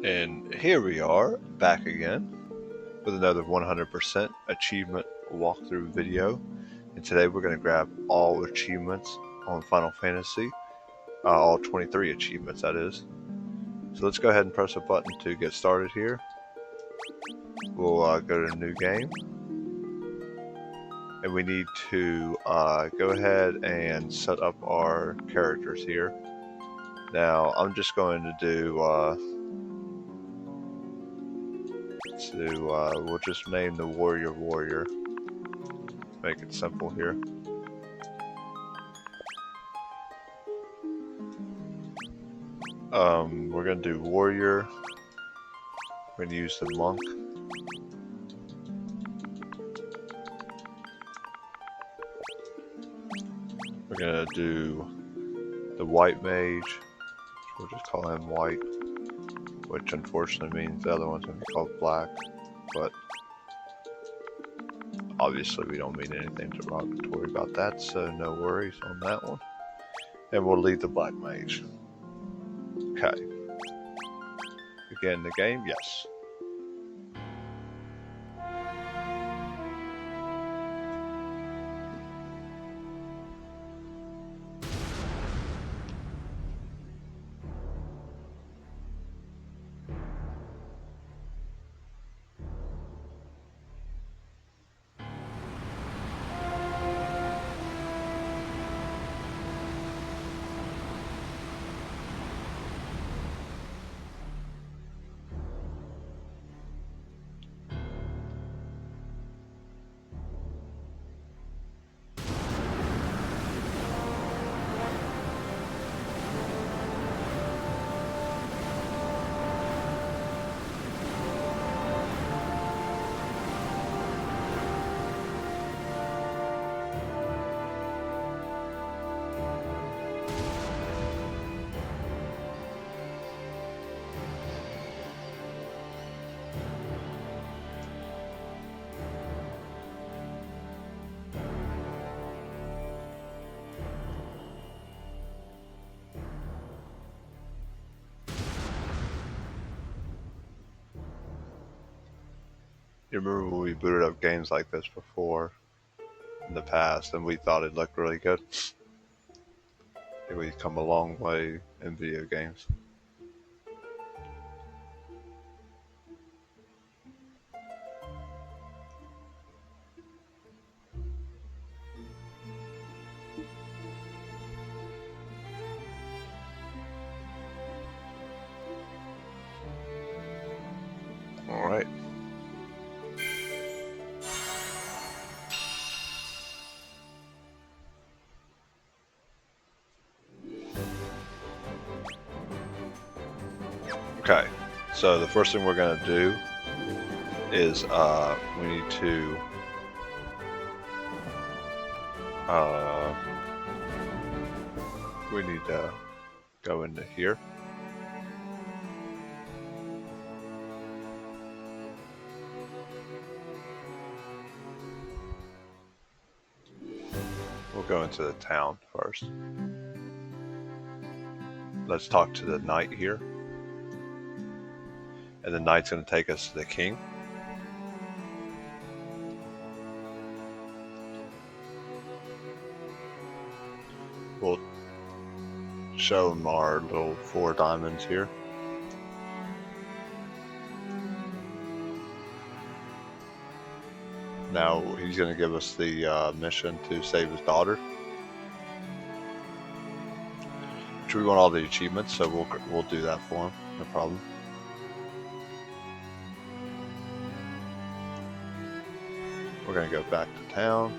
And here we are, back again, with another 100% achievement walkthrough video. And today we're going to grab all achievements on Final Fantasy, all 23 achievements that is. So let's go ahead and press a button to get started here. We'll go to New Game. And we need to go ahead and set up our characters here. Now I'm just going to do, we'll just name the warrior. Make it simple here. We're going to do warrior. We're going to use the monk. We're going to do the white mage. We'll just call him white, which unfortunately means the other one's going to be called black, but obviously we don't mean anything derogatory about that, so no worries on that one. And we'll leave the black mage. Okay. Begin the game? Yes. You remember when we booted up games like this before in the past and we thought it looked really good? I think we've come a long way in video games. Alright. Okay, so the first thing we're going to do is we need to go into here. We'll go into the town first. Let's talk to the knight here. And the knight's going to take us to the king. We'll show him our little 4 diamonds here. Now he's going to give us the mission to save his daughter. Which we want all the achievements, so we'll do that for him, no problem. We're going to go back to town.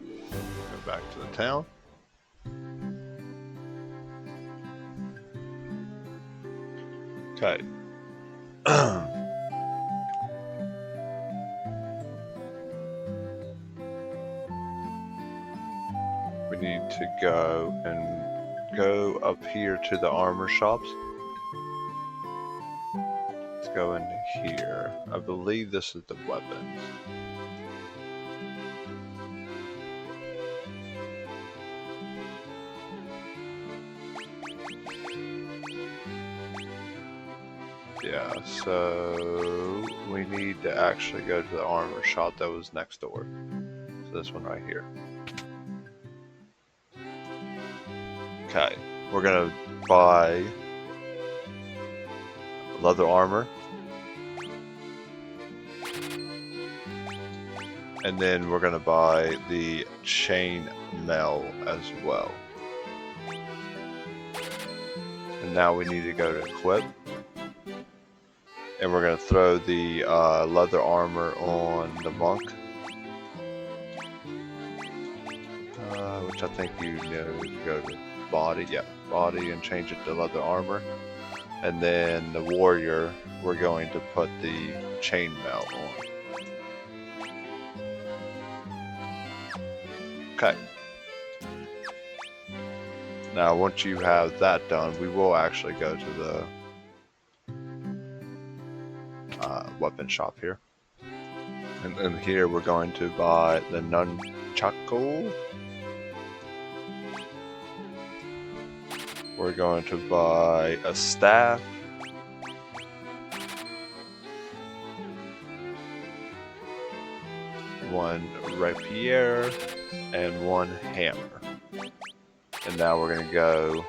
Go back to the town. Okay. We need to go up here to the armor shops. Let's go in here. I believe this is the weapons. Yeah, so we need to actually go to the armor shop that was next door. So this one right here. Okay, we're gonna buy leather armor. And then we're gonna buy the chain mail as well. And now we need to go to equip. And we're going to throw the leather armor on the monk. Which I think you know, go to body, yeah, body, and change it to leather armor. And then the warrior, we're going to put the chainmail on. Okay. Now once you have that done, we will actually go to the weapon shop here. And here we're going to buy the nunchaku. We're going to buy a staff. One rapier and one hammer. And now we're going to go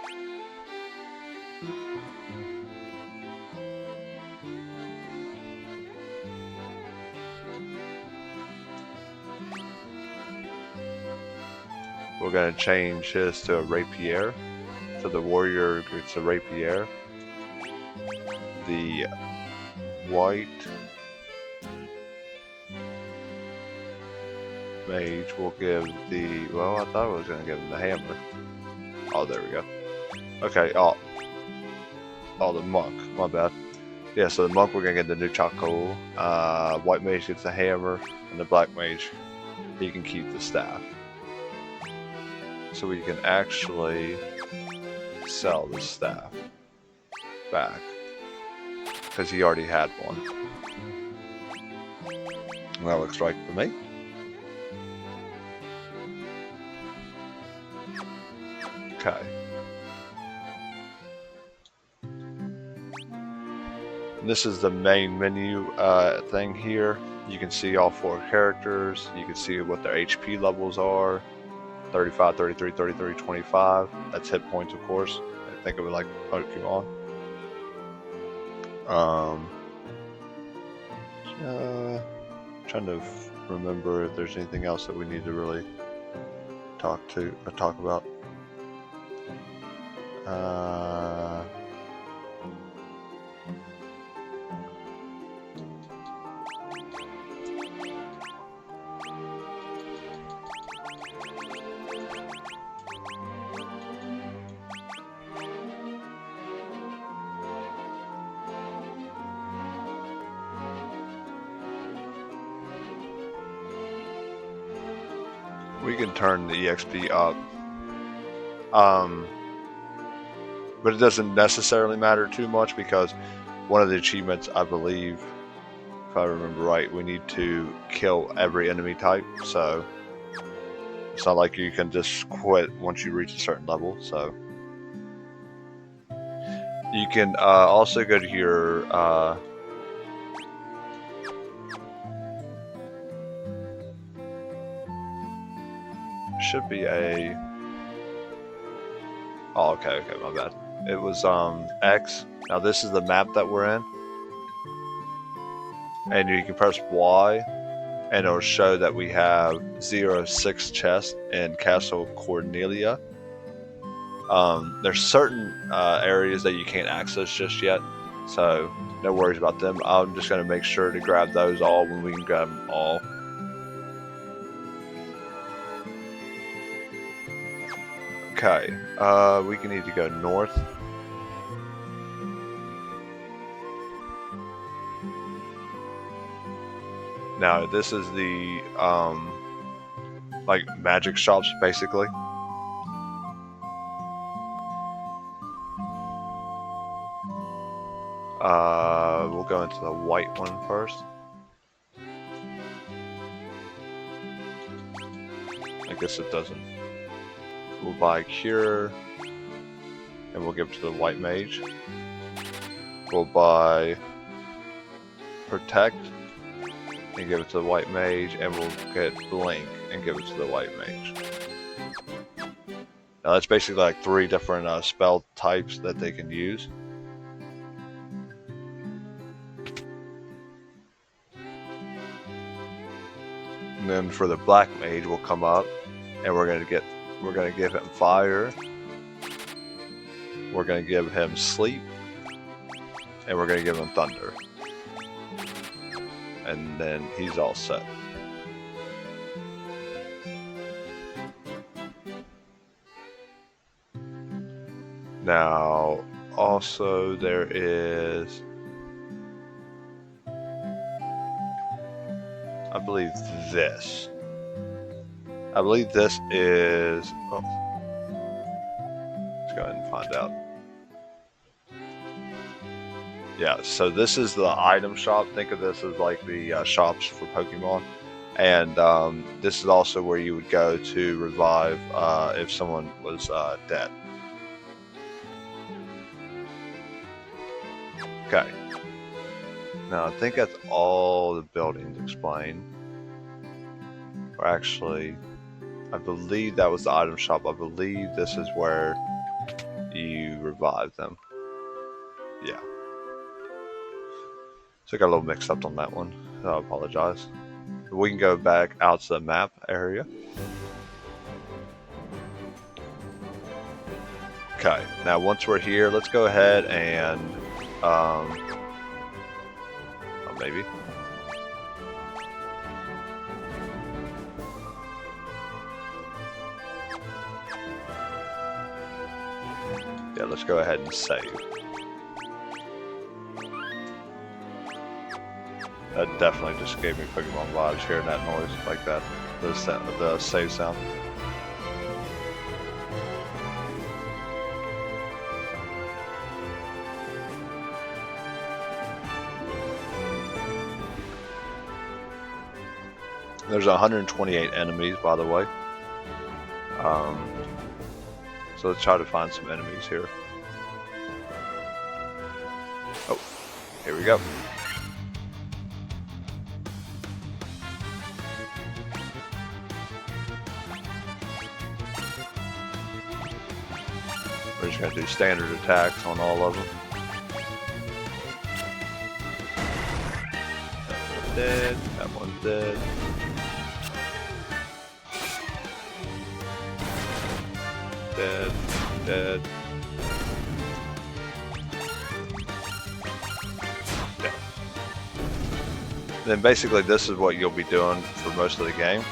we're going to change his to a rapier. So the warrior gets a rapier. The white mage will give the, well, I thought I was going to give him the hammer. Oh, there we go. Okay, oh, the monk, my bad. Yeah, so the monk, we're going to get the nunchaku. White mage gets the hammer, and the black mage, he can keep the staff. So we can actually sell the staff back because he already had one. And that looks right for me. Okay. And this is the main menu thing here. You can see all 4 characters. You can see what their HP levels are. 35, 33, 33, 25. That's hit points, of course. I think of it like Pokemon. Trying to remember if there's anything else that we need to really talk about. We can turn the EXP up. But it doesn't necessarily matter too much because one of the achievements, I believe, if I remember right, we need to kill every enemy type. So it's not like you can just quit once you reach a certain level. So you can also go to your should be a, oh, okay, my bad. It was X. Now this is the map that we're in, and you can press Y, and it'll show that we have 06 chests in Castle Cornelia. There's certain areas that you can't access just yet, so no worries about them. I'm just going to make sure to grab those all when we can grab them all. Okay, we can need to go north. Now this is the like magic shops basically. We'll go into the white one first. I guess it doesn't. We'll buy Cure, and we'll give it to the white mage. We'll buy Protect, and give it to the white mage, and we'll get Blink, and give it to the white mage. Now that's basically like 3 different spell types that they can use. And then for the black mage, we'll come up, and we're gonna give him Fire. We're gonna give him Sleep, and we're gonna give him Thunder, and then he's all set. Now, also there is, I believe this. I believe this is, oh, let's go ahead and find out. Yeah, so this is the item shop. Think of this as like the shops for Pokemon. And this is also where you would go to revive if someone was dead. Okay. Now I think that's all the buildings explained. Or actually, I believe that was the item shop. I believe this is where you revive them. Yeah. So I got a little mixed up on that one. I apologize. We can go back out to the map area. Okay, now once we're here, let's go ahead and oh, maybe. Yeah, let's go ahead and save. That definitely just gave me Pokemon vibes hearing that noise like that. The save sound. There's 128 enemies, by the way. So let's try to find some enemies here. Oh, here we go. We're just going to do standard attacks on all of them. That one's dead. That one's dead. Dead. Dead. Dead. Then basically this is what you'll be doing for most of the game.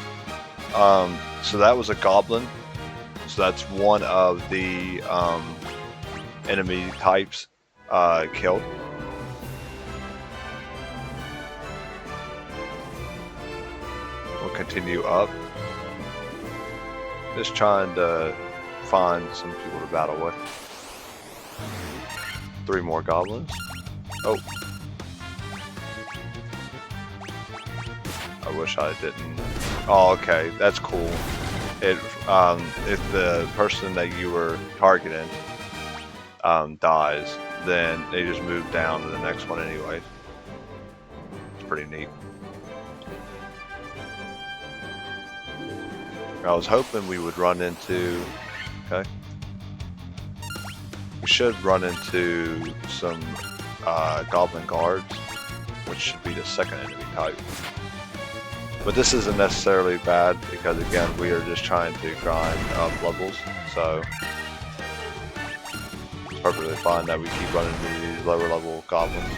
So that was a goblin. So that's one of the enemy types killed. We'll continue up. Just trying to find some people to battle with. 3 more goblins. Oh. I wish I didn't. Oh, okay. That's cool. If the person that you were targeting dies, then they just move down to the next one anyway. It's pretty neat. I was hoping we would run into, okay, we should run into some goblin guards, which should be the second enemy type. But this isn't necessarily bad because, again, we are just trying to grind up levels, so it's perfectly fine that we keep running into these lower level goblins.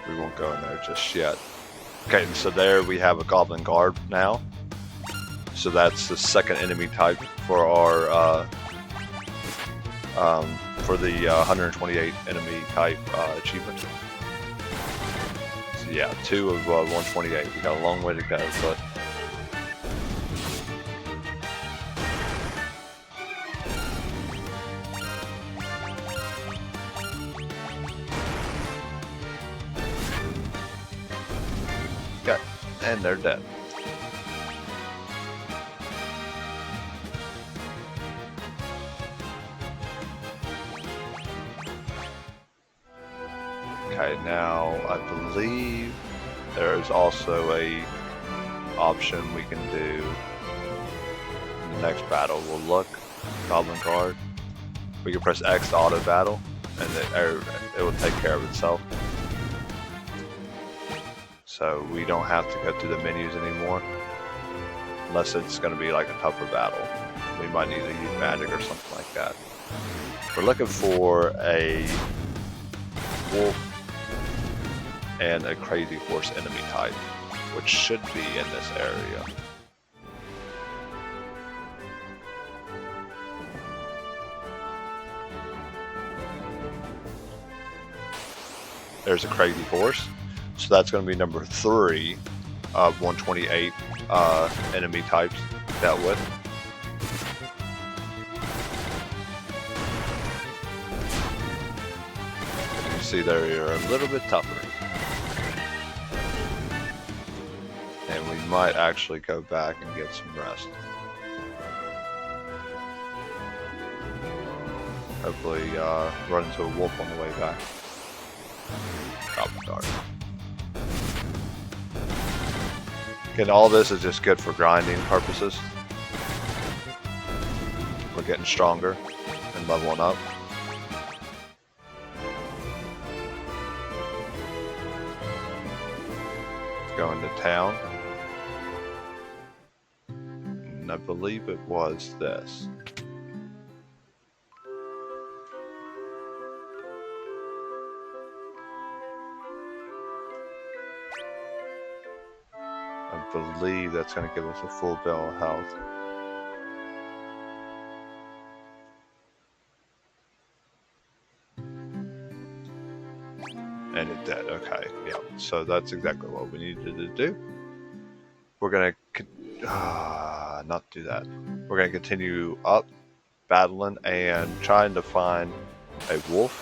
We won't go in there just yet. Okay, so there we have a goblin guard now. So that's the second enemy type for our for the 128 enemy type achievement. So yeah, 2 of 128. We got a long way to go, but okay, and they're dead. Okay, now I believe there's also a option we can do in the next battle. We'll look, Goblin Guard. We can press X to auto battle, and it will take care of itself. So we don't have to go through the menus anymore, unless it's going to be like a tougher battle. We might need to use magic or something like that. We're looking for a wolf and a crazy horse enemy type, which should be in this area. There's a crazy horse, so that's going to be number 3 of 128 enemy types dealt with. And you see they're a little bit tougher. And we might actually go back and get some rest. Hopefully run into a wolf on the way back. Goblin Guard. Again, all this is just good for grinding purposes. We're getting stronger and leveling up. Let's go into town. I believe it was this. I believe that's going to give us a full bill of health. And it did. Okay, yeah. So that's exactly what we needed to do. We're going to not do that. We're going to continue up, battling, and trying to find a wolf,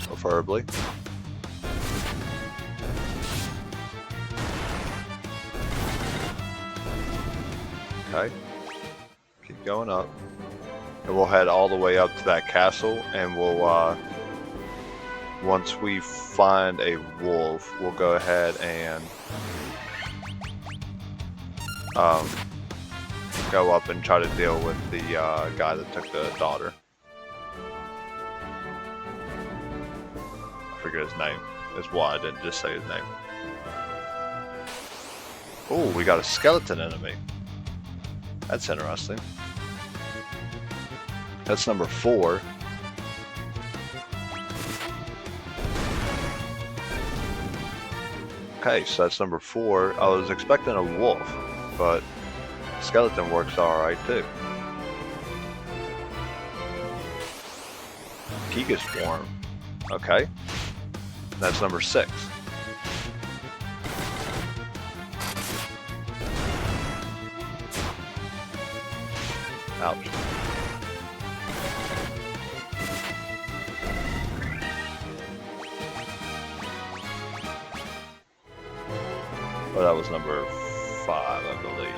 preferably. Okay, keep going up, and we'll head all the way up to that castle, and we'll, once we find a wolf, we'll go ahead and go up and try to deal with the guy that took the daughter. I forget his name. That's why I didn't just say his name. Oh, we got a skeleton enemy. That's interesting. That's number 4. Okay, so that's number 4. I was expecting a wolf, but skeleton works alright too. Giga Swarm. Okay. That's number 6. Ouch. Oh, that was number 5, I believe.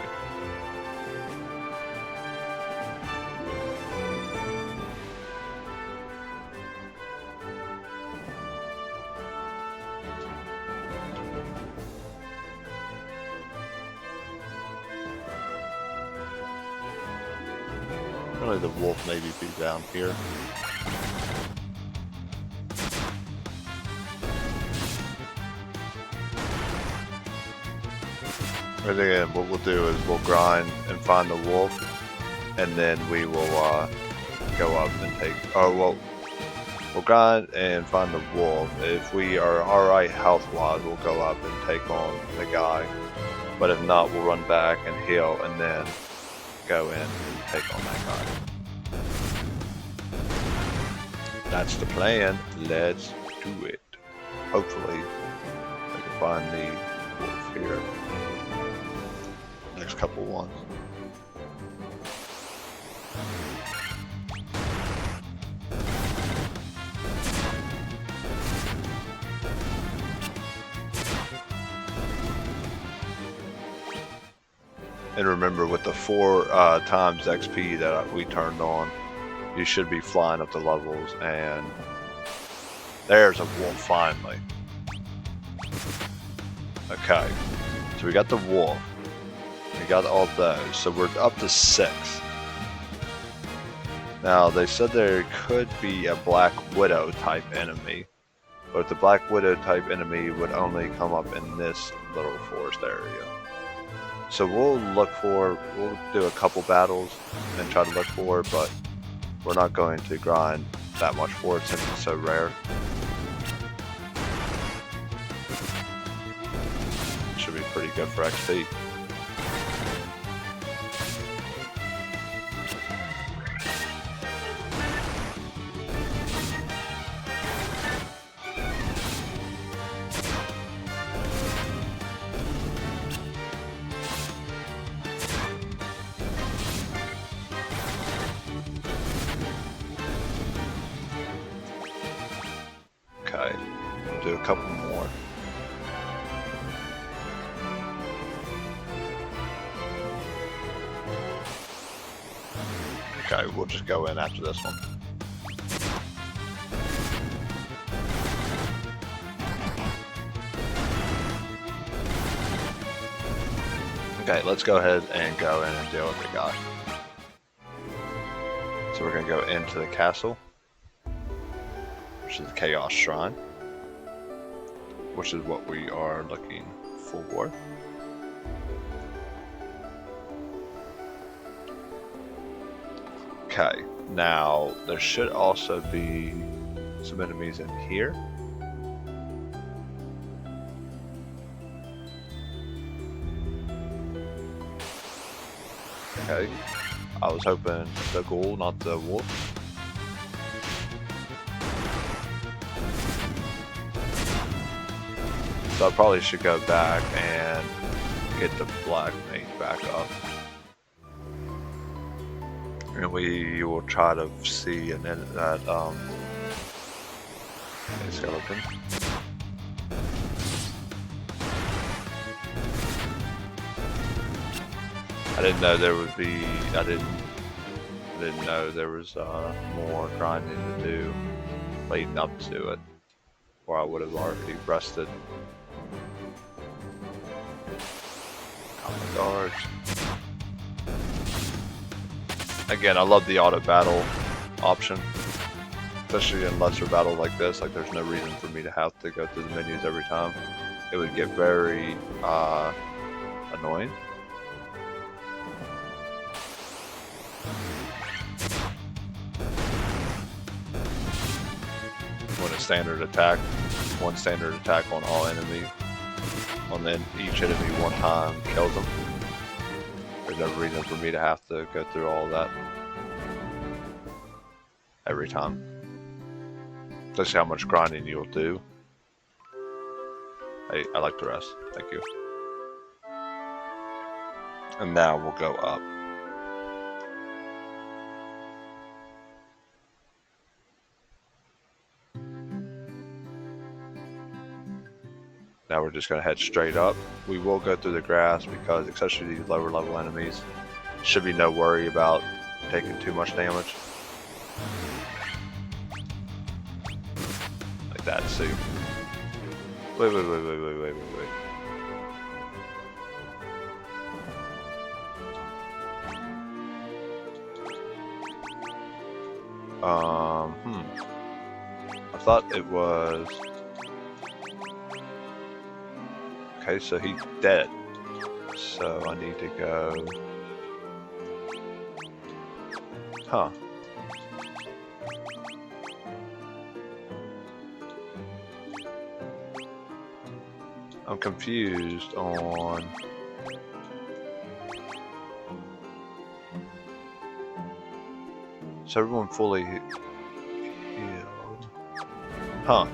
Really, the wolf maybe be down here. But again, what we'll do is we'll grind and find the wolf, and then we will go up and take. Oh well, we'll grind and find the wolf. If we are alright health-wise, we'll go up and take on the guy But if not, we'll run back and heal and then go in and take on that guy. That's the plan. Let's do it. Hopefully, I can find the wolf here. Next couple ones. And remember, with the 4 times XP that we turned on, you should be flying up the levels, and there's a wolf finally. Okay, so we got the wolf, we got all those, so we're up to 6. Now, they said there could be a Black Widow type enemy, but the Black Widow type enemy would only come up in this little forest area. So we'll do a couple battles and try to look for it, but we're not going to grind that much for it since it's so rare. Should be pretty good for XP. Okay, we'll do a couple more. Okay, we'll just go in after this one. Okay, let's go ahead and go in and deal with the guy. So we're going to go into the castle, which is the Chaos Shrine, which is what we are looking for. Okay, now there should also be some enemies in here. Okay, I was hoping the ghoul, not the wolf. So I probably should go back and get the black mage back up. And we will try to see that skeleton. I didn't know there would be. I didn't know there was more grinding to do leading up to it, or I would have already rested. Common guards. Again, I love the auto battle option, especially in lesser battles like this. Like, there's no reason for me to have to go through the menus every time. It would get very annoying. When a standard attack, one standard attack on all enemies, on then each enemy one time kills them. There's no reason for me to have to go through all that every time. Especially how much grinding you'll do. I like the rest. Thank you. And now we'll go up. Now we're just going to head straight up. We will go through the grass because, especially these lower level enemies, should be no worry about taking too much damage. Like that, see? Wait. I thought it was... Okay, so he's dead. So I need to go... Huh. I'm confused on... So everyone fully healed. Huh.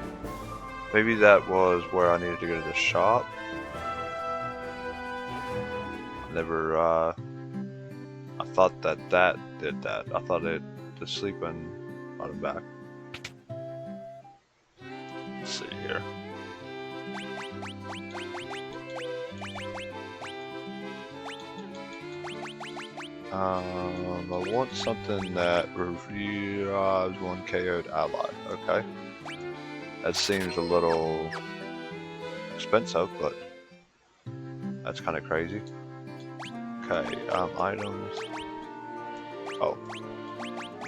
Maybe that was where I needed to go to the shop. Never, I thought that did that. I thought it to sleep and brought him back. Let's see here. I want something that revives one KO'd ally. Okay. That seems a little expensive, but that's kind of crazy. Okay, items. Oh.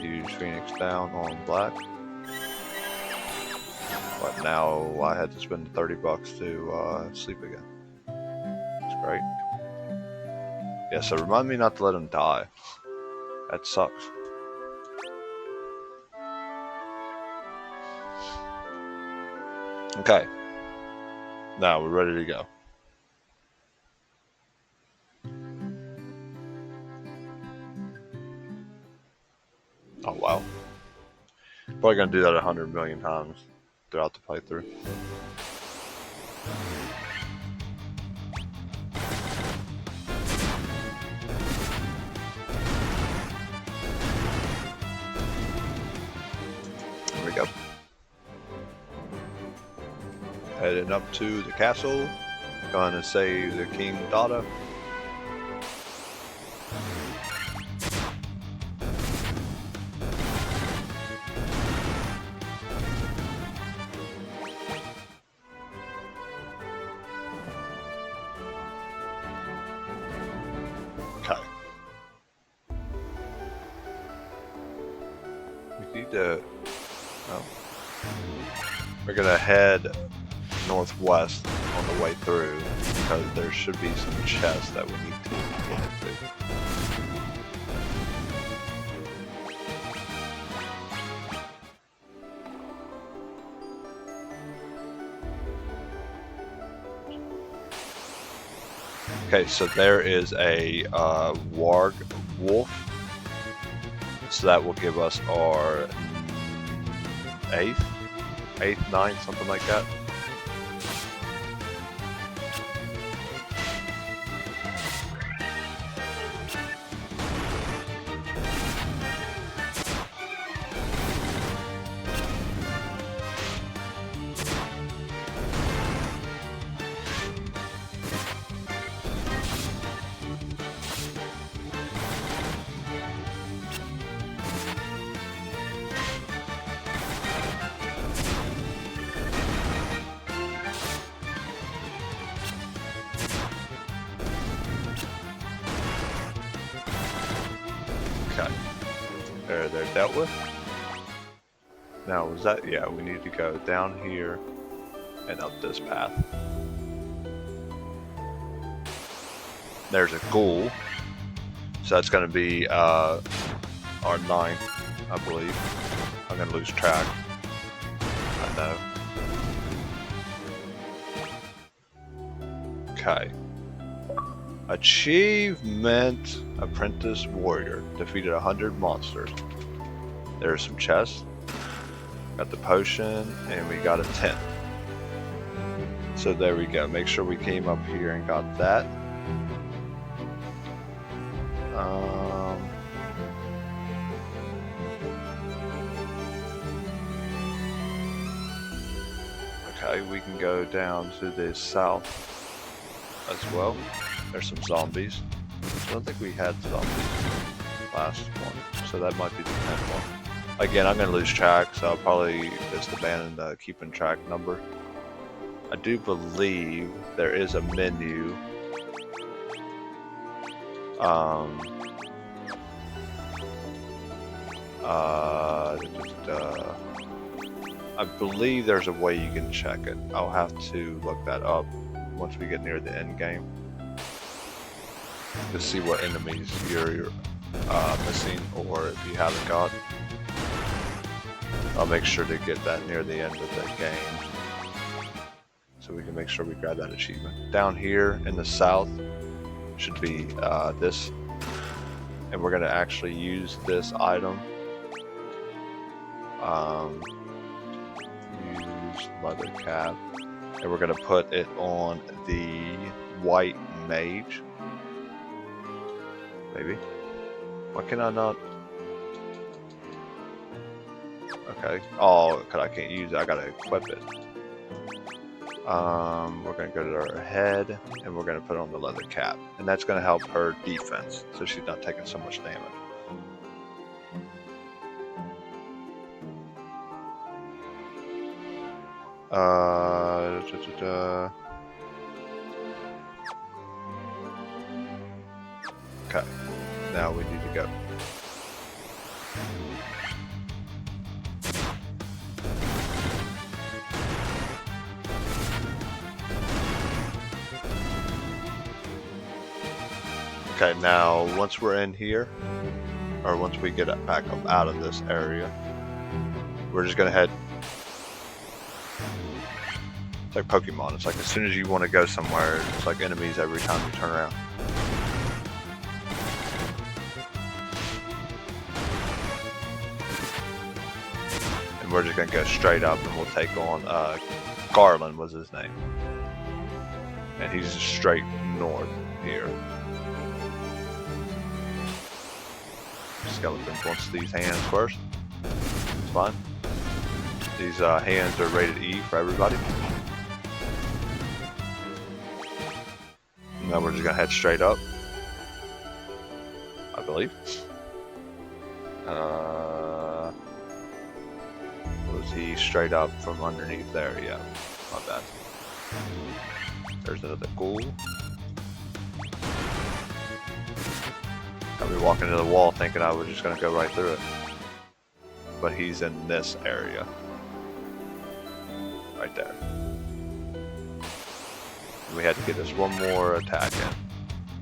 Use Phoenix down on black. But now I had to spend 30 bucks to sleep again. That's great. Yeah, so remind me not to let him die. That sucks. Okay. Now we're ready to go. Oh wow. Probably gonna do that 100 million times throughout the playthrough. There we go. Heading up to the castle. Gonna save the King Dada. Okay. We need to. Oh. We're gonna head northwest on the way through because there should be some chests that we need to get into. Okay, so there is a warg wolf, so that will give us our 8th, 9th, something like that. Okay, they're dealt with. Now, was that? Yeah, we need to go down here and up this path. There's a ghoul, so that's going to be our 9th, I believe. I'm going to lose track. I know. Okay. Achievement Apprentice Warrior. Defeated 100 monsters. There's some chests. Got the potion, and we got a tent. So there we go. Make sure we came up here and got that. Okay, we can go down to the south as well. There's some zombies. I don't think we had zombies last one, so that might be the 10th one. Again, I'm going to lose track, so I'll probably just abandon the keeping track number. I do believe there is a menu. I believe there's a way you can check it. I'll have to look that up once we get near the end game to see what enemies you're missing, or if you haven't got. I'll make sure to get that near the end of the game so we can make sure we grab that achievement. Down here in the south should be this, and we're going to actually use this item Use leather cap. And we're going to put it on the white mage. Maybe. Why can I not? Okay. Oh, because I can't use it. I got to equip it. We're going to go to her head, and we're going to put on the leather cap. And that's going to help her defense, so she's not taking so much damage. Okay, now we need to go. Okay, now once we're in here, or once we get back up out of this area, we're just gonna head. It's like Pokemon. It's like as soon as you want to go somewhere, it's like enemies every time you turn around. And we're just gonna go straight up, and we'll take on Garland was his name, and he's straight north here. Skeleton wants these hands first. It's fine. These hands are rated E for everybody. Now we're just gonna head straight up, I believe. Was he straight up from underneath there? Yeah, not bad. There's another ghoul. I'll be walking into the wall thinking I was just gonna go right through it. But he's in this area. Right there. We had to get this one more attack in.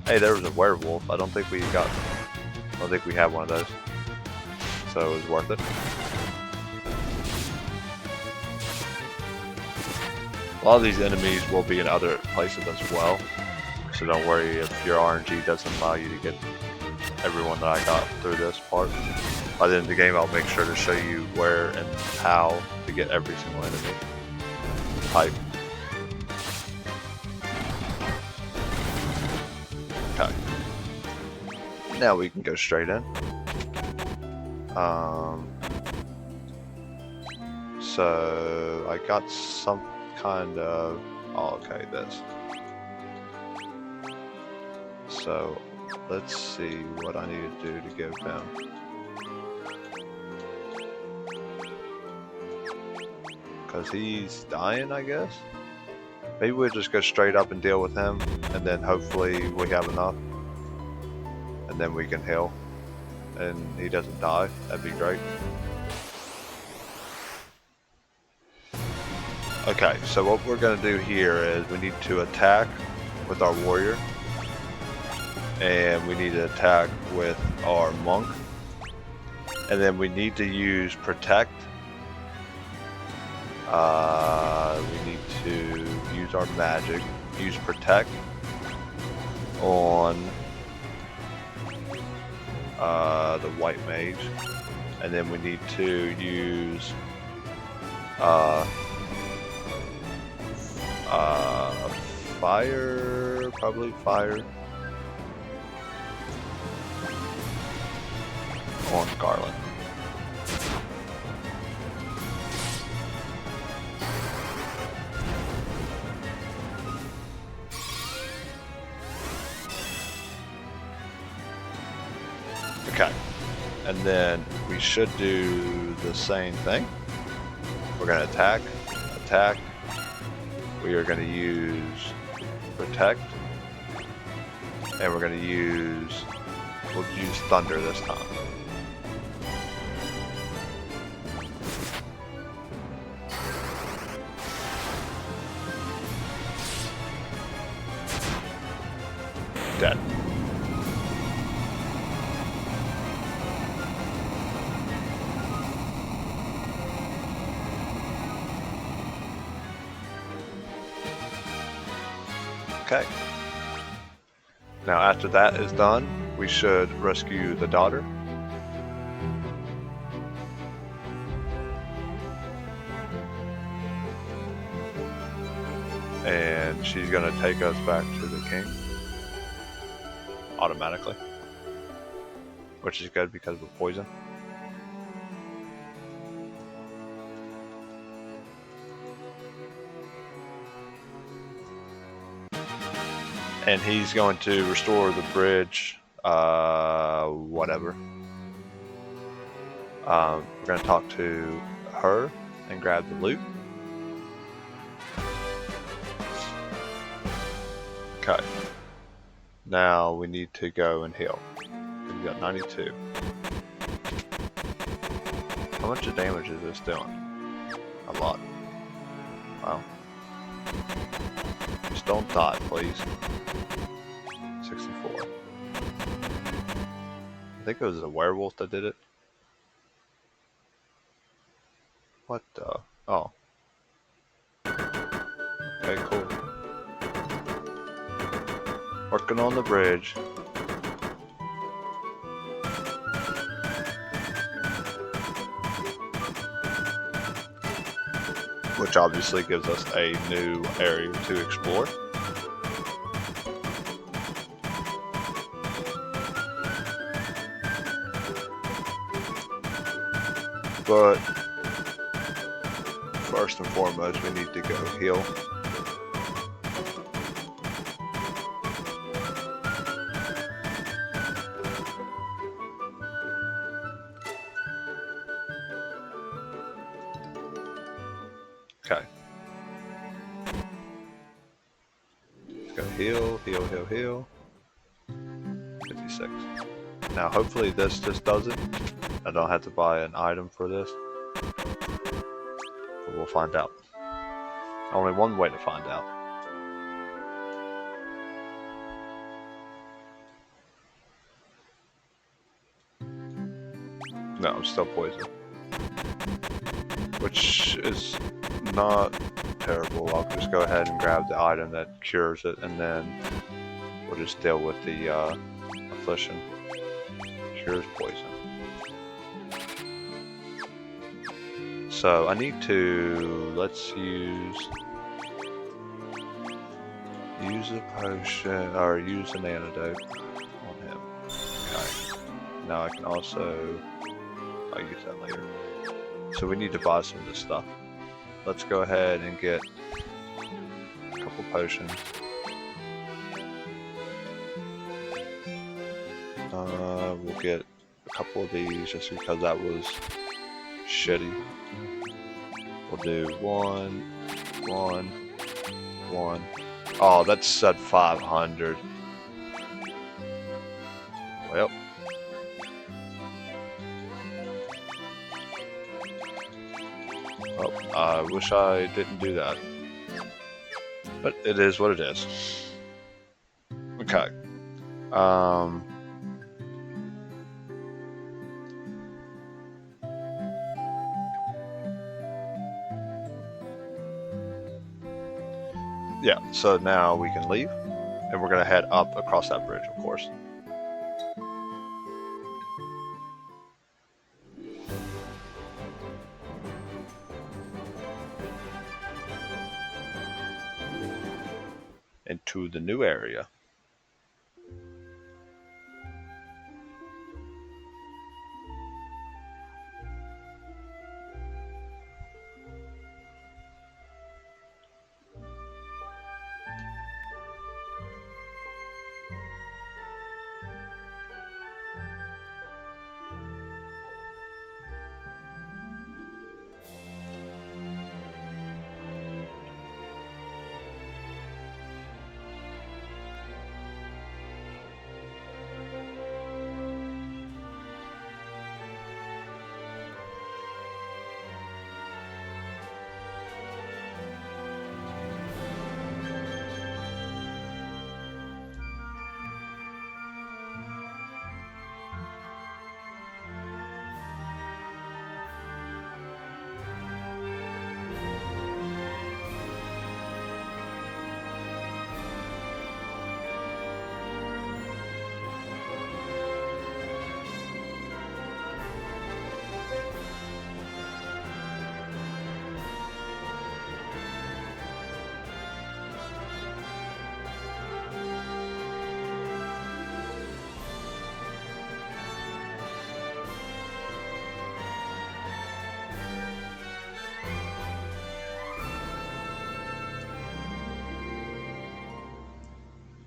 Hey, there was a werewolf. I don't think we have one of those. So it was worth it. A lot of these enemies will be in other places as well. So don't worry if your RNG doesn't allow you to get everyone that I got through this part. By the end of the game, I'll make sure to show you where and how to get every single enemy type. Okay. Now we can go straight in. So I got some kind of. Oh, okay, this. So let's see what I need to do to give him. Because he's dying, I guess. Maybe we'll just go straight up and deal with him, and then hopefully we have enough. And then we can heal. And he doesn't die. That'd be great. Okay, so what we're going to do here is we need to attack with our warrior. And we need to attack with our monk. And then we need to use protect. We need to use our magic, use protect on the white mage, and then we need to use fire, probably fire on Garland. Okay, and then we should do the same thing. We're going to attack, attack. We are going to use protect, and we're going to use, we'll use thunder this time. Dead. Okay. Now after that is done, we should rescue the daughter. and she's gonna take us back to the king automatically, which is good because of poison. And he's going to restore the bridge, whatever. We're going to talk to her and grab the loot. Okay. Now we need to go and heal. We've got 92. How much of damage is this doing? A lot. Wow. Just don't die, please. 64. I think it was a werewolf that did it. What the? Oh. Okay, cool. Working on the bridge. Which obviously gives us a new area to explore. But first and foremost, we need to go heal. Okay. Let's go heal, heal, heal, heal. 56. Now hopefully this just does it. I don't have to buy an item for this. But we'll find out. Only one way to find out. No, I'm still poisoned. Which is not terrible. I'll just go ahead and grab the item that cures it, and then we'll just deal with the affliction. Cures poison. So I need to, let's use a potion, or use an antidote on him. Okay. Now I can also, I'll use that later. So we need to buy some of this stuff. Let's go ahead and get a couple potions. We'll get a couple of these just because that was shitty. We'll do one. Oh, that said 500. Well. Oh, I wish I didn't do that. But it is what it is. Okay. Yeah, so now we can leave, and we're going to head up across that bridge, of course. Into the new area.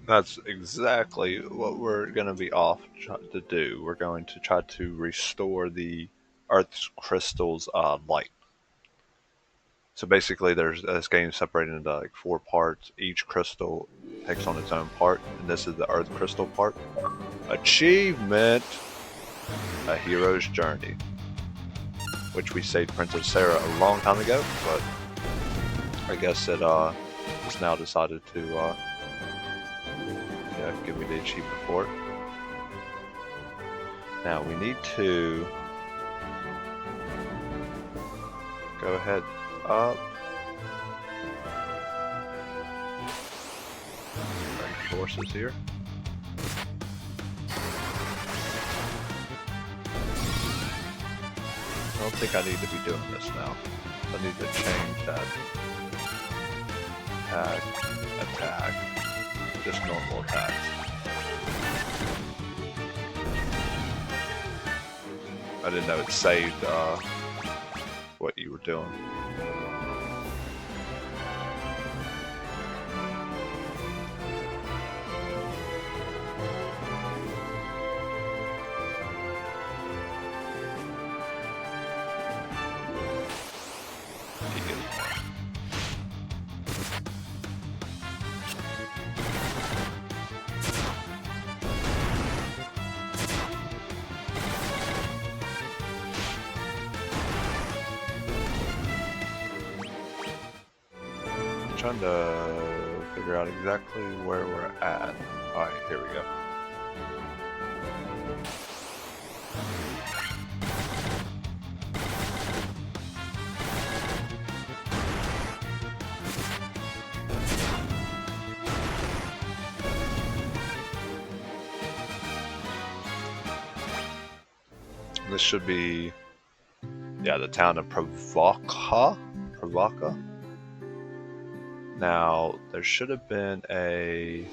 That's exactly what we're going to be off to do. We're going to try to restore the Earth's crystal's light. So basically, there's this game separated into like 4 parts. Each crystal takes on its own part, and this is the Earth crystal part. Achievement: A Hero's Journey, which we saved Princess Sarah a long time ago, but I guess it has now decided to give me the achievement for it. Now we need to go ahead up. Rank forces here. I don't think I need to be doing this now. I need to change that attack, just normal attacks. I didn't know it saved what you were doing. Trying to figure out exactly where we're at. Alright, here we go. This should be, yeah, the town of Pravaka. Now, there should have been a...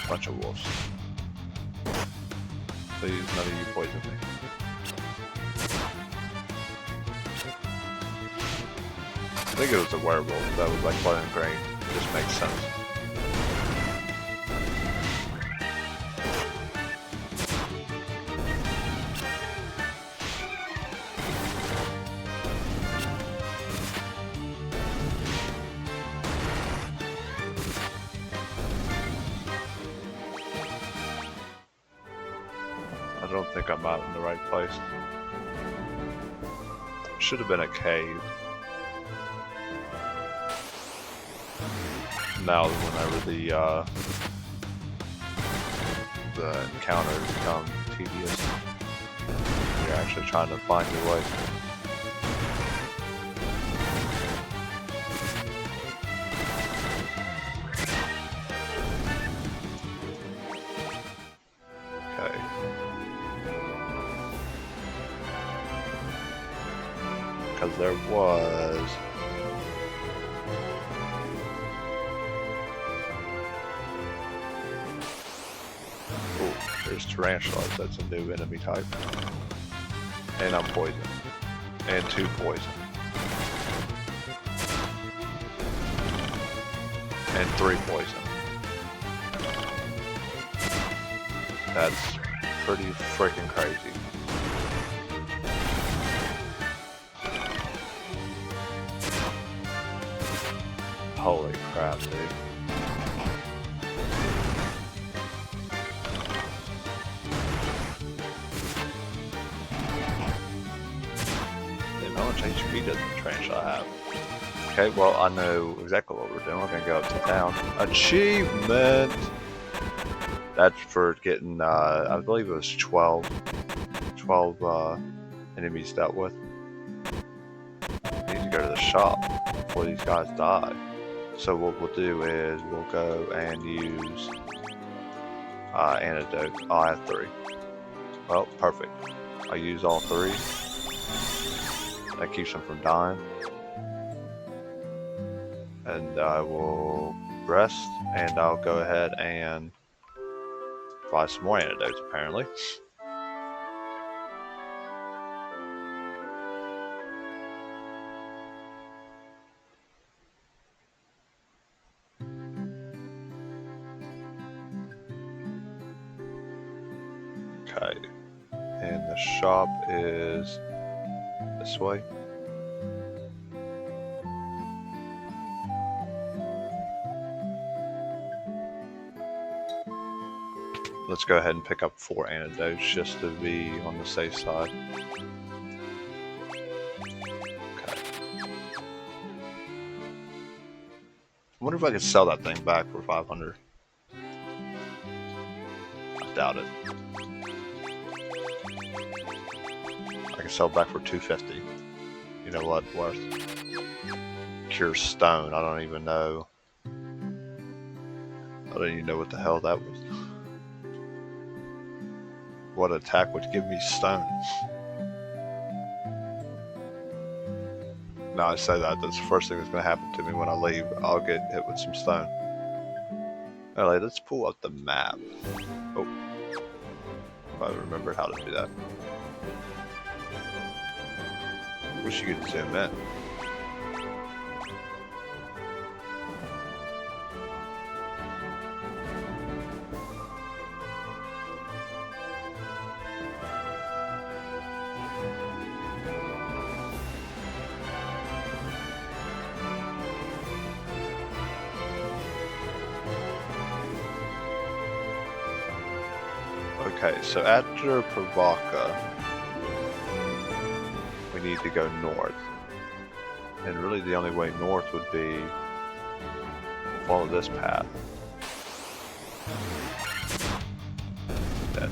bunch of wolves. Please, none of you poison me. I think it was a werewolf that was like blood and grain. It just makes sense. I don't think I'm out in the right place. Should have been a cave. Now, whenever the encounters become tedious, you're actually trying to find your way. Okay. Because there was... There's tarantulas, that's a new enemy type. And I'm poisoned. And 2 poison. And 3 poison. That's pretty freaking crazy. Holy crap, dude. How much HP does the tarantula have? Okay, well, I know exactly what we're doing. We're gonna go up to town. Achievement! That's for getting, I believe it was 12 enemies dealt with. We need to go to the shop before these guys die. So what we'll do is we'll go and use antidote. Oh, I have 3. Well, perfect. I use all 3. That keeps them from dying. And I will rest, and I'll go ahead and buy some more antidotes, apparently. Okay. And the shop is this way. Let's go ahead and pick up 4 antidotes just to be on the safe side. Okay. I wonder if I could sell that thing back for 500. I doubt it. I can sell it back for 250. You know what? Worth. Cure stone. I don't even know. I don't even know what the hell that was. What attack would give me stone? No, I say that. That's the first thing that's going to happen to me when I leave. I'll get hit with some stone. Alright, let's pull up the map. Oh. If I remember how to do that. Wish you could zoom in. Okay, so after Pravaka, we need to go north. And really the only way north would be follow this path. Dead.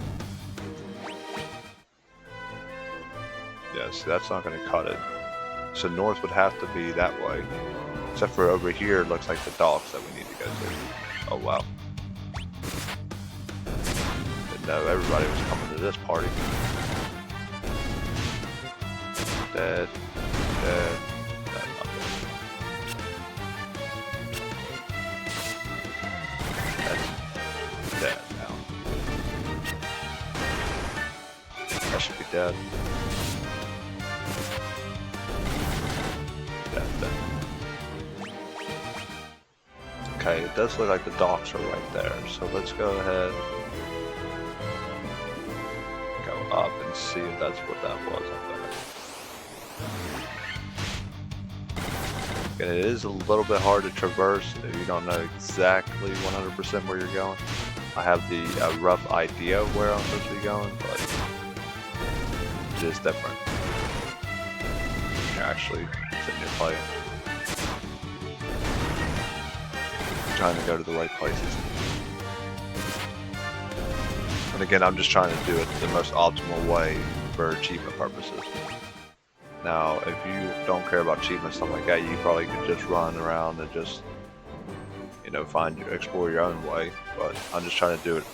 Yeah, see, that's not going to cut it. So north would have to be that way. Except for over here, it looks like the docks that we need to go to. Oh wow. Didn't know everybody was coming to this party. Dead. Dead. Dead. Not dead. That's dead now. That should be dead. Okay, it does look like the docks are right there, so let's go ahead, go up and see if that's what that was up there. And it is a little bit hard to traverse if you don't know exactly 100% where you're going. I have the rough idea of where I'm supposed to be going, but it is different. You're actually sitting here playing. Trying to go to the right places. And again, I'm just trying to do it the most optimal way for achievement purposes. Now, if you don't care about achievements, stuff like that, you probably could just run around and just, you know, explore your own way. But I'm just trying to do it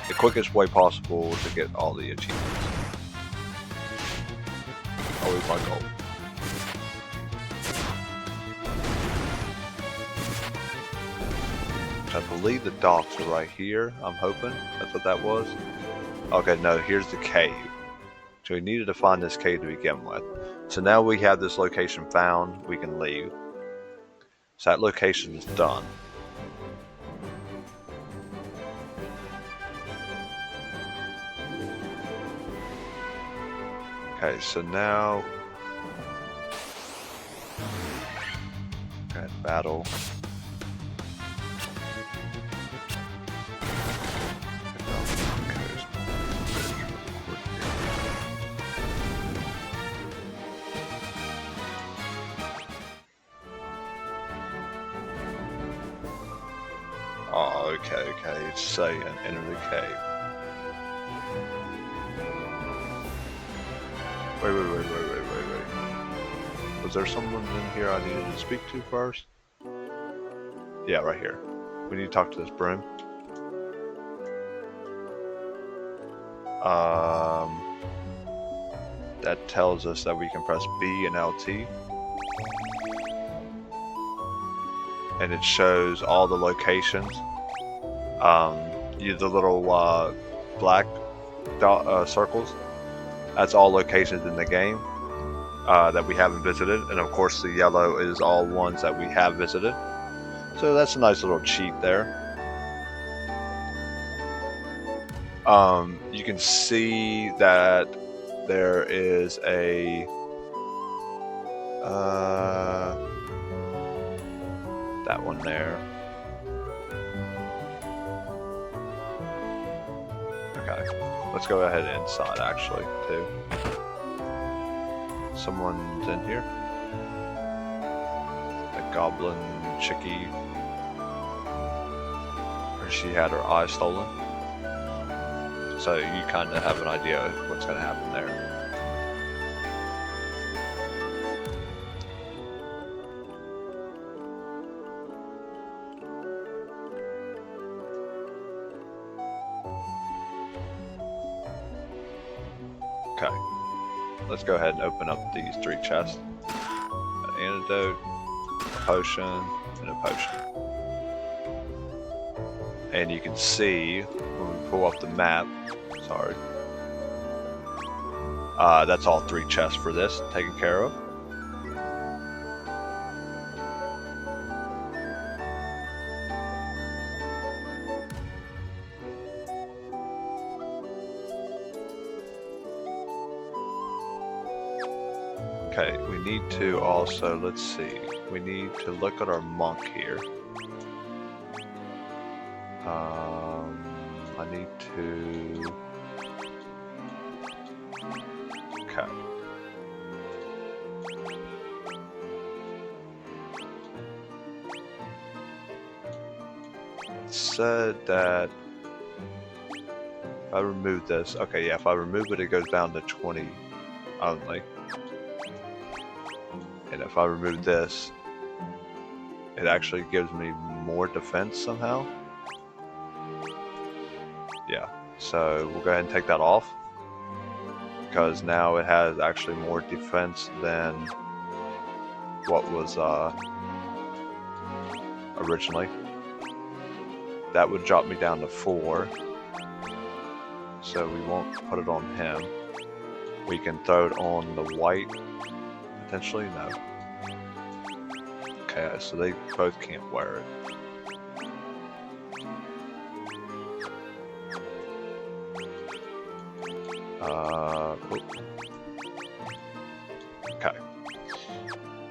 the quickest way possible to get all the achievements. Always my goal. I believe the docks are right here. I'm hoping that's what that was. Okay, no, here's the cave. So we needed to find this cave to begin with. So now we have this location found, we can leave. So that location is done. Okay, so now got battle. Oh, okay, it's saying enter the cave. Wait. Was there someone in here I needed to speak to first? Yeah, right here. We need to talk to this broom. That tells us that we can press B and LT. And it shows all the locations. The little black circles. That's all locations in the game that we haven't visited, and of course the yellow is all ones that we have visited. So that's a nice little cheat there. You can see that there is a that one there. Okay, let's go ahead inside actually too. Someone's in here. A goblin chickie. Or she had her eye stolen. So you kind of have an idea of what's going to happen there. Okay, let's go ahead and open up these 3 chests. An antidote, a potion, and a potion. And you can see when we pull up the map, sorry, that's all 3 chests for this taken care of. Okay, we need to also, let's see, we need to look at our monk here. I need to, okay. It said that if I remove this, okay, yeah, if I remove it, it goes down to 20 only. And if I remove this, it actually gives me more defense somehow. Yeah, so we'll go ahead and take that off, because now it has actually more defense than what was originally. That would drop me down to 4, so we won't put it on him. We can throw it on the white, potentially, no. Okay, so they both can't wear it. Okay.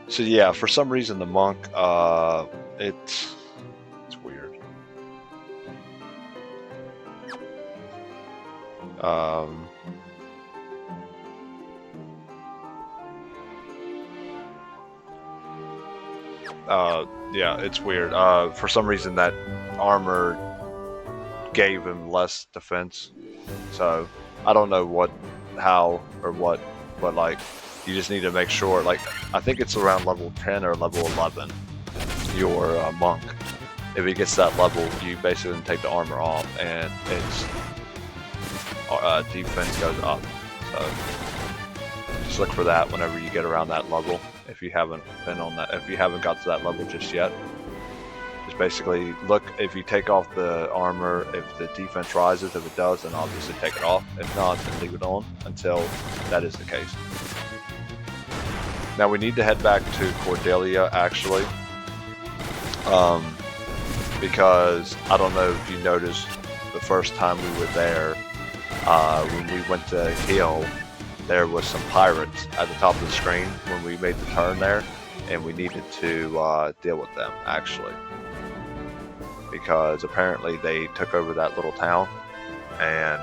So yeah, for some reason the monk, it's weird. Yeah, it's weird. For some reason that armor gave him less defense. So I don't know how or what, but like, you just need to make sure, like, I think it's around level 10 or level 11, your monk. If he gets that level, you basically take the armor off and its defense goes up. So just look for that whenever you get around that level. If you haven't been on that, if you haven't got to that level just yet, just basically look. If you take off the armor, if the defense rises, if it does, then obviously take it off. If not, then leave it on until that is the case. Now we need to head back to Cordelia actually, because I don't know if you noticed the first time we were there, when we went to Hill, there was some pirates at the top of the screen when we made the turn there, and we needed to deal with them actually, because apparently they took over that little town, and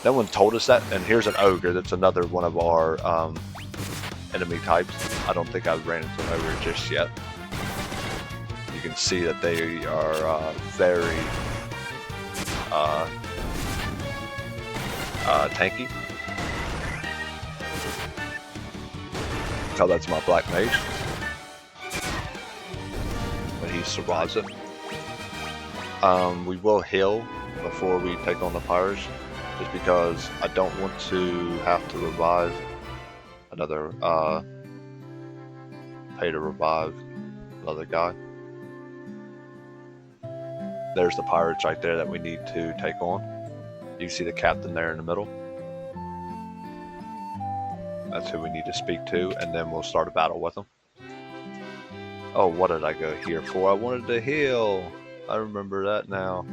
no one told us that. And here's an ogre. That's another one of our enemy types. I don't think I've ran into an ogre just yet. You can see that they are very tanky. Oh, that's my black mage. When he survives it. We will heal before we take on the pirates, just because I don't want to have to revive another, pay to revive another guy. There's the pirates right there that we need to take on. You see the captain there in the middle? That's who we need to speak to, and then we'll start a battle with them. Oh, what did I go here for? I wanted to heal. I remember that now.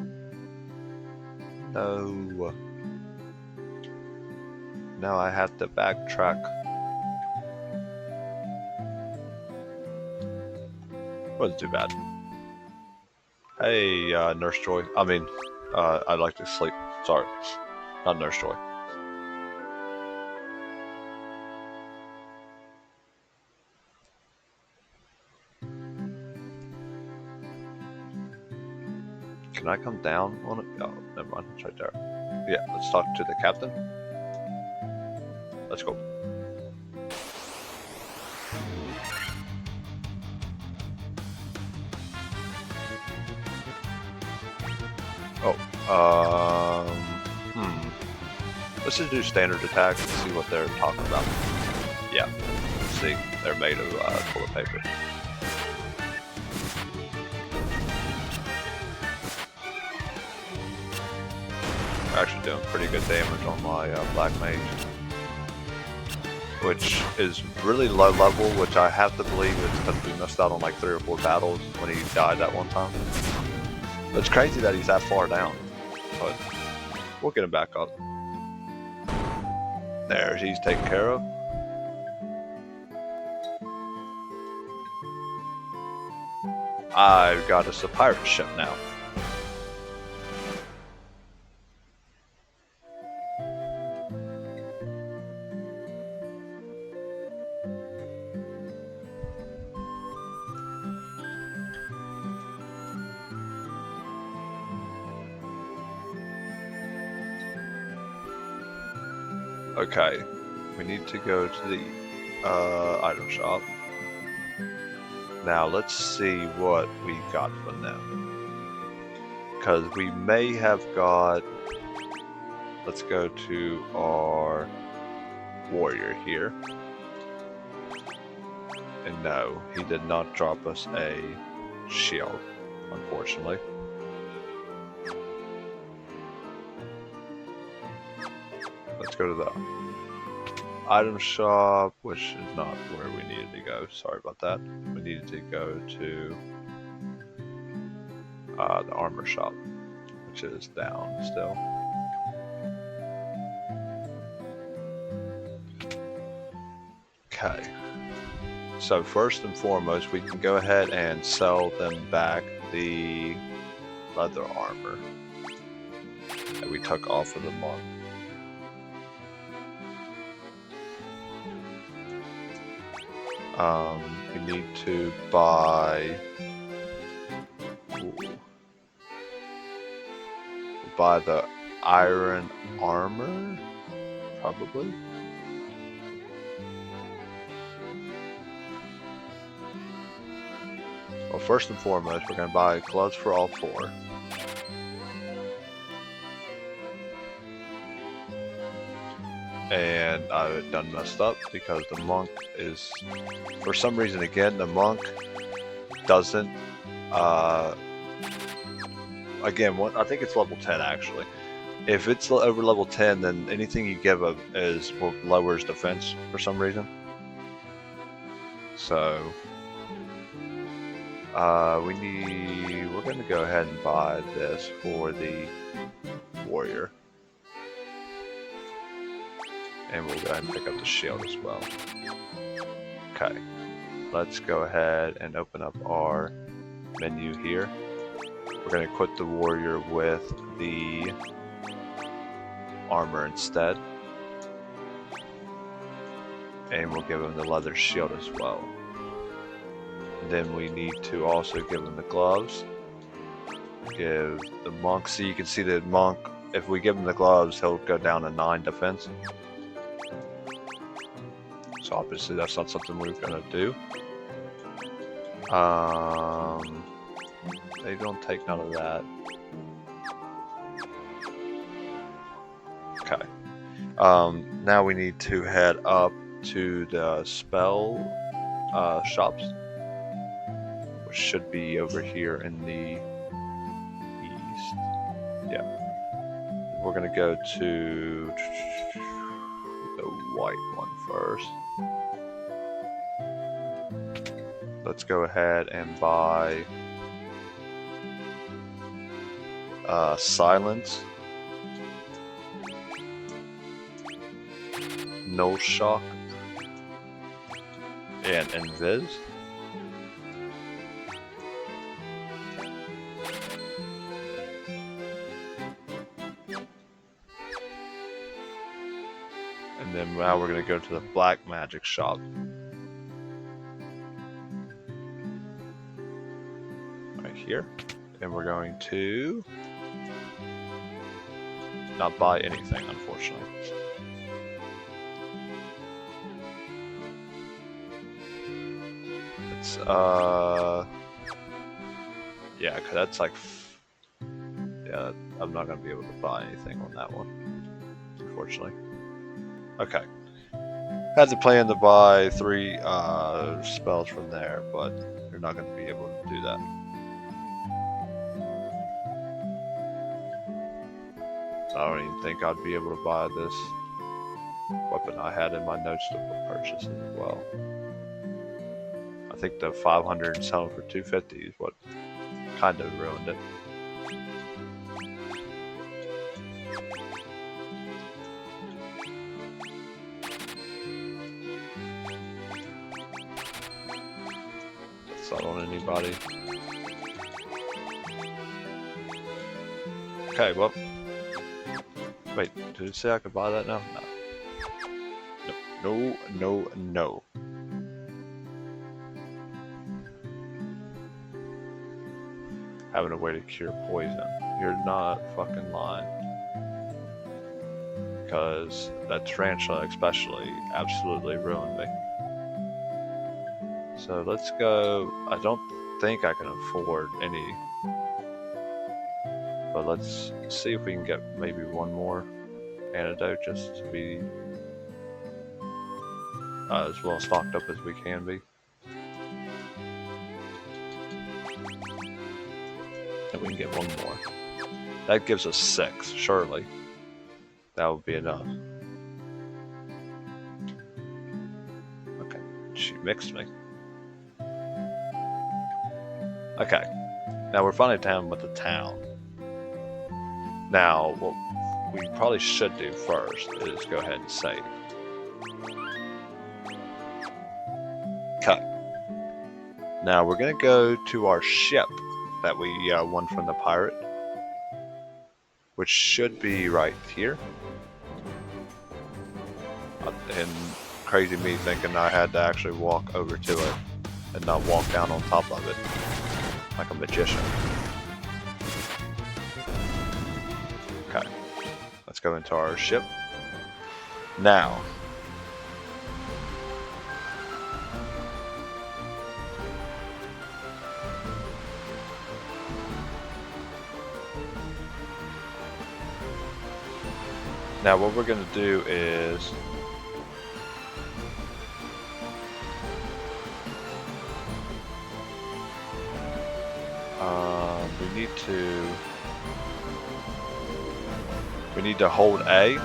No. Now I have to backtrack. Wasn't too bad. Hey, Nurse Joy. I'd like to sleep. Sorry, not Nurse Joy. Can I come down on it? Oh, never mind. It's right there. Yeah, let's talk to the captain. Let's go. Oh, let's just do standard attack and see what they're talking about. Yeah, let's see. They're made of toilet paper. We're actually doing pretty good damage on my Black Mage, which is really low level, which I have to believe is because we missed out on like 3 or 4 battles when he died that one time. It's crazy that he's that far down, but we'll get him back up. There, he's taken care of. I've got us a pirate ship now. Okay, we need to go to the item shop. Now let's see what we got from them. Because we may have got... Let's go to our warrior here. And no, he did not drop us a shield, unfortunately. Let's go to the item shop, which is not where we needed to go. Sorry about that. We needed to go to the armor shop, which is down still. Okay. So first and foremost, we can go ahead and sell them back the leather armor that we took off of the monk. We need to buy the iron armor, probably. Well, first and foremost, we're going to buy gloves for all 4. And I've done messed up because the monk is, for some reason again, the monk doesn't, again, I think it's level 10 actually. If it's over level 10, then anything you give up lowers defense for some reason. So, we're going to go ahead and buy this for the warrior. And we'll go ahead and pick up the shield as well. Okay, let's go ahead and open up our menu here. We're going to equip the warrior with the armor instead. And we'll give him the leather shield as well. Then we need to also give him the gloves. Give the monk, so you can see the monk, if we give him the gloves, he'll go down to 9 defense. So obviously that's not something we're gonna do. They don't take none of that. Okay. Now we need to head up to the spell shops, which should be over here in the east. Yeah. We're gonna go to the white one first. Let's go ahead and buy silence Null Shock, and Invis. And then now we're going to go to the Black Magic shop. Right here. And we're going to not buy anything, unfortunately. It's, yeah, cause that's like, yeah, I'm not going to be able to buy anything on that one, unfortunately. Okay. Had to plan to buy 3 spells from there, but you're not going to be able to do that. I don't even think I'd be able to buy this weapon I had in my notes to purchase as well. I think the 500 selling for 250 is what kind of ruined it. That's not on anybody. Okay, well. Wait, did it say I could buy that now? No. No. Having a way to cure poison. You're not fucking lying. Because that tarantula especially absolutely ruined me. So let's go. I don't think I can afford any. But let's see if we can get maybe one more antidote just to be as well stocked up as we can be. And we can get one more. That gives us 6, surely. That would be enough. Okay, she mixed me. Okay, now we're finally down with the town. Now, what we probably should do first is go ahead and save. Okay. Now we're going to go to our ship that we won from the pirate, which should be right here. And crazy me thinking I had to actually walk over to it and not walk down on top of it like a magician. Okay, let's go into our ship. Now, what we're going to do is we need to hold A,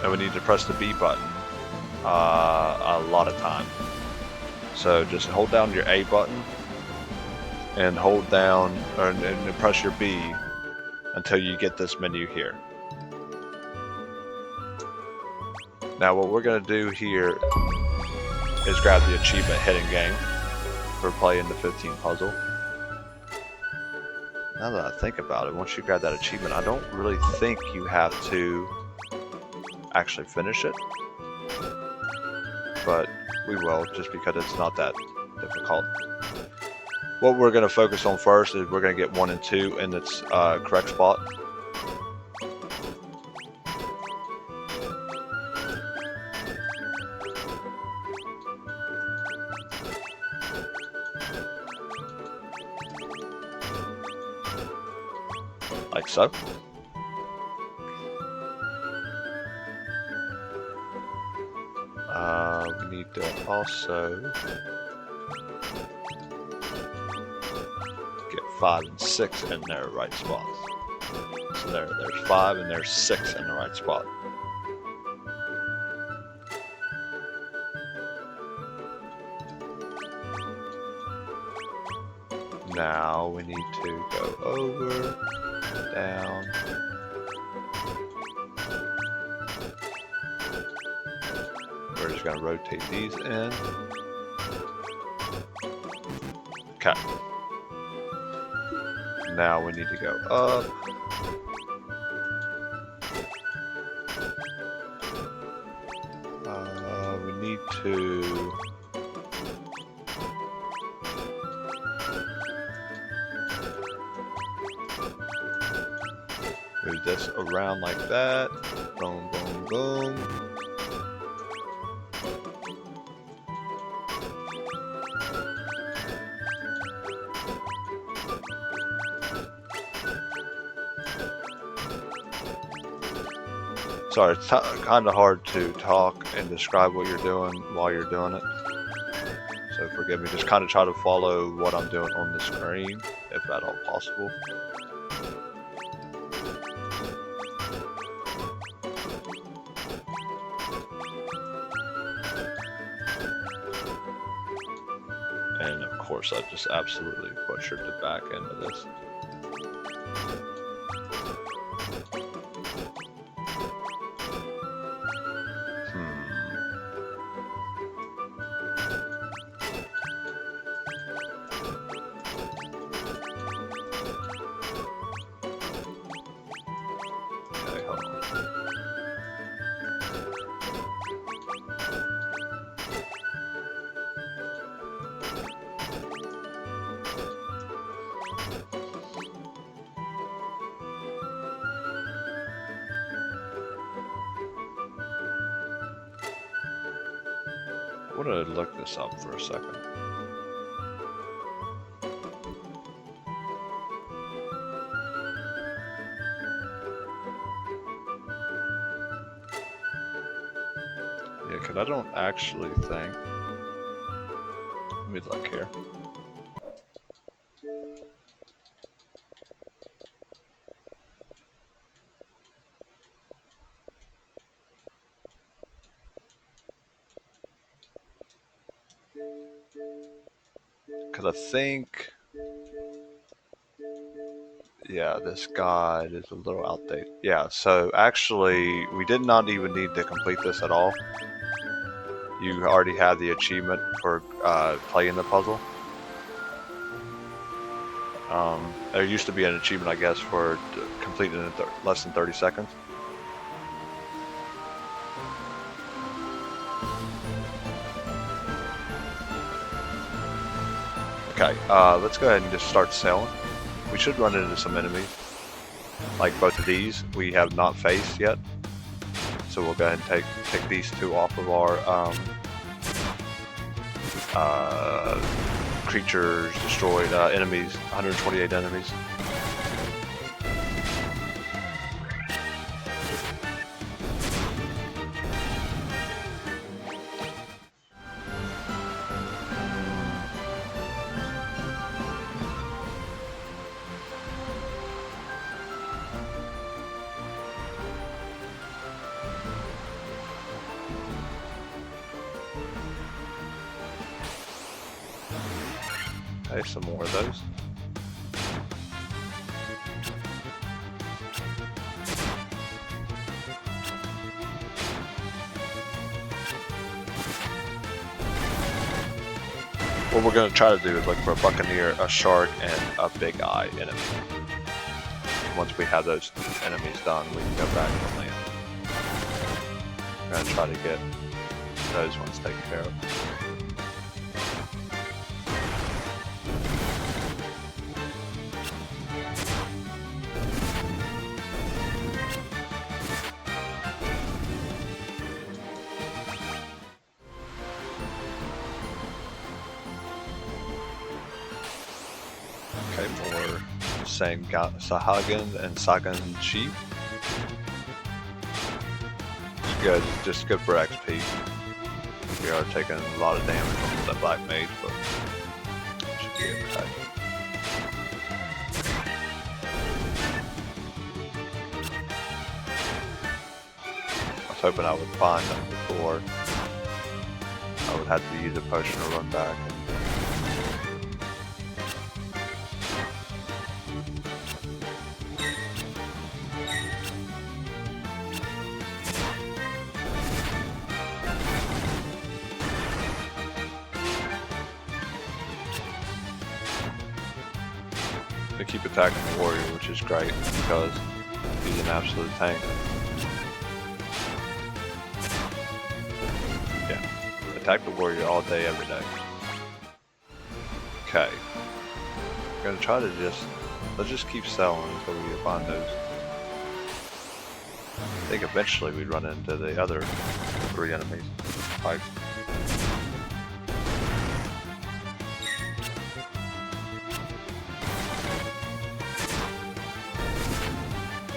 and we need to press the B button a lot of time. So just hold down your A button and hold down and press your B until you get this menu here. Now what we're going to do here is grab the achievement Hidden Game for playing the 15 puzzle. Now that I think about it, once you grab that achievement, I don't really think you have to actually finish it. But we will, just because it's not that difficult. What we're going to focus on first is we're going to get 1 and 2 in its correct spot. Like so. We need to also get 5 and 6 in their right spots. So there's 5 and there's 6 in the right spot. Now we need to go over, down, just gonna rotate these in. Okay. Now we need to go up. We need to move this around like that. Boom, boom, boom. Sorry, it's kind of hard to talk and describe what you're doing while you're doing it. So forgive me, just kind of try to follow what I'm doing on the screen, if at all possible. And of course, I just absolutely butchered the back end of this. I want to look this up for a second. Yeah, because I don't actually think... Let me look here. Because I think... Yeah, this guide is a little outdated. Yeah, so actually, we did not even need to complete this at all. You already had the achievement for playing the puzzle. There used to be an achievement, I guess, for completing it in less than 30 seconds. Okay, let's go ahead and just start sailing. We should run into some enemies. Like both of these, we have not faced yet. So we'll go ahead and take these two off of our creatures destroyed, enemies, 128 enemies. Okay, some more of those. What we're going to try to do is look for a buccaneer, a shark, and a big eye enemy. Once we have those enemies done, we can go back to land. We're going to try to get those ones taken care of. Okay, more Sahagin and Sagan Chief. It's good, just good for XP. We are taking a lot of damage from the Black Mage, but it should be okay. I was hoping I would find them before I would have to use a potion to run back. They keep attacking the warrior, which is great because he's an absolute tank. Yeah, attack the warrior all day, every day. Okay, we're gonna try to let's just keep selling until we find those. I think eventually we'd run into the other 3 enemies. Like,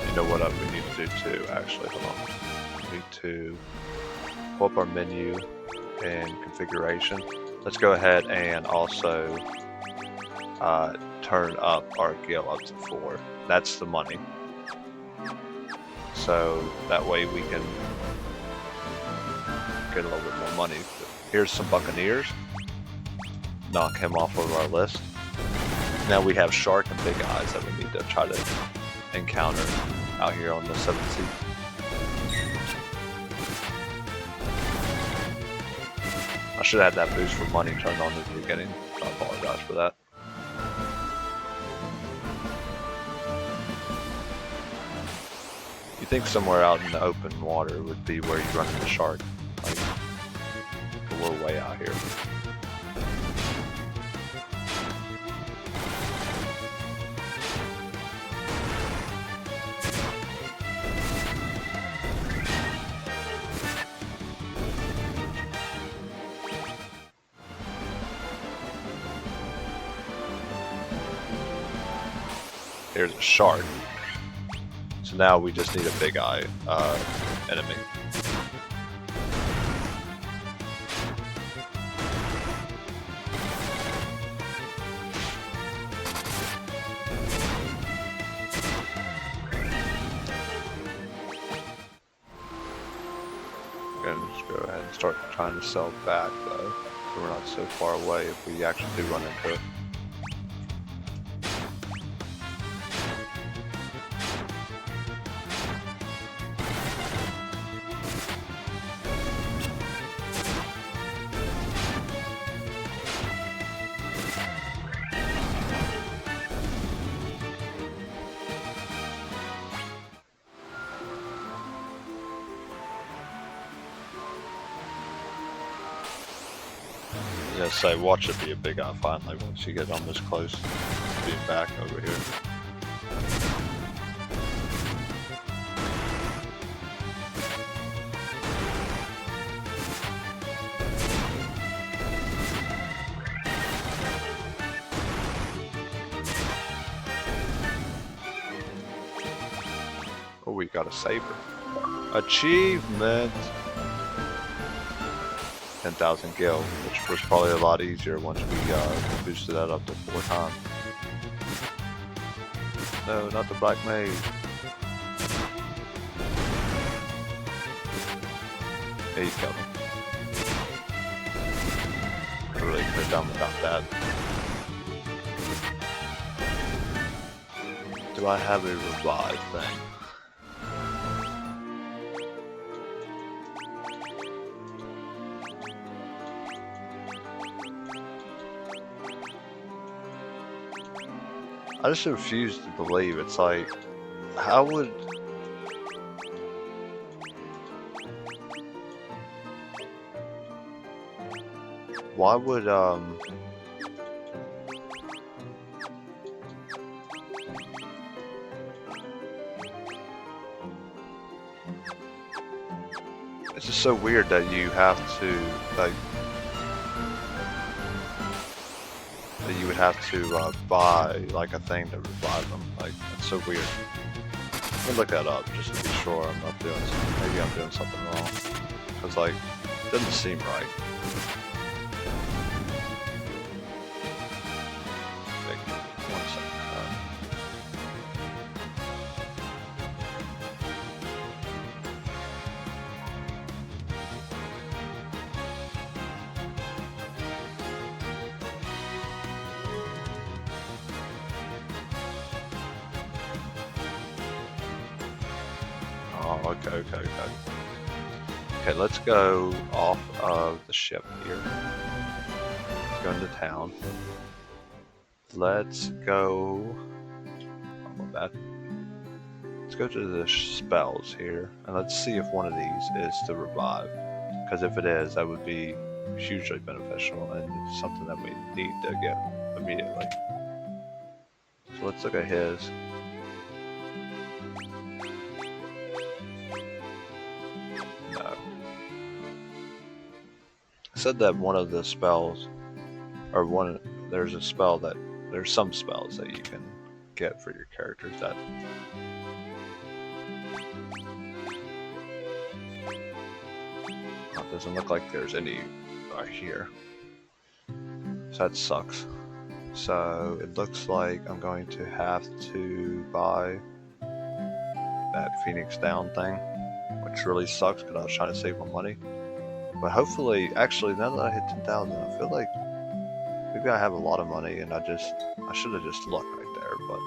you know what we need to do too, actually, hold on. We need to pull up our menu and configuration. Let's go ahead and also turn up our gil up to 4. That's the money. So that way we can get a little bit more money. Here's some buccaneers. Knock him off of our list. Now we have shark and big eyes that we need to try to encounter out here on the 7th sea. I should have had that boost for money turned on at the beginning. I apologize for that. You think somewhere out in the open water would be where you run into shark, like, but we're way out here. There's a shark. So now we just need a big eye enemy. We're gonna just go ahead and start trying to sell back though, so we're not so far away if we actually do run into it. Yeah, say watch it be a big eye finally once you get almost close to being back over here. Oh, we got a saber. Achievement! 10,000 gil, which was probably a lot easier once we boosted that up to 4 times. No, not the black mage. Yeah, he's coming. I really could have done without that. Do I have a revive thing? I just refuse to believe. It's like, how would... Why would, it's just so weird that you have to, like, that you would have to buy like a thing to revive them. Like, that's so weird. Let me look that up just to be sure I'm not doing something. Maybe I'm doing something wrong. Cause like, it doesn't seem right. Like, 1 second. Oh, okay. Okay, let's go off of the ship here. Let's go into town. Let's go bad. Let's go to the spells here, and let's see if one of these is to revive. Because if it is, that would be hugely beneficial and something that we need to get immediately. So let's look at his. No. It said that one of the spells, or there's some spells that you can get for your characters that doesn't look like there's any right here, so that sucks. So it looks like I'm going to have to buy that Phoenix Down thing, which really sucks because I was trying to save my money. But hopefully, actually, now that I hit 10,000, I feel like maybe I have a lot of money and I should have just looked right there, but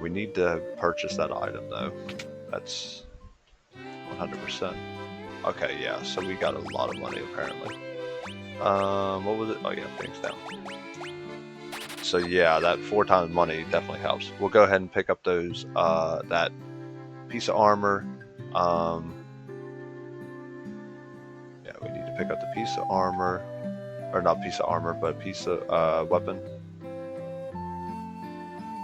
we need to purchase that item though. That's 100%. Okay, yeah, so we got a lot of money apparently. What was it? Oh yeah, Phoenix Down. So yeah, that 4 times money definitely helps. We'll go ahead and pick up those, that piece of armor. Yeah, we need to pick up the piece of armor, or not piece of armor, but piece of weapon.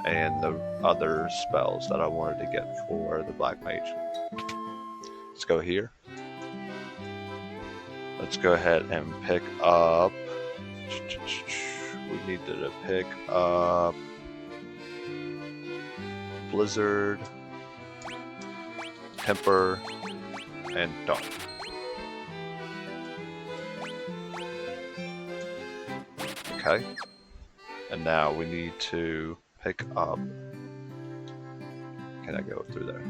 And the other spells that I wanted to get for the Black Mage. Let's go here. Let's go ahead and pick up. We needed to pick up Blizzard, Temper, and Dark. Okay. And now we need to pick up. Can I go through there?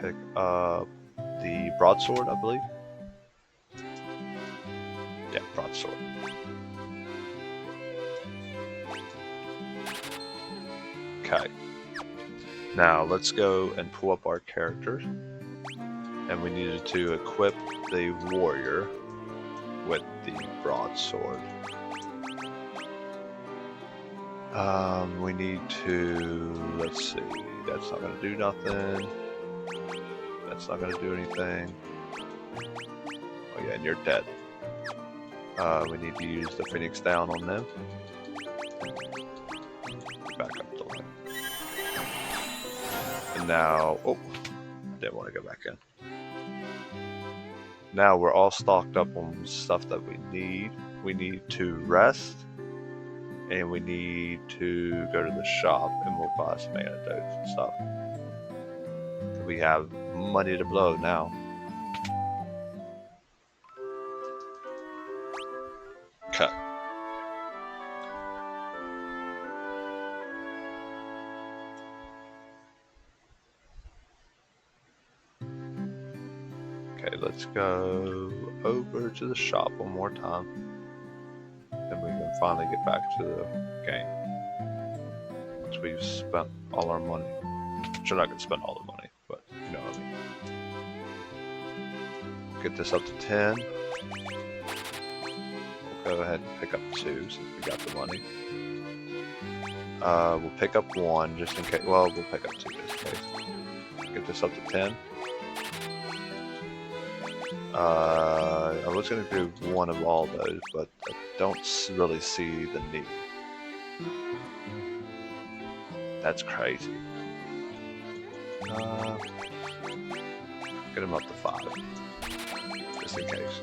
Pick up the broadsword, I believe. Yeah, broadsword. Okay. Now let's go and pull up our characters. And we needed to equip the warrior with the broadsword. We need to, let's see, that's not going to do nothing. That's not going to do anything. Oh yeah, and you're dead. We need to use the Phoenix Down on them. Back up the line. And now, oh, I didn't want to go back in. Now we're all stocked up on stuff that we need. We need to rest. And we need to go to the shop and we'll buy some antidotes and stuff. We have money to blow now. Okay. Okay, let's go over to the shop one more time. Then we can finally get back to the game. Once we've spent all our money. We're not going to spend all the money, but you know what I mean. Get this up to 10. We'll go ahead and pick up 2 since we got the money. We'll pick up 1 just in case. Well, we'll pick up 2 just in case. Get this up to 10. I was going to do 1 of all those, but I don't really see the need. That's crazy. Get him up to 5, just in case.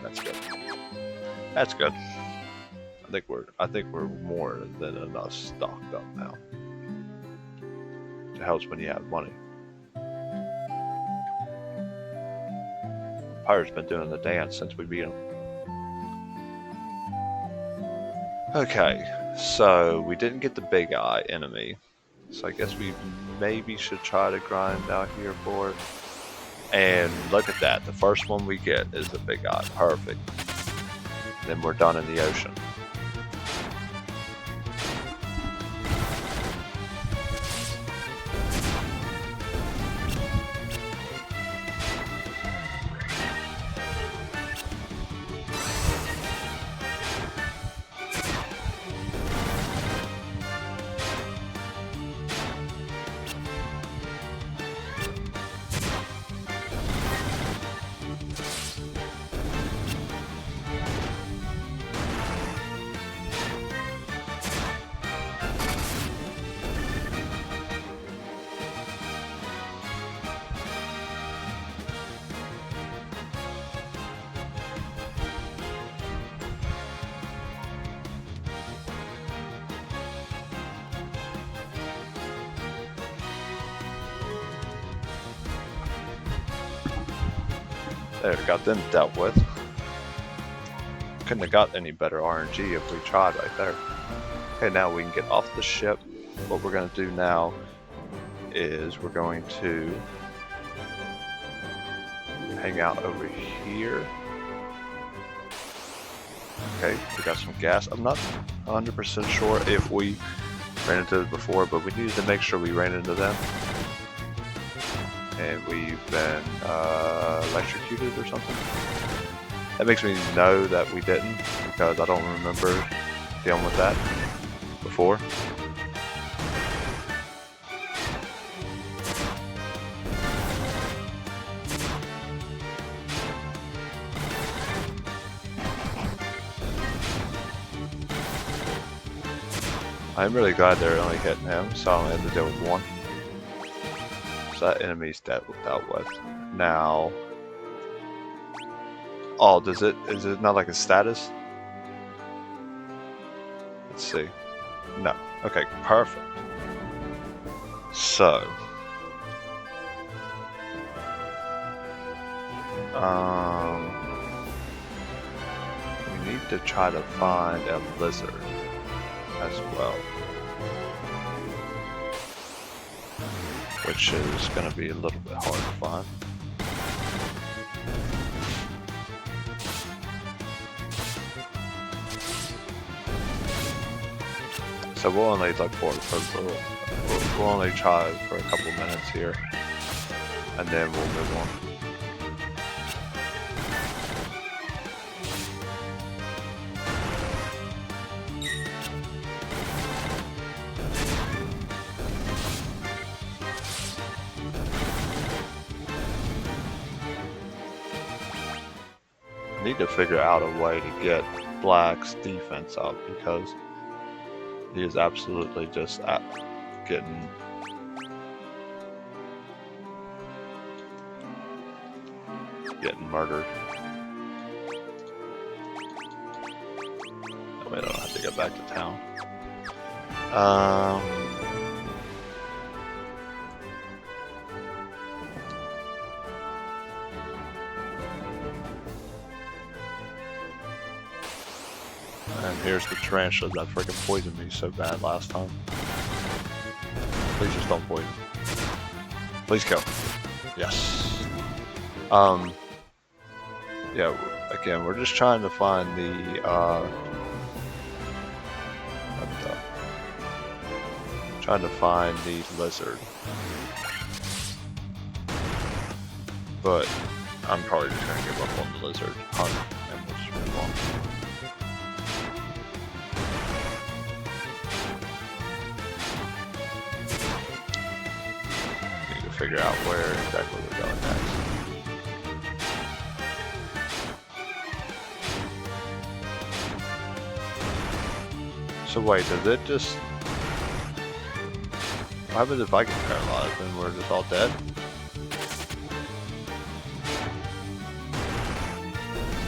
That's good. That's good. I think we're more than enough stocked up now. It helps when you have money. Pyro's been doing the dance since we beat him. Okay, so we didn't get the big eye enemy, so I guess we maybe should try to grind out here for it. And look at that, the first one we get is the big eye, perfect. Then we're done in the ocean. There, got them dealt with. Couldn't have got any better RNG if we tried right there. Okay, now we can get off the ship. What we're going to do now is we're going to hang out over here. Okay, we got some gas. I'm not 100% sure if we ran into it before, but we needed to make sure we ran into them. And we've been electrocuted or something. That makes me know that we didn't, because I don't remember dealing with that before. I'm really glad they're only hitting him, so I only had to deal with one. So that enemy's dealt with. Now, oh, is it not like a status? Let's see. No. Okay, perfect. So, we need to try to find a lizard as well, which is going to be a little bit hard to find. So we'll only look for it. We'll only try for a couple minutes here, and then we'll move on. I need to figure out a way to get Black's defense up, because he is absolutely just getting murdered. That way I don't have to get back to town. And here's the tarantula that freaking poisoned me so bad last time. Please just don't poison. Please kill. Yes. Yeah, again, we're just trying to find the lizard. But I'm probably just gonna give up on the lizard hunt and we'll just move on. Figure out where exactly we're going next. So wait, does it just... What happens if I get paralyzed and we're just all dead?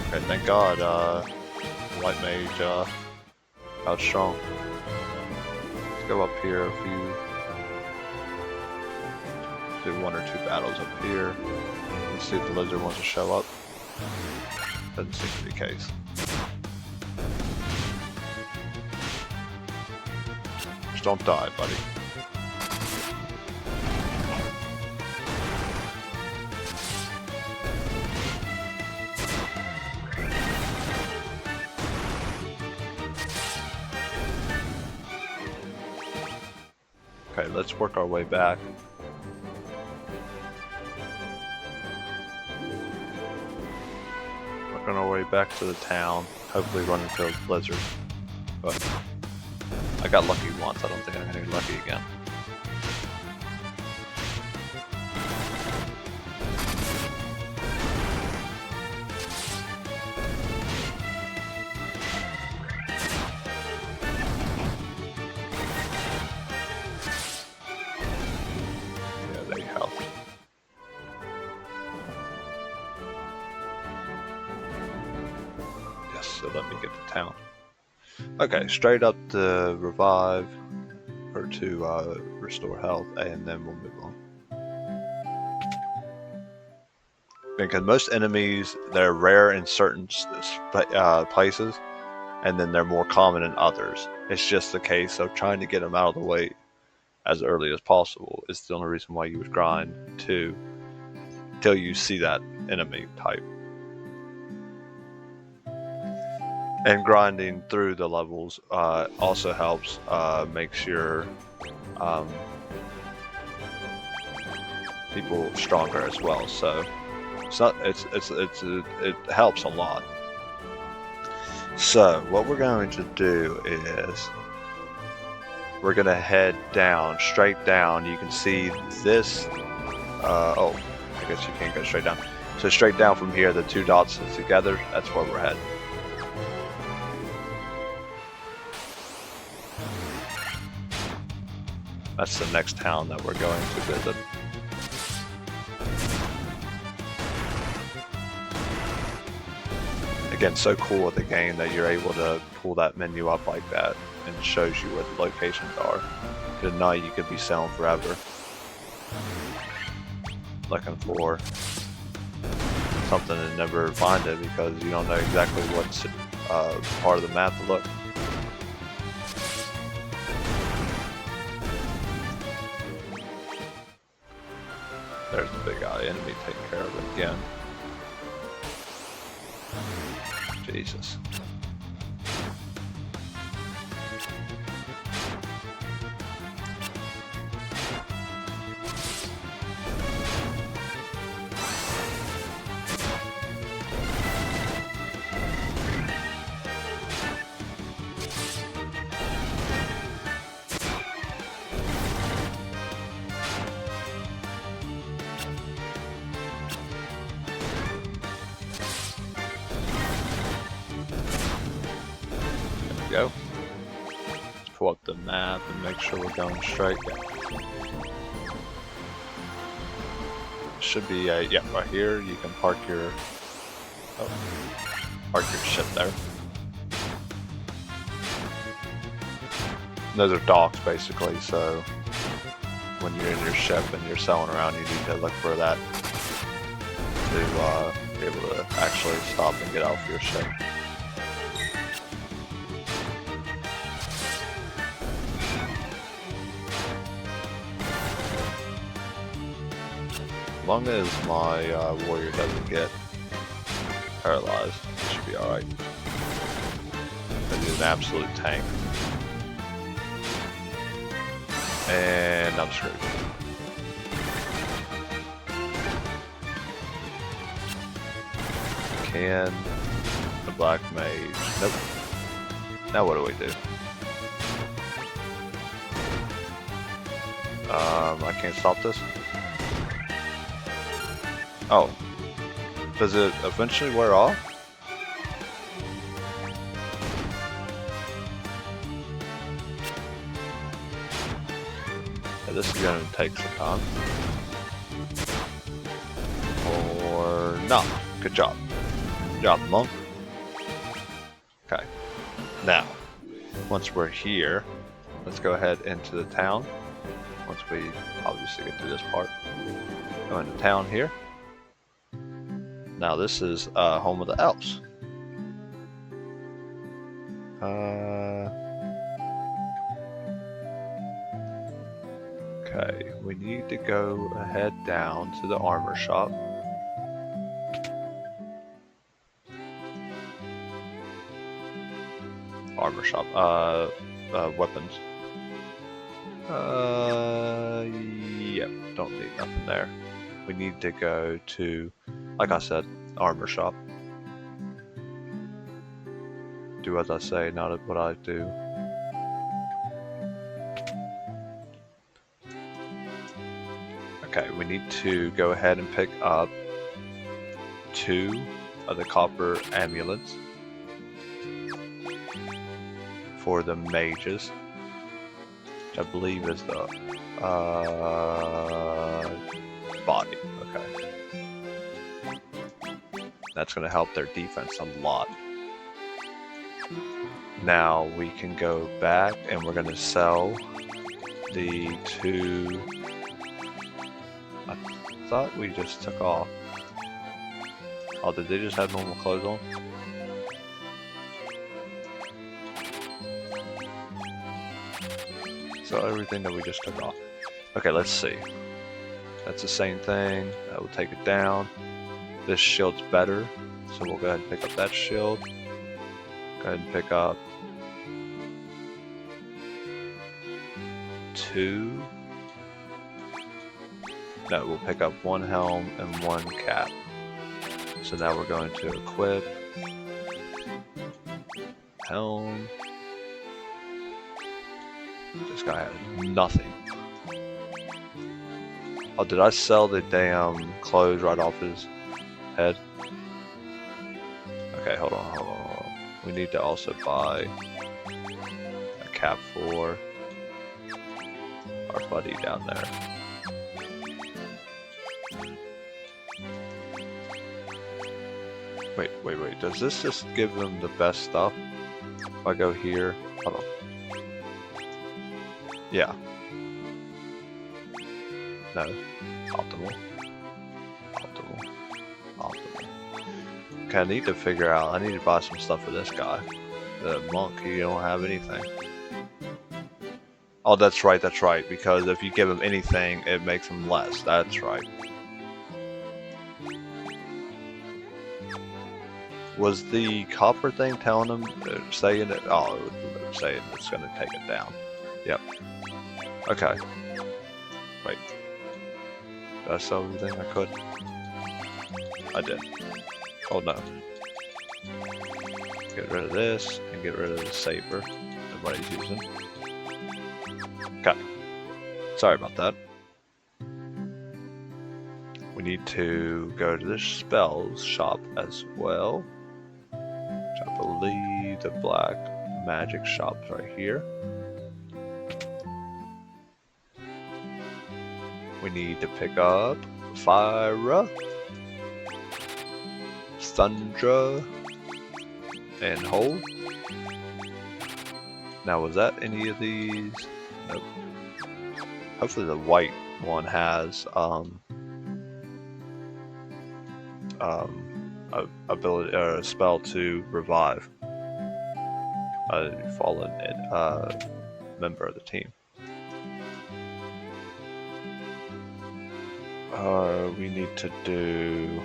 Okay, thank God, White Mage, out strong. Let's go up here a few... Do one or two battles up here. Let's see if the lizard wants to show up. Doesn't seem to be the case. Just don't die, buddy. Okay, let's work our way back. On our way back to the town, hopefully run into a blizzard. But I got lucky once, I don't think I'm gonna get lucky again. Yeah, they help. So let me get to town. Okay, straight up to revive, or to restore health, and then we'll move on. because most enemies, they're rare in certain places, and then they're more common in others. It's just the case of trying to get them out of the way as early as possible is the only reason why you would grind too, until you see that enemy type. And grinding through the levels also helps makes your people stronger as well. So it helps a lot. So what we're going to do is we're going to head down, straight down. You can see this. Oh, I guess you can't go straight down. So straight down from here, the two dots together. That's where we're heading. That's the next town that we're going to visit. Again, so cool with the game that you're able to pull that menu up like that and it shows you where the locations are. Because at night you could be sailing forever, looking for something and never find it because you don't know exactly what's part of the map to look. There's the big eye enemy taking care of it again. Jesus. Go. Pull up the map and make sure we're going straight. Should be yeah, right here. You can park your ship there. Those are docks basically. So when you're in your ship and you're sailing around, you need to look for that to be able to actually stop and get off your ship. As long as my warrior doesn't get paralyzed, it should be alright. But he's an absolute tank. And I'm screwed. Can the black mage? Nope. Now what do we do? I can't stop this. Oh. Does it eventually wear off? Yeah, this is going to take some time. Or not. Good job. Good job, monk. Okay. Now, once we're here, let's go ahead into the town. Once we obviously get through this part. Go into town here. Now this is home of the elves. Okay, we need to go ahead down to the armor shop. Armor shop, weapons. Yep, don't need nothing there. We need to go to, like I said, armor shop. Do as I say, not what I do. Okay, we need to go ahead and pick up 2 of the copper amulets for the mages, which I believe is the body. Okay. That's going to help their defense a lot. Now we can go back and we're going to sell the 2. I thought we just took off. Oh, did they just have normal clothes on? So everything that we just took off. Okay, let's see. That's the same thing. That will take it down. This shield's better, so we'll go ahead and pick up that shield. Go ahead and pick up 2. No, we'll pick up 1 helm and 1 cap. So now we're going to equip helm. This guy has nothing. Oh, did I sell the damn clothes right off his head? Okay, hold on. We need to also buy a cap for our buddy down there. Wait. Does this just give them the best stuff? If I go here, hold on. Yeah. No. Optimal. Okay, I need to figure out, I need to buy some stuff for this guy. The monk, he don't have anything. Oh, that's right, because if you give him anything, it makes him less. That's right. Was the copper thing telling him, saying it? Oh, it was saying it's going to take it down. Yep. Okay. Wait. Did I sell everything I could? I did. Oh no. Get rid of this and get rid of the saber that everybody's using. Okay. Sorry about that. We need to go to the spells shop as well. Which I believe the black magic shop's right here. We need to pick up Fire, Thundra, and Hold. Now, was that any of these? Nope. Hopefully the white one has ability or a spell to revive a fallen member of the team. We need to do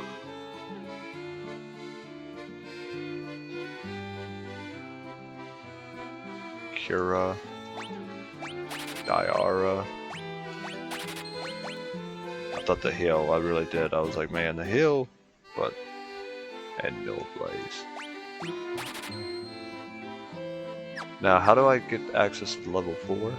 Kira, Diara. I thought the heal, I really did. I was like, man, the heal, but and Mill Blaze. Now, how do I get access to level 4?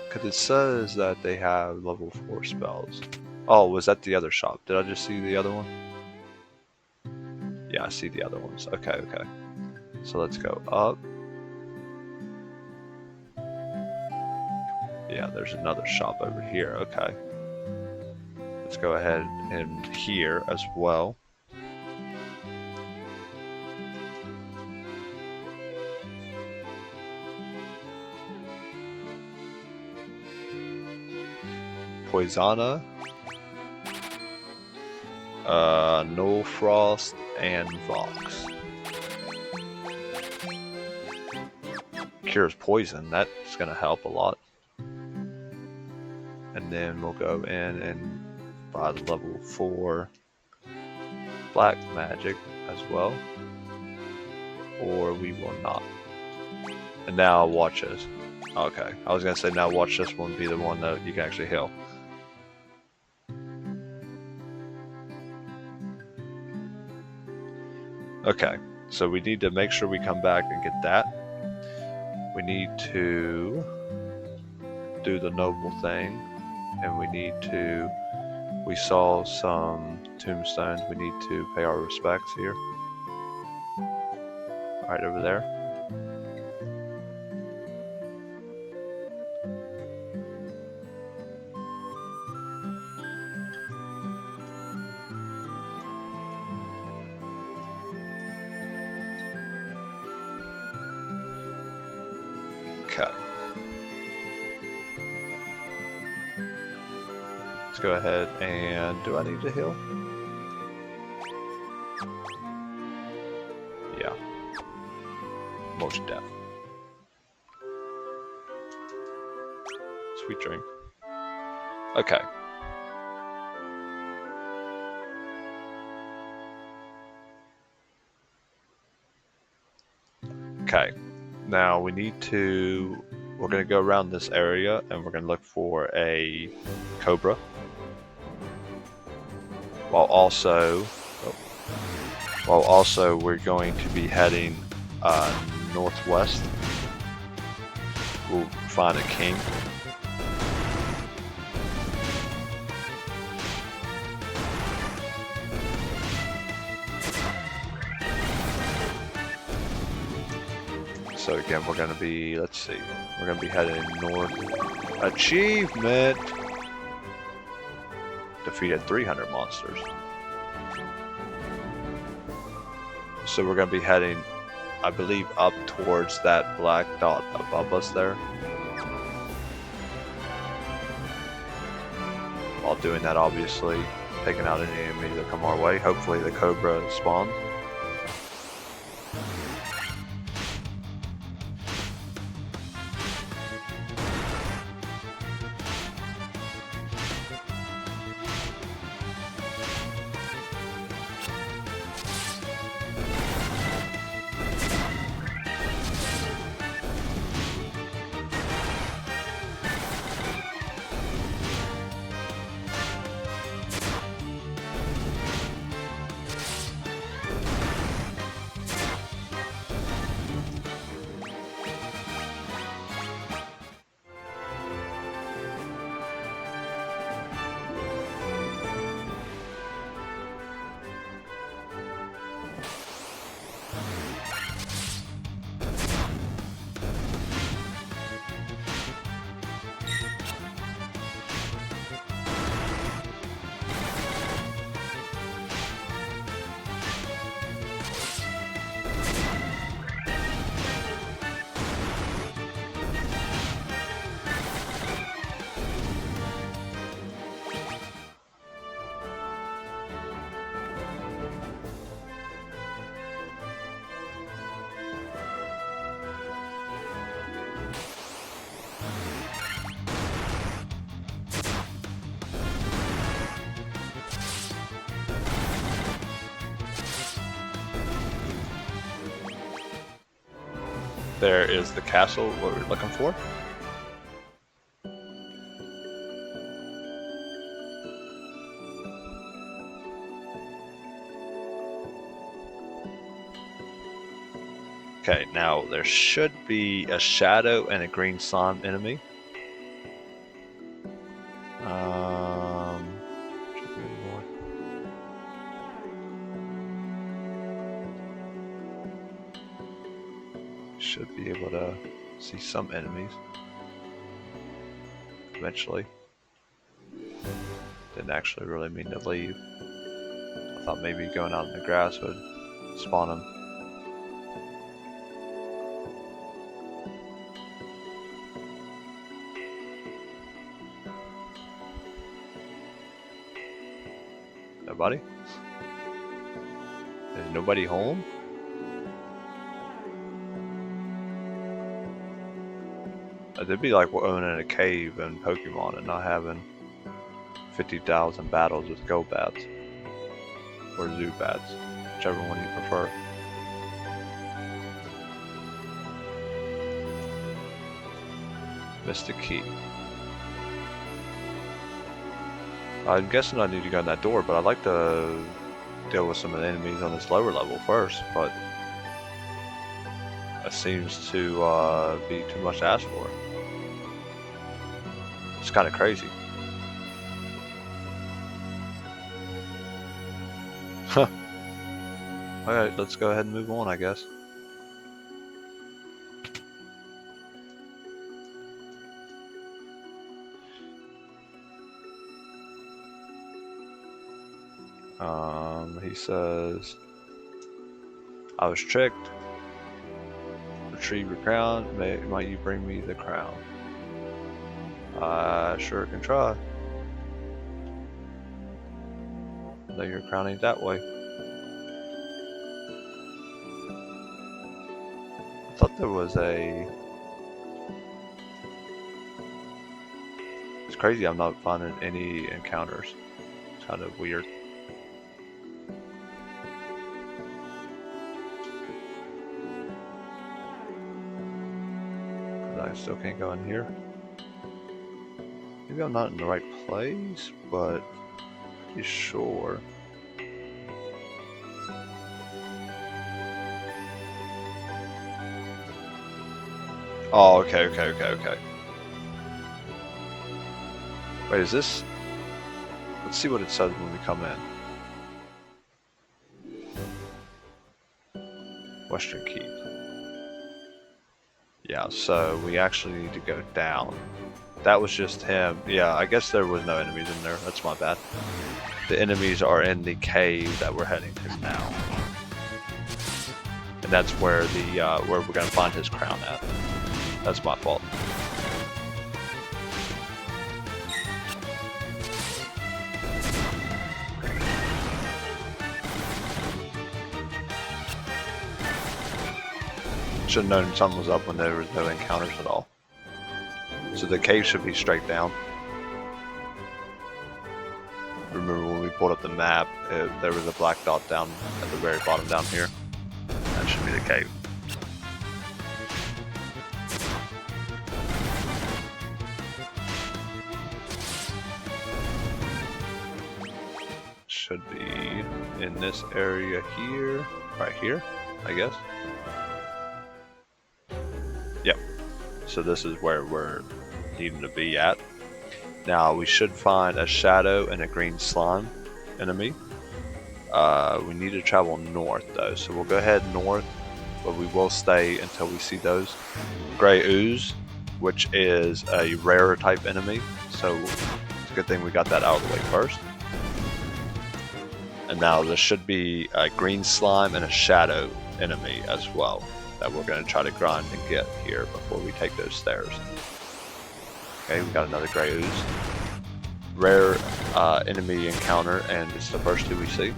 Because it says that they have level 4 spells. Oh, was that the other shop? Did I just see the other one? Yeah, I see the other ones. Okay. So let's go up. Yeah, there's another shop over here. Okay. Let's go ahead and here as well. Poisana, Null Frost, and Vox. Cures poison, that's gonna help a lot. And then we'll go in and buy the level 4 black magic as well. Or we will not. And now watch this. Okay, I was gonna say now watch this one be the one that you can actually heal. Okay, so we need to make sure we come back and get that. We need to do the noble thing, and we saw some tombstones. We need to pay our respects here. Right over there. let's go ahead and... do I need to heal? Yeah. Most death. Sweet dream. Okay. Okay. Now we need to... we're going to go around this area and we're going to look for a cobra. While also we're going to be heading northwest. We'll find a king. So again, we're going to be, let's see, we're going to be heading north. Achievement! Defeated 300 monsters. So we're going to be heading, I believe, up towards that black dot above us there. While doing that, obviously, taking out any enemies that come our way. Hopefully the cobra spawns. There is the castle, what we're looking for. Okay, now there should be a shadow and a green slime enemy. Should be more. Should be able to see some enemies eventually. Didn't actually really mean to leave. I thought maybe going out in the grass would spawn them. Nobody? Is nobody home? It'd be like owning a cave in Pokemon and not having 50,000 battles with Golbats or Zubats, whichever one you prefer. Mystic Key. I'm guessing I need to go in that door, but I'd like to deal with some of the enemies on this lower level first, but it seems to be too much to ask for. It's kind of crazy. Huh. Alright, let's go ahead and move on, I guess. He says, I was tricked. Retrieve your crown. Might you bring me the crown? I sure can try. No, your crown ain't that way. I thought there was a... It's crazy I'm not finding any encounters. It's kind of weird. I still can't go in here. Maybe I'm not in the right place, but I'm pretty sure. Oh, okay. Wait, is this? Let's see what it says when we come in. Western Keep. Yeah, so we actually need to go down. That was just him. Yeah, I guess there was no enemies in there. That's my bad. The enemies are in the cave that we're heading to now. And that's where the where we're gonna find his crown at. That's my fault. Should have known something was up when there was no encounters at all. So the cave should be straight down. Remember when we pulled up the map, there was a black dot down at the very bottom down here. That should be the cave. Should be in this area here, right here, I guess. Yep. So this is where we're needing to be at. Now we should find a shadow and a green slime enemy. We need to travel north though, so we'll go ahead north, but we will stay until we see those. Gray ooze, which is a rarer type enemy, so it's a good thing we got that out of the way first. And now there should be a green slime and a shadow enemy as well that we're going to try to grind and get here before we take those stairs. Okay, we got another gray ooze. Rare enemy encounter, and it's the first two we see.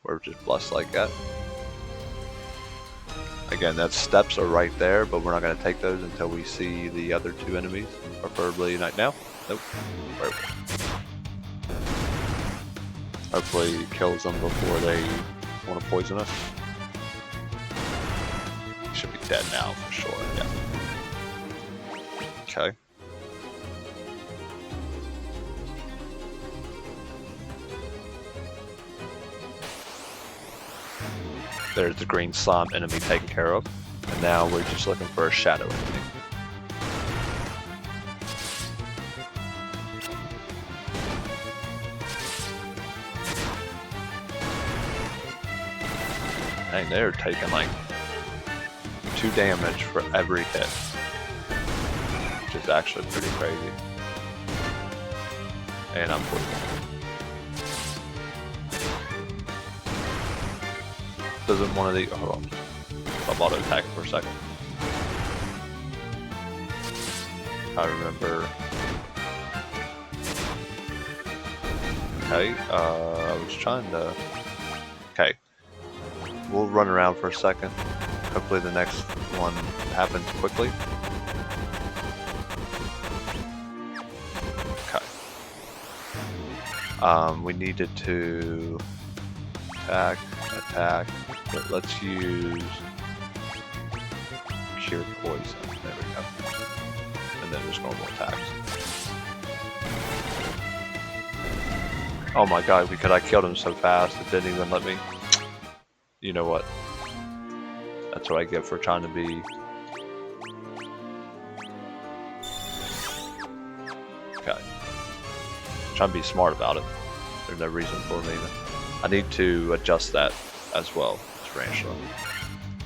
We're just blessed like that. Again, that steps are right there, but we're not going to take those until we see the other two enemies, preferably right now. Nope. Hopefully it kills them before they want to poison us. Should be dead now for sure, yeah. Okay. There's the green slime enemy taken care of. And now we're just looking for a shadow enemy. Dang, they're taking like 2 damage for every hit, which is actually pretty crazy. And I'm poisoned. Doesn't one of the... Hold on. I'm auto attacking for a second. I remember... Okay, I was trying to... Okay. We'll run around for a second. Hopefully the next one happens quickly. Okay. We needed to attack, but let's use cure poison. There we go. And then just normal attacks. Oh my god, I killed him so fast it didn't even let me. You know what? That's what I get for trying to be... Okay. Trying to be smart about it. There's no reason for me to... I need to adjust that as well. Tarantula.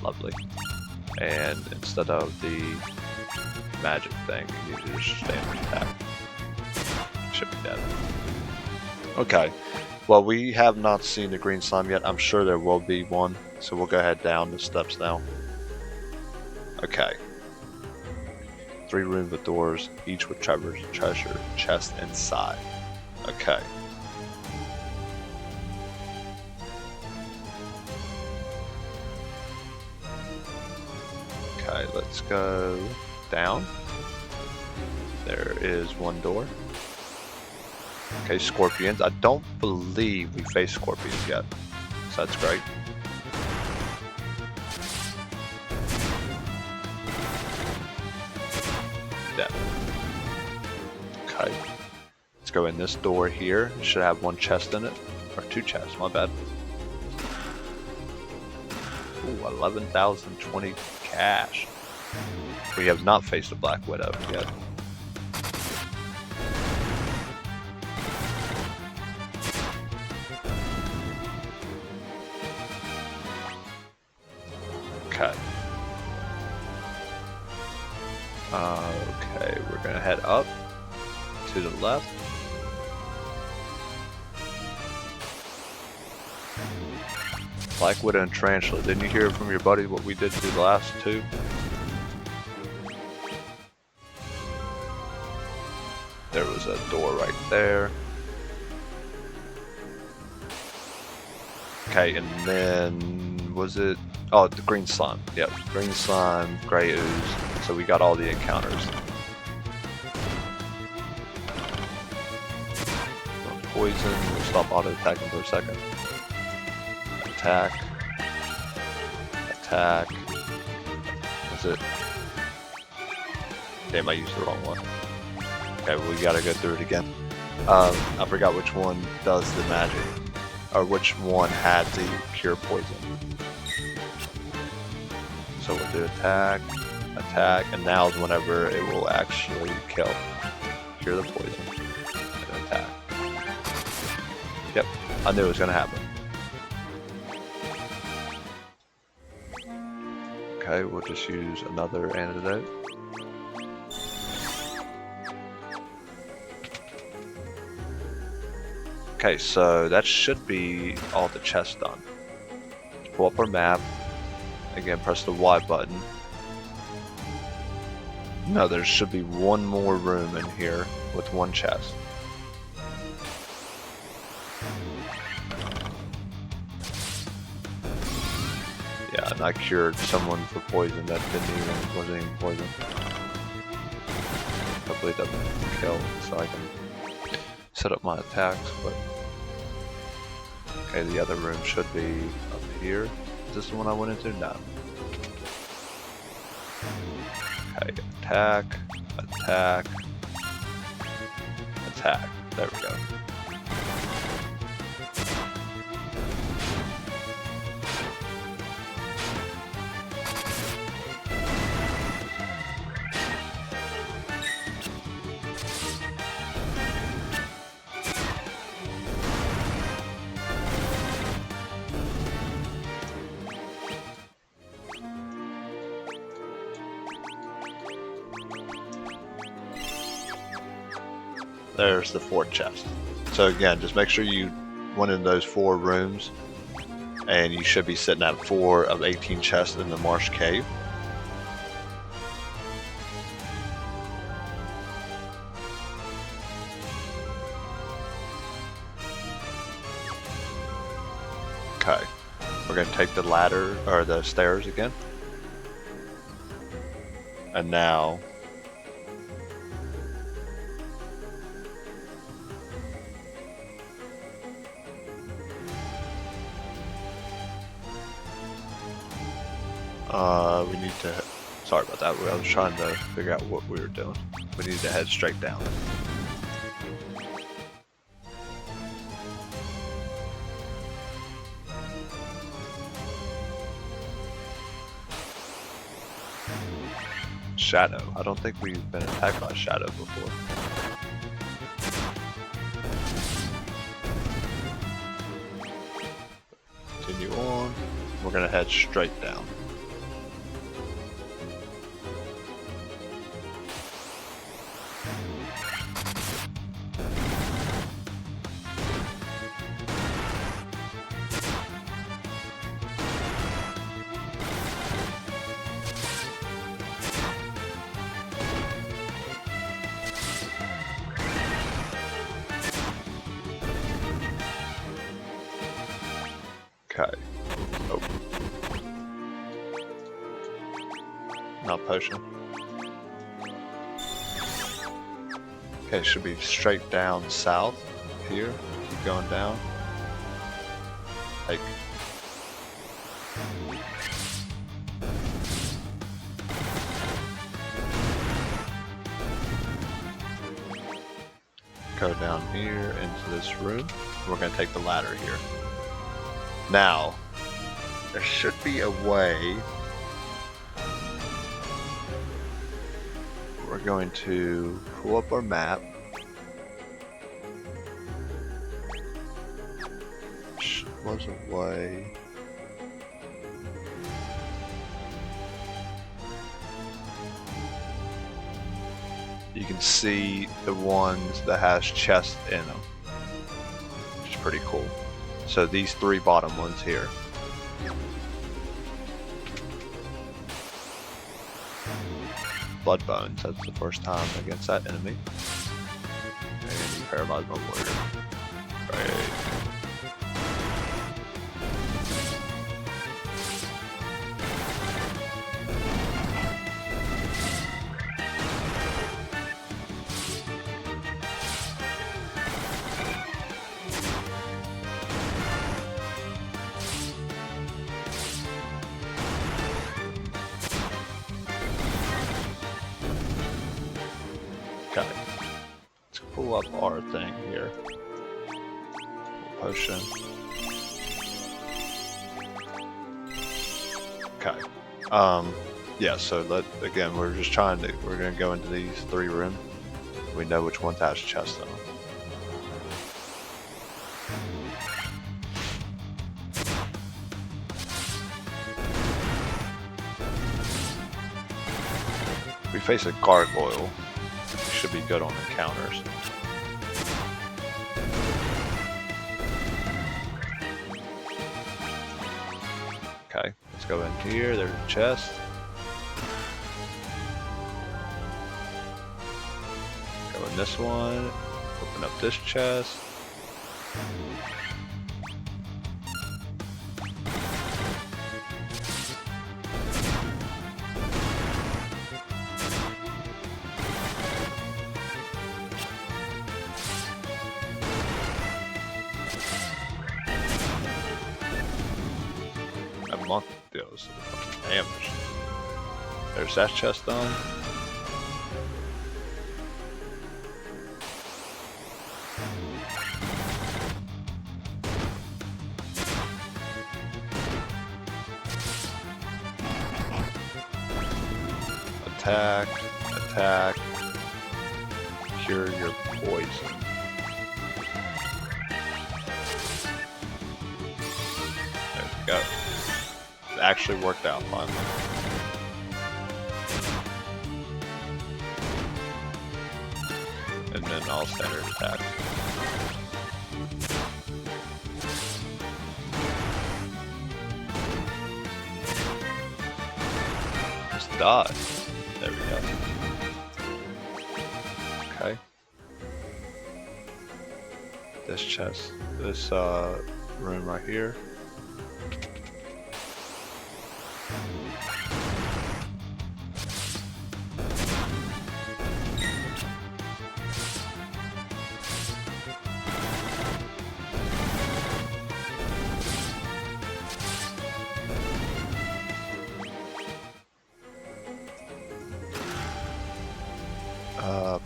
Lovely. And instead of the magic thing, you need to just standard attack. Should be dead. Okay. Well, we have not seen the green slime yet. I'm sure there will be one. So we'll go ahead down the steps now. Okay. 3 rooms with doors, each with treasure chest inside. Okay. Okay, let's go down. There is one door. Okay, scorpions. I don't believe we faced scorpions yet, so that's great. Yeah. Okay. Let's go in this door here. It should have one chest in it. Or two chests, my bad. Ooh, 11,020 cash. We have not faced a Black Widow yet. Okay. Okay, we're gonna head up to the left. Black Widow and Tarantula. Didn't you hear from your buddy what we did to the last two? There was a door right there. Okay, and then was it? Oh, the green slime. Yep, green slime, gray ooze. So we got all the encounters. Poison. We'll stop auto attacking for a second. Attack. Attack. What's it? Damn, I used the wrong one. Okay, well, we gotta go through it again. I forgot which one does the magic. Or which one had the cure poison. So we'll do attack, attack, and now is whenever it will actually kill. Cure the poison. And attack. Yep, I knew it was gonna happen. Okay, we'll just use another antidote. Okay, so that should be all the chests done. Let's pull up our map. Again, press the Y button. No, there should be one more room in here with one chest. Yeah, and I cured someone for poison that wasn't even poison. Hopefully it doesn't kill, so I can set up my attacks, but okay, the other room should be up here. Is this the one I went into? No. Okay, attack, attack, attack. There we go. There's the fourth chest. So again, just make sure you went in those 4 rooms, and you should be sitting at 4 of 18 chests in the Marsh Cave. Okay, we're going to take the ladder, or the stairs again. And now we need to, sorry about that, I was trying to figure out what we were doing. We need to head straight down. Shadow. I don't think we've been attacked by Shadow before. Continue on. We're gonna head straight down. Okay. Oh. potion. Okay, should be straight down south here. Keep going down. Like, go down here into this room. We're gonna take the ladder here. Now, there should be a way. We're going to pull up our map. Was a way. You can see the ones that has chests in them, which is pretty cool. So these three bottom ones here. Blood Bones, that's the first time against that enemy. And you paralyze my warrior. Right. Okay, let's pull up our thing here. Potion. Okay. Yeah, so again, we're gonna go into these three rooms. We know which ones has chests in them. We face a gargoyle. Should be good on encounters. Okay, let's go in here. There's a chest. Go in this one. Open up this chest. Monk deals damage. There's that chest done. Attack, attack, cure your poison. There we go. Actually worked out finally. And then all standard attack. Just dodge. There we go. Okay. This chest, this room right here.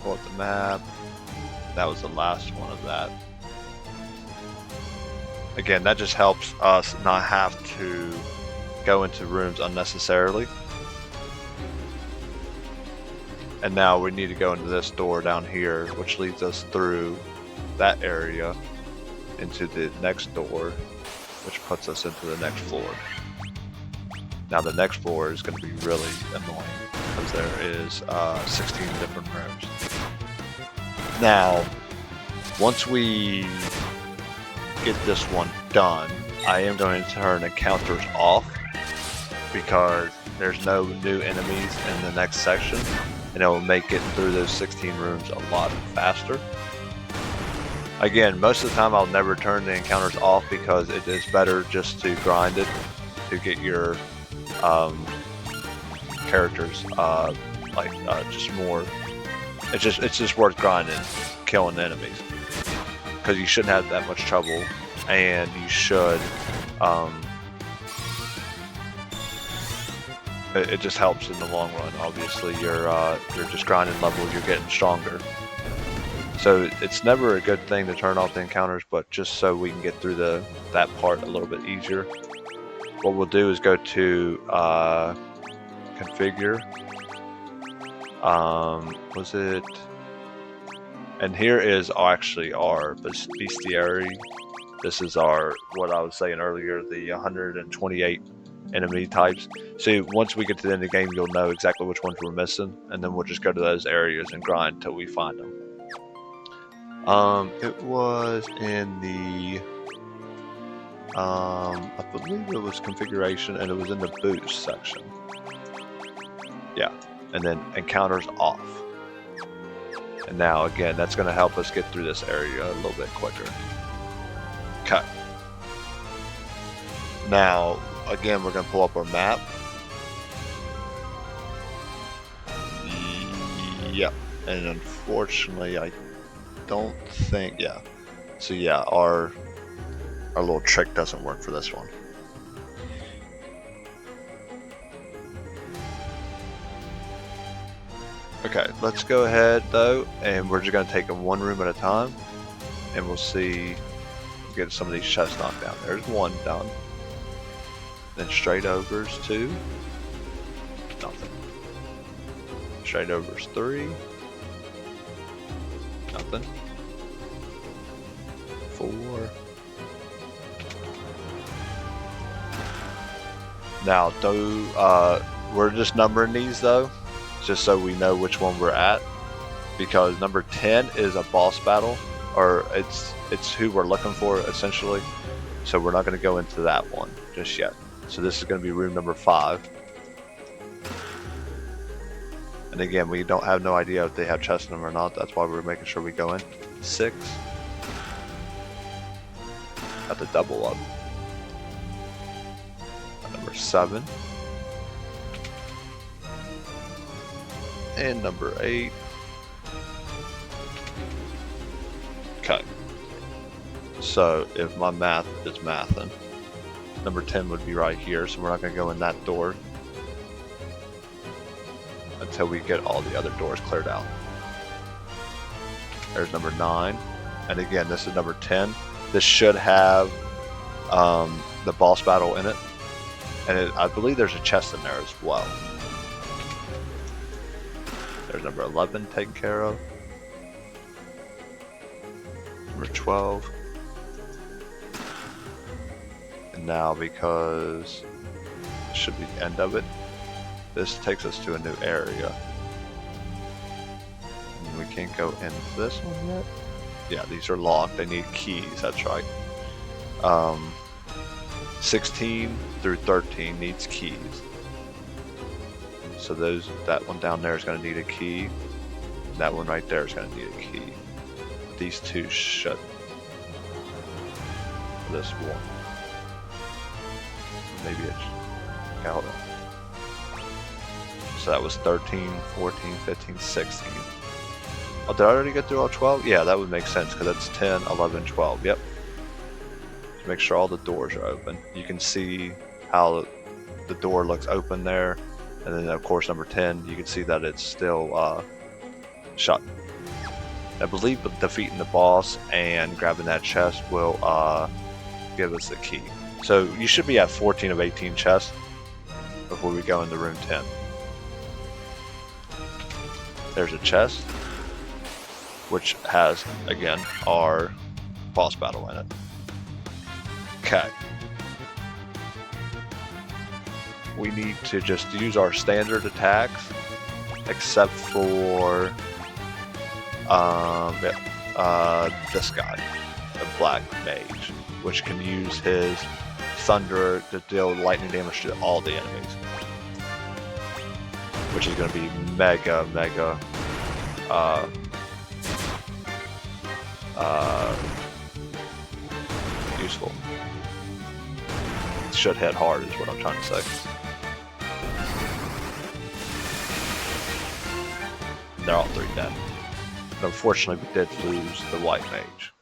Pull up the map. That was the last one of that. Again, that just helps us not have to go into rooms unnecessarily. And now we need to go into this door down here, which leads us through that area into the next door, which puts us into the next floor. Now the next floor is going to be really annoying because there is 16 different rooms. Now, once we get this one done, I am going to turn encounters off because there's no new enemies in the next section, and it will make getting through those 16 rooms a lot faster. Again, most of the time I'll never turn the encounters off because it is better just to grind it to get your characters just more. It's just worth grinding, killing enemies, because you shouldn't have that much trouble, and you should. It just helps in the long run. Obviously, you're just grinding levels. You're getting stronger. So it's never a good thing to turn off the encounters, but just so we can get through that part a little bit easier, what we'll do is go to configure. Was it? And here is actually our bestiary. This is what I was saying earlier, the 128 enemy types. So once we get to the end of the game, you'll know exactly which ones we're missing, and then we'll just go to those areas and grind until we find them. It was in the, I believe it was configuration, and it was in the boost section. Yeah, and then encounters off. And now again, that's going to help us get through this area a little bit quicker. Okay. Now, again, we're going to pull up our map. Yep, and unfortunately, I don't think, yeah. So yeah, our little trick doesn't work for this one. Okay, let's go ahead though, and we're just going to take them one room at a time, and we'll see, get some of these chests knocked down. There's one done. Then straight overs 2, nothing. Straight overs 3, nothing. 4. Now, we're just numbering these though, just so we know which one we're at, because number 10 is a boss battle, or it's who we're looking for essentially. So we're not going to go into that one just yet. So this is going to be room number 5. And again, we don't have no idea if they have chests in them or not. That's why we're making sure we go in. 6. Got the double up. Number 7. And number 8. Okay. So if my math is mathin', number 10 would be right here, so we're not going to go in that door until we get all the other doors cleared out. There's number 9, and again, this is number 10. This should have the boss battle in it, and I believe there's a chest in there as well. There's number 11 taken care of. Number 12. And now, because it should be the end of it, this takes us to a new area. And we can't go into this one yet. Yeah, these are locked. They need keys, that's right. 16 through 13 needs keys. So that one down there is going to need a key. That one right there is going to need a key. These two should. This one. Maybe it's. Okay, hold on. So that was 13, 14, 15, 16. Oh, did I already get through all 12? Yeah, that would make sense because that's 10, 11, 12. Yep. Just make sure all the doors are open. You can see how the door looks open there. And then, of course, number 10, you can see that it's still shut. I believe defeating the boss and grabbing that chest will give us the key. So you should be at 14 of 18 chests before we go into room 10. There's a chest, which has, again, our boss battle in it. Okay. We need to just use our standard attacks, except for this guy, the Black Mage, which can use his thunder to deal lightning damage to all the enemies, which is going to be mega useful. Should hit hard is what I'm trying to say. they're all 3 dead. But unfortunately, we did lose the white mage.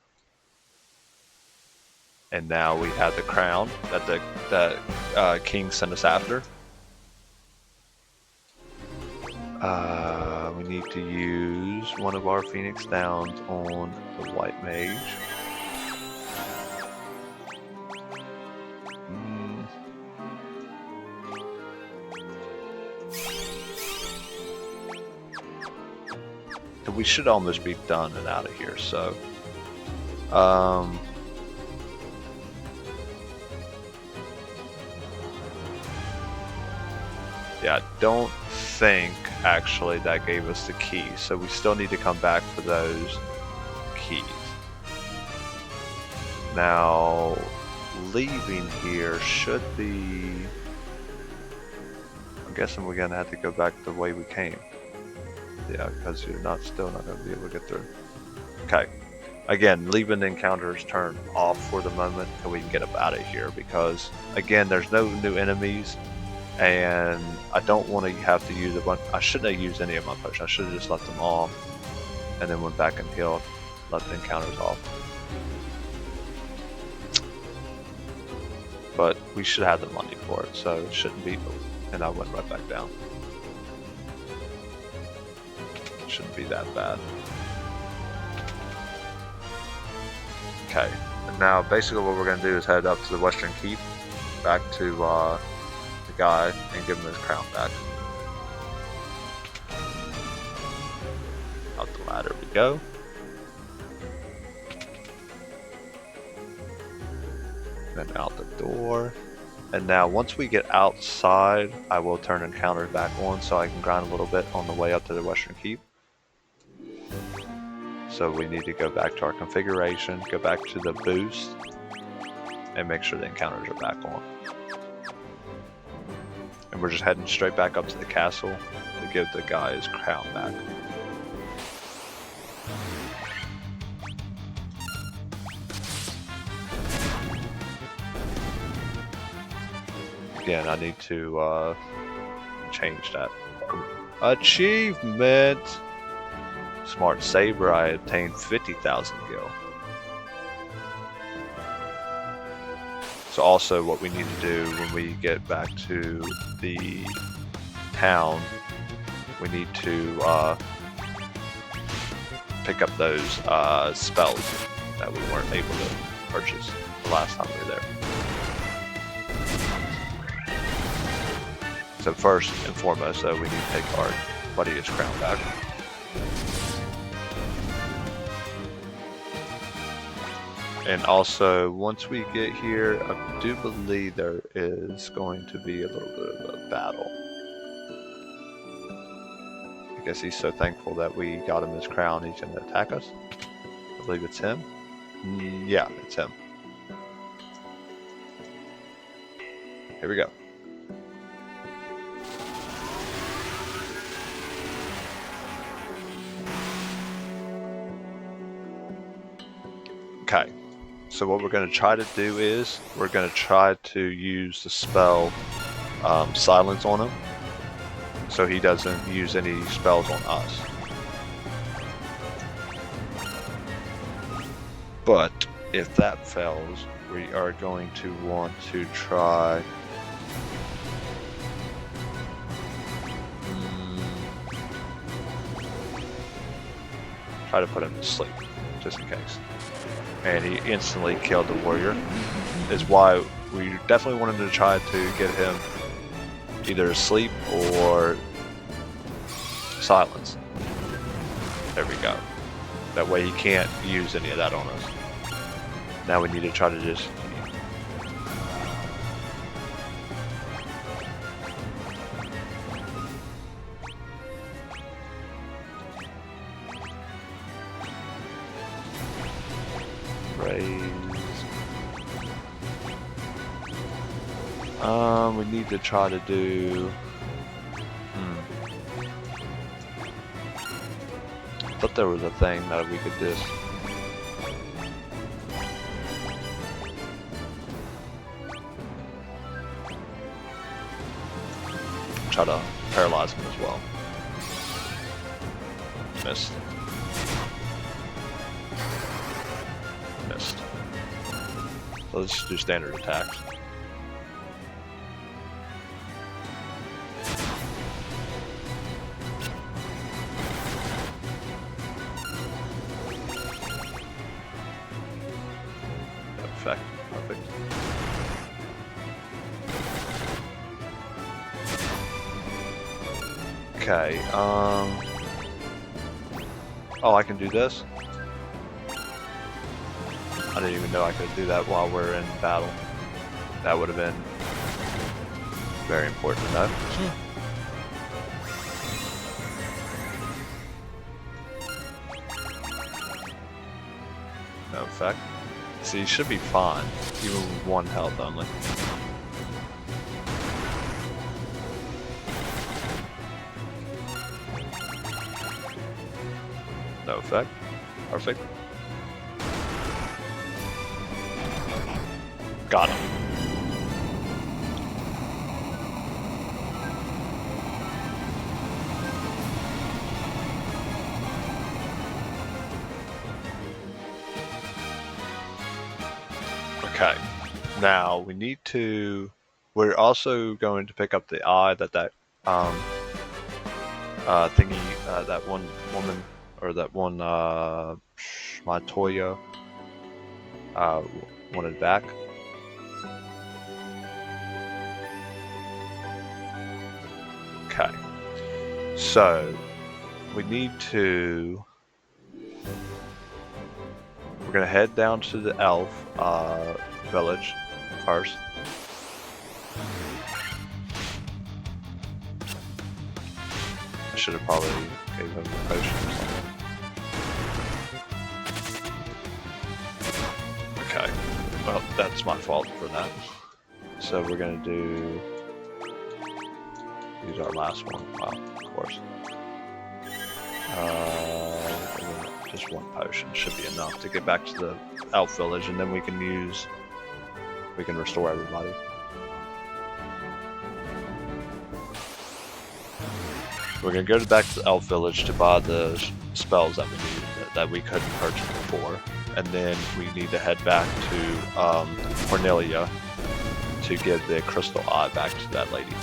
And now we have the crown that the king sent us after. We need to use one of our Phoenix Downs on the white mage. We should almost be done and out of here, so yeah, I don't think actually that gave us the key, so we still need to come back for those keys. Now, leaving here should be, I'm guessing we're gonna have to go back the way we came. Yeah, because you're still not going to be able to get through. Okay. Again, leaving the encounters turned off for the moment until we can get up out of here, because again, there's no new enemies, and I don't want to have to use a bunch. I shouldn't have used any of my potions. I should have just left them off and then went back and healed, left the encounters off. But we should have the money for it, so it shouldn't be. And I went right back down. Shouldn't be that bad. Okay, and now basically what we're going to do is head up to the Western Keep, back to the guy, and give him his crown back. Out the ladder we go. Then out the door. And now once we get outside, I will turn encounters back on so I can grind a little bit on the way up to the Western Keep. So we need to go back to our configuration, go back to the boost, and make sure the encounters are back on. And we're just heading straight back up to the castle to give the guy his crown back. Again, I need to change that. Achievement! Smart Saber, I obtained 50,000 gil. So also what we need to do when we get back to the town, we need to pick up those spells that we weren't able to purchase the last time we were there. So first and foremost, though, we need to take our buddy his crown back. And also, once we get here, I do believe there is going to be a little bit of a battle. I guess he's so thankful that we got him his crown, he's going to attack us. I believe it's him. Yeah, it's him. Here we go. Okay. So what we're going to try to do is, we're going to try to use the spell Silence on him, so he doesn't use any spells on us. But if that fails, we are going to want to try to put him to sleep, just in case. And he instantly killed the warrior. Is why we definitely wanted to try to get him either asleep or silence. There we go. That way he can't use any of that on us. Now we need to try to just we need to try to do I thought there was a thing that we could just try to paralyze him as well. Missed. Missed. So let's just do standard attacks. Effect. Perfect. Okay, oh, I can do this? I didn't even know I could do that while we're in battle. That would have been very important to know. No effect. See, you should be fine, even with 1 health only. No effect. Perfect. Got him. Okay. Now we need to. We're also going to pick up the eye that thingy, that one woman, or that one Montoya wanted back. Okay, so we need to. We're gonna head down to the elf village first. I should have probably gave him a potion or something. Okay, well, that's my fault for that. So we're gonna use our last one. Wow, of course. Just 1 potion should be enough to get back to the elf village, and then we can restore everybody. We're gonna go back to the elf village to buy the spells that we need, that we couldn't purchase before, and then we need to head back to Cornelia to give the crystal eye back to that lady.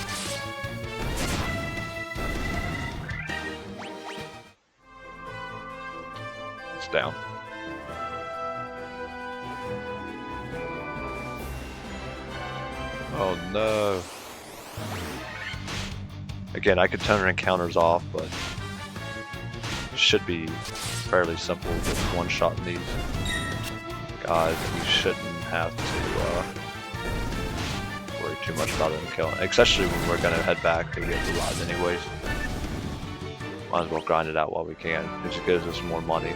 It's down. Oh no. Again, I could turn encounters off, but it should be fairly simple, just one-shotting these guys, and you shouldn't have to worry too much about them killing, especially when we're going to head back to get the lives anyways. Might as well grind it out while we can. It just gives us more money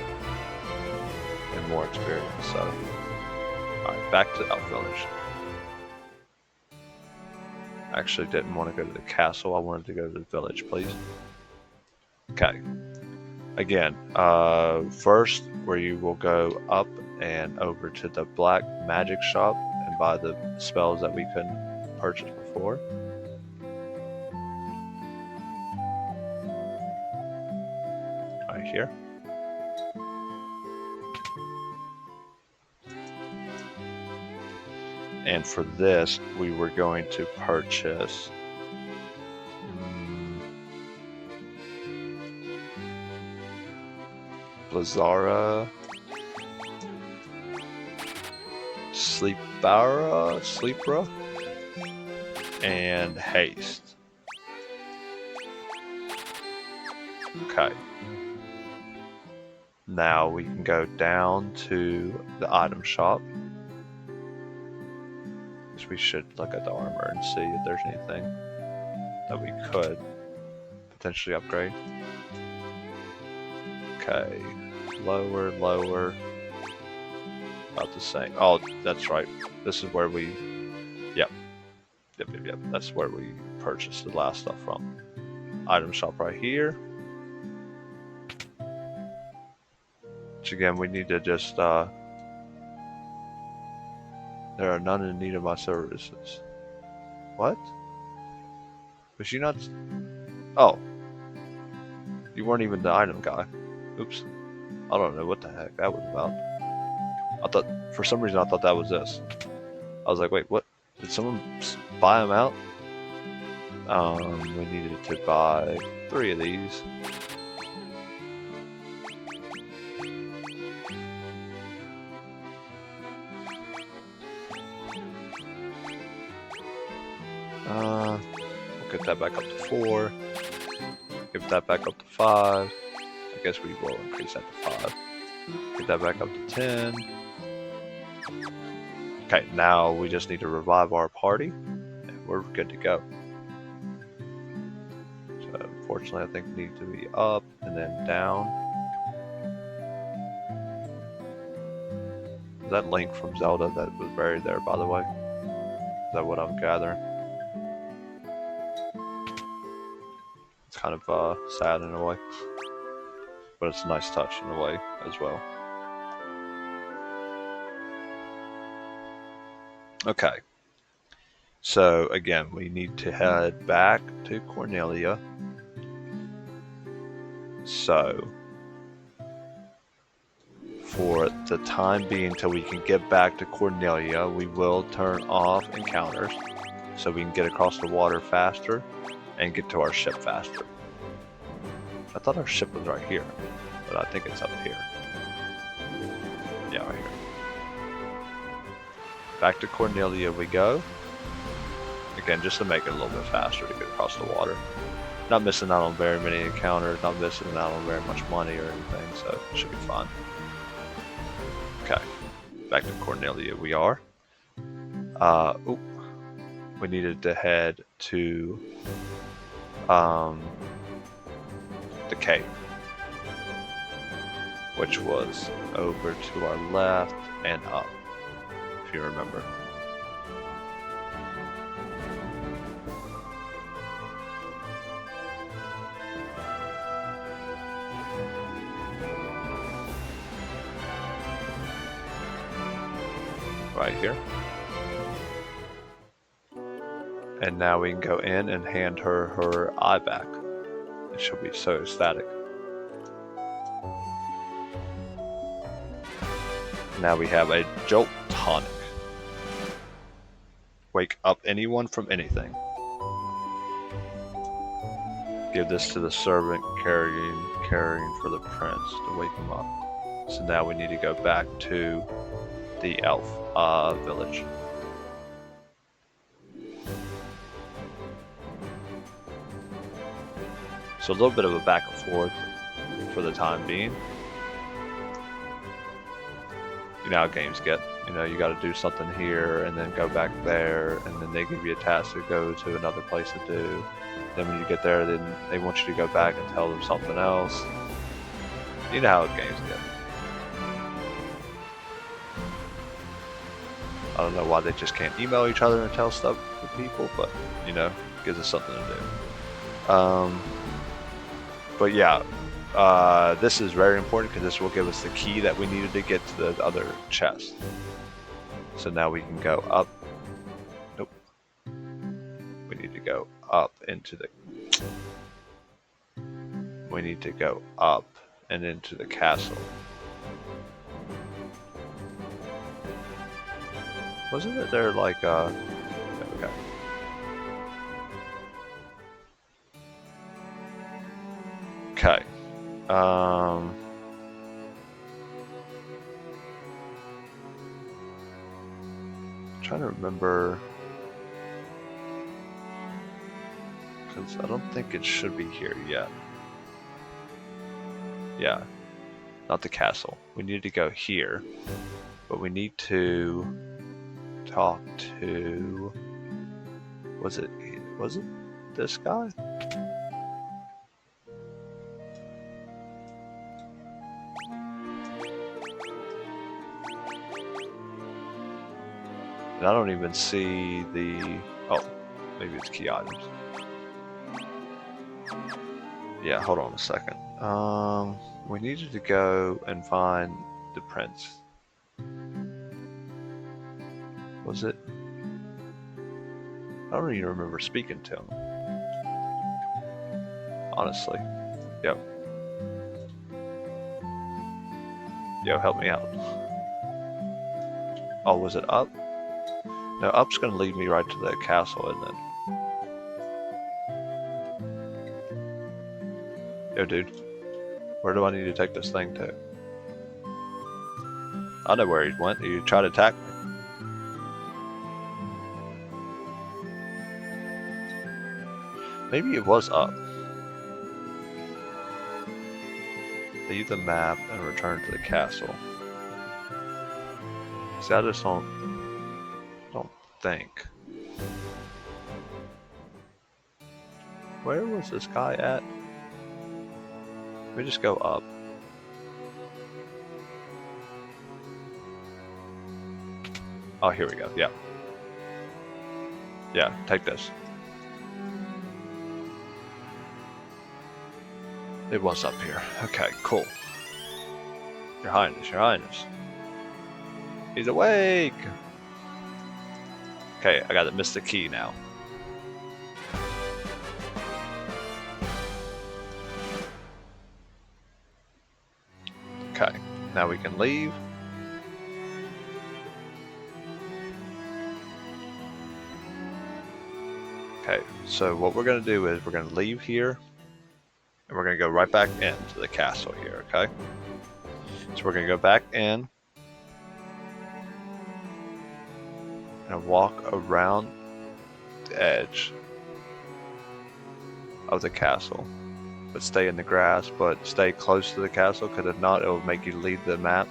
and more experience, so. Alright, back to Elf Village. I actually didn't want to go to the castle, I wanted to go to the village, please. Okay. Again, first, where you will go up and over to the black magic shop and buy the spells that we couldn't purchase before. Right here. And for this, we were going to purchase Blazara, Sleepra, and Haste. Okay. Now we can go down to the item shop. We should look at the armor and see if there's anything that we could potentially upgrade. Okay, lower, about the same. Oh, that's right. This is where we, yep. That's where we purchased the last stuff from. Item shop right here. Which again, we need to just, there are none in need of my services. What? Was she not? Oh. You weren't even the item guy. Oops. I don't know what the heck that was about. I thought, for some reason, I thought that was this. I was like, wait, what? Did someone buy them out? We needed to buy 3 of these. We'll get that back up to 4. Give that back up to 5. I guess we will increase that to 5. Get that back up to 10. Okay, now we just need to revive our party, and we're good to go. So unfortunately, I think we need to be up and then down. Is that Link from Zelda that was buried there, by the way? Is that what I'm gathering? It's kind of sad in a way, but it's a nice touch in a way as well. Okay, so again, we need to head back to Cornelia. So for the time being, till we can get back to Cornelia, we will turn off encounters so we can get across the water faster and get to our ship faster. I thought our ship was right here, but I think it's up here. Yeah, right here. Back to Cornelia we go. Again, just to make it a little bit faster to get across the water. Not missing out on very many encounters, not missing out on very much money or anything, so it should be fun. Okay, back to Cornelia we are. We needed to head to the cave, which was over to our left and up, if you remember. Right here. And now we can go in and hand her her eye back. And she'll be so ecstatic. Now we have a Jolt Tonic. Wake up anyone from anything. Give this to the servant carrying for the prince to wake him up. So now we need to go back to the elf village. So a little bit of a back and forth for the time being. You know how games get. You know, you got to do something here and then go back there, and then they give you a task to go to another place to do. Then when you get there, then they want you to go back and tell them something else. You know how games get. I don't know why they just can't email each other and tell stuff to people, but you know, gives us something to do. But yeah, this is very important because this will give us the key that we needed to get to the other chest. So now we can go up. Nope. We need to go up into the... We need to go up and into the castle. Wasn't it there like okay. Okay. Trying to remember, because I don't think it should be here yet. Yeah, not the castle. We need to go here, but we need to talk to, was it this guy? And I don't even see the, oh, maybe it's key items. Yeah, hold on a second. We needed to go and find the prince. Was it? I don't even remember speaking to him. Honestly. Yep. Yo, help me out. Oh, was it up? No, up's gonna lead me right to the castle, isn't it? Yo, dude. Where do I need to take this thing to? I know where he went. He tried to attack me. Maybe it was up. Leave the map and return to the castle. See, I just don't think. Where was this guy at? Let me just go up. Oh, here we go. Yeah. Yeah, take this. It was up here. Okay, cool. Your Highness, Your Highness. He's awake! Okay, I got the mystic key now. Okay, now we can leave. Okay, so what we're going to do is we're going to leave here. And we're going to go right back into the castle here, okay? So we're going to go back in. And walk around the edge of the castle. But stay in the grass, but stay close to the castle, because if not, it will make you leave the map.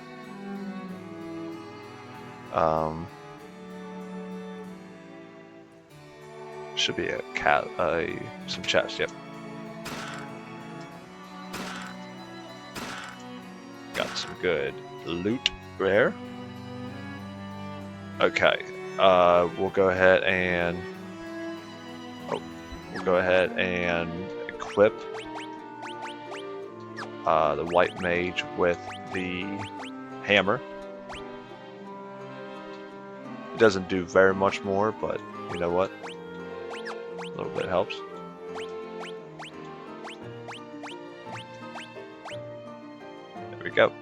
Should be some chests, yep. Got some good loot there. Okay, we'll go ahead and equip the white mage with the hammer. It doesn't do very much more, but you know what? A little bit helps. There we go.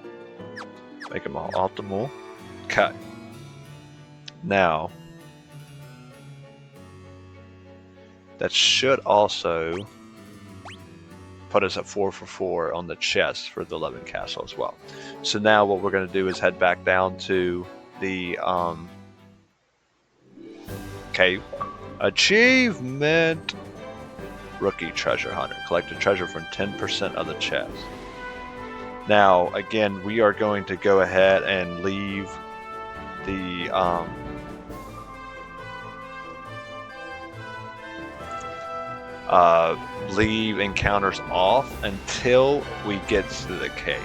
Make them all optimal. Okay. Now, that should also put us at 4 for 4 on the chest for the 11 castle as well. So now what we're going to do is head back down to the cave. Achievement! Rookie Treasure Hunter. Collect a treasure from 10% of the chest. Now, again, we are going to go ahead and leave the leave encounters off until we get to the cave,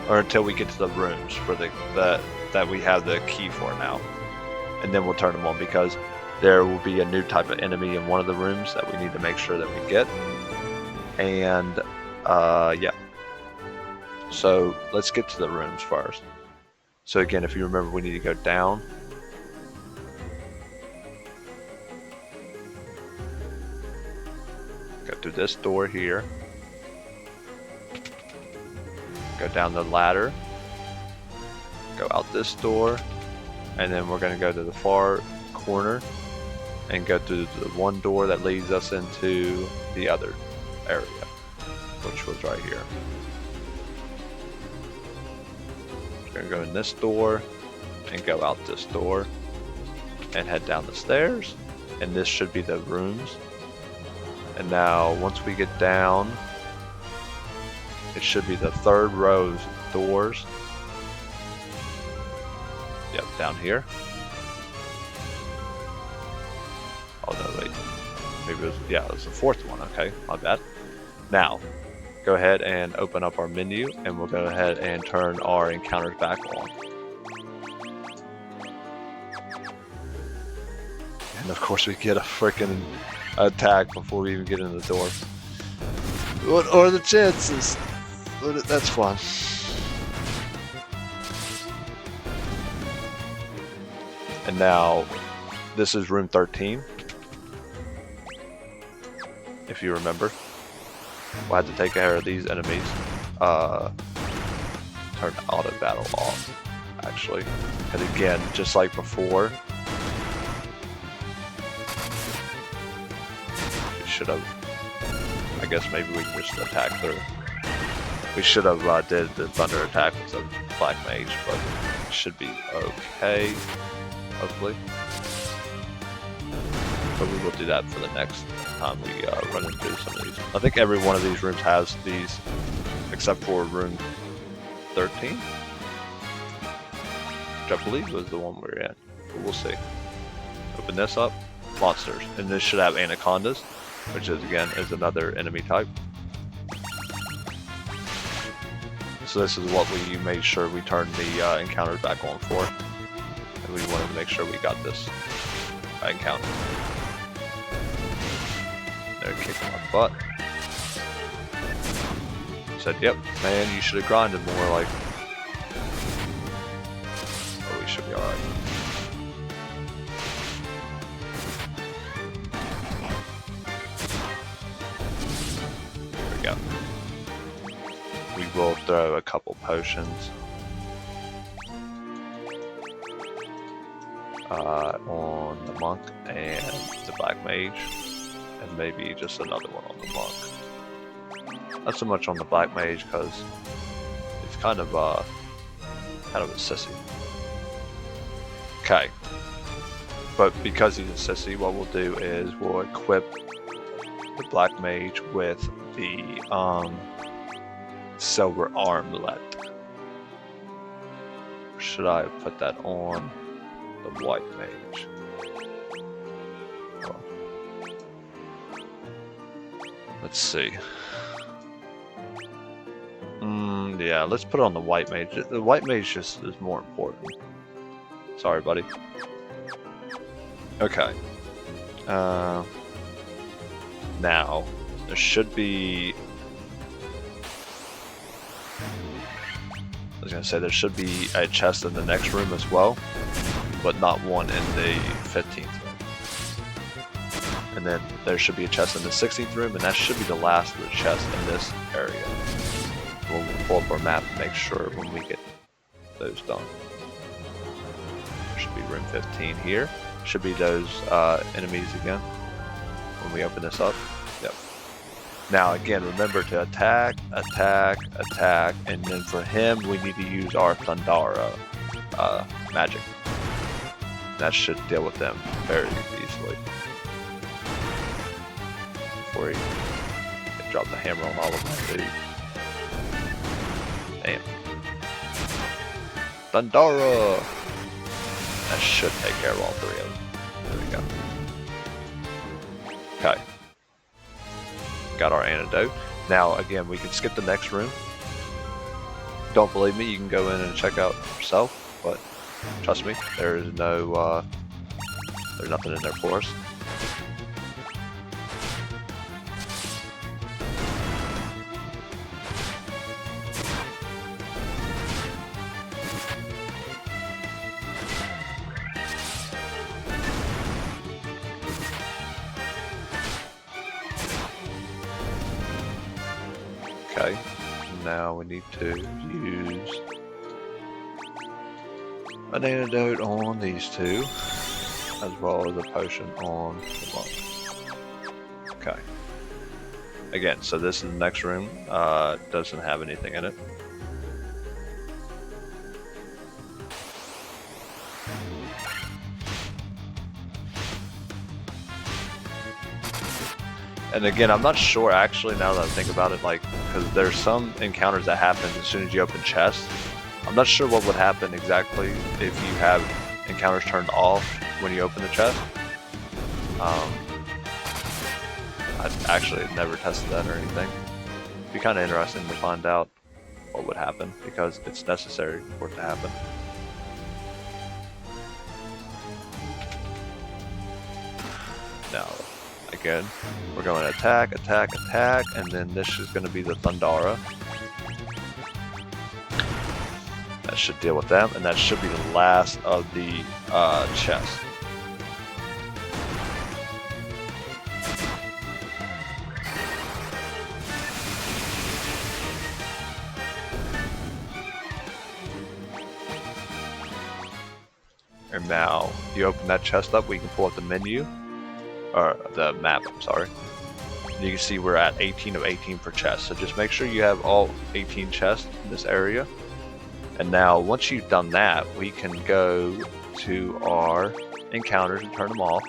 or until we get to the rooms for that we have the key for now, and then we'll turn them on, because there will be a new type of enemy in one of the rooms that we need to make sure that we get. And yeah, so let's get to the rooms first. So again, if you remember, we need to go down. Go through this door here. Go down the ladder. Go out this door. And then we're going to go to the far corner and go through the one door that leads us into the other area, which was right here. We're going to go in this door and go out this door and head down the stairs, and this should be the rooms. And now once we get down, it should be the third row's doors. Yep, down here. Oh no, wait. Maybe it was, yeah, it was the fourth one. Okay, my bad. Now, go ahead and open up our menu, and we'll go ahead and turn our encounters back on. And of course we get a freaking attack before we even get in the door. What are the chances? That's fun. And now, this is room 13. If you remember, we'll have to take care of these enemies. turn auto battle off, actually. And again, just like before, we should have, I guess maybe we can just attack through. We should have did the thunder attack with the black mage, but it should be okay, hopefully. But we will do that for the next time we run into some of these. I think every one of these rooms has these, except for room 13, which I believe was the one we're in. But we'll see. Open this up, monsters, and this should have anacondas, which is again is another enemy type. So this is what we made sure we turned the encounters back on for, and we wanted to make sure we got this encounter. They're kicking my butt. Said, yep, man, you should have grinded more, like. Oh, we should be alright. There we go. We will throw a couple potions on the monk and the black mage, and maybe just another one on the monk. Not so much on the black mage because it's kind of a sissy. Okay, but because he's a sissy, what we'll do is we'll equip the black mage with the silver armlet. Should I put that on the white mage? Oh. Let's see. Yeah, let's put it on the white mage. The white mage just is more important. Sorry, buddy. Okay. Now, there should be... I was going to say there should be a chest in the next room as well, but not one in the 15th room. And then there should be a chest in the 16th room, and that should be the last of the chests in this area. We'll pull up our map and make sure when we get those done. There should be room 15 here. Should be those enemies again when we open this up. Yep. Now again, remember to attack, attack, attack, and then for him we need to use our Thundara magic. That should deal with them very easily. Before he can drop the hammer on all of them, dude. Damn. Thundara! That should take care of all three of them. There we go. Okay. Got our antidote. Now, again, we can skip the next room. Don't believe me, you can go in and check out yourself, but trust me, there is no, there's nothing in there for us. Okay, now we need to use an antidote on these two, as well as a potion on the monk. Okay. Again, so this is the next room. Doesn't have anything in it. And again, I'm not sure actually now that I think about it, like, because there's some encounters that happen as soon as you open chests. I'm not sure what would happen exactly if you have encounters turned off when you open the chest. I actually never tested that or anything. It'd be kind of interesting to find out what would happen, because it's necessary for it to happen. Now, again, we're going to attack, attack, attack, and then this is going to be the Thundara. That should deal with them, and that should be the last of the chest. And now you open that chest up, we can pull up the menu, or the map, I'm sorry. And you can see we're at 18 of 18 per chest. So just make sure you have all 18 chests in this area. And now once you've done that, we can go to our encounters and turn them off.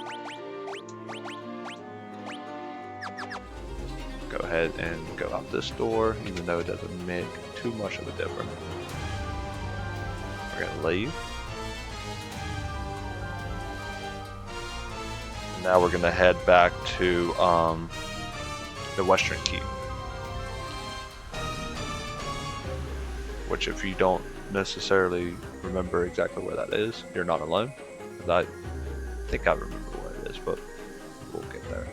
Go ahead and go out this door, even though it doesn't make too much of a difference. We're gonna leave. Now we're gonna head back to the Western Keep, which if you don't necessarily remember exactly where that is, you're not alone. I think I remember where it is, but we'll get there.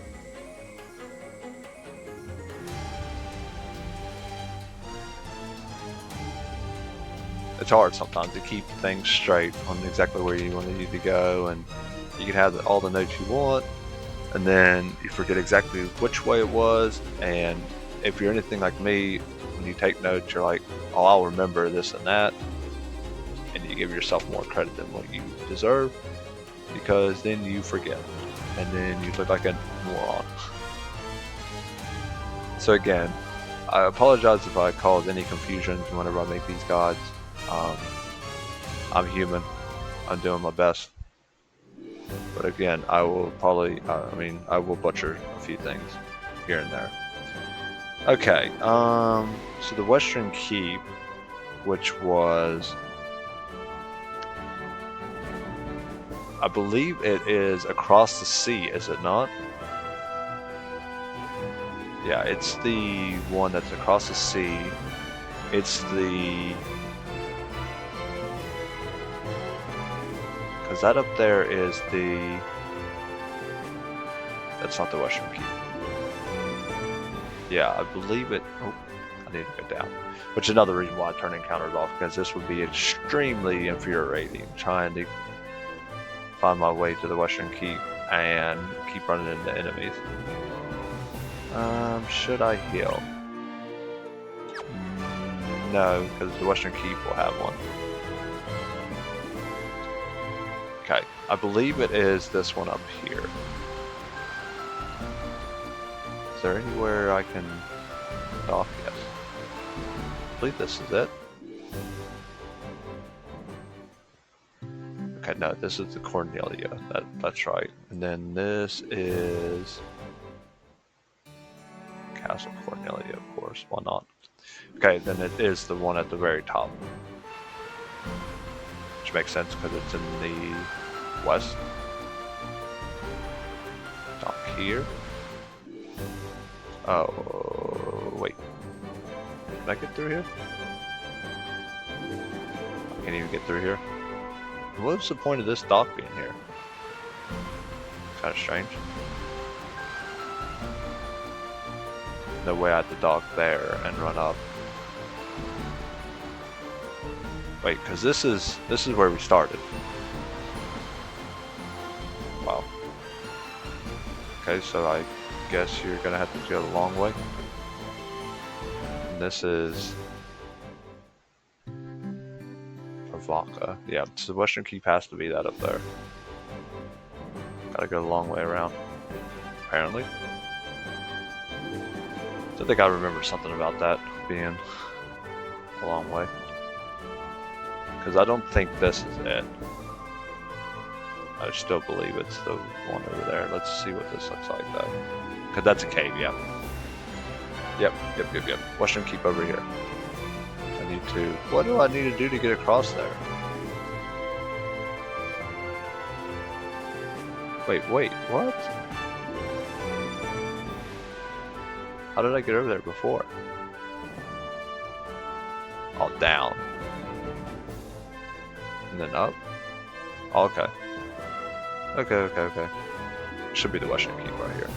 It's hard sometimes to keep things straight on exactly where you need to go, and you can have all the notes you want, and then you forget exactly which way it was. And if you're anything like me, when you take notes, you're like, oh, I'll remember this and that, and you give yourself more credit than what you deserve, because then you forget, and then you look like a moron. So again, I apologize if I caused any confusions whenever I make these guides. I'm human. I'm doing my best. But again, I will probably, I will butcher a few things here and there. Okay, so the Western Keep, which was, I believe it is across the sea, is it not? Yeah, it's the one that's across the sea. It's the... Because that up there is the... That's not the Western Keep. Yeah, I believe it... Oh, I need to go down. Which is another reason why I turn encounters off, because this would be extremely infuriating, trying to find my way to the Western Keep and keep running into enemies. Should I heal? No, because the Western Keep will have one. Okay, I believe it is this one up here. Is there anywhere I can dock? Yes. I believe this is it. Okay, no, this is the Cornelia. That's right. And then this is Castle Cornelia, of course. Why not? Okay, then it is the one at the very top. Which makes sense because it's in the west. Dock here. Oh, wait. Can I get through here? I can't even get through here. What's the point of this dock being here? Kind of strange. No way I had to dock there and run up. Wait, because this is where we started. Wow. Okay, so I guess you're gonna have to go the long way. And this is Avaka. Yeah, so the Western Keep has to be that up there. Gotta go the long way around. Apparently. I think I remember something about that being a long way. Because I don't think this is it. I still believe it's the one over there. Let's see what this looks like though. Because that's a cave, yeah. Yep. Western Keep over here. I need to... What do I need to do to get across there? Wait, what? How did I get over there before? Oh, down. And then up? Oh, okay. Okay. Should be the Western Keep right here.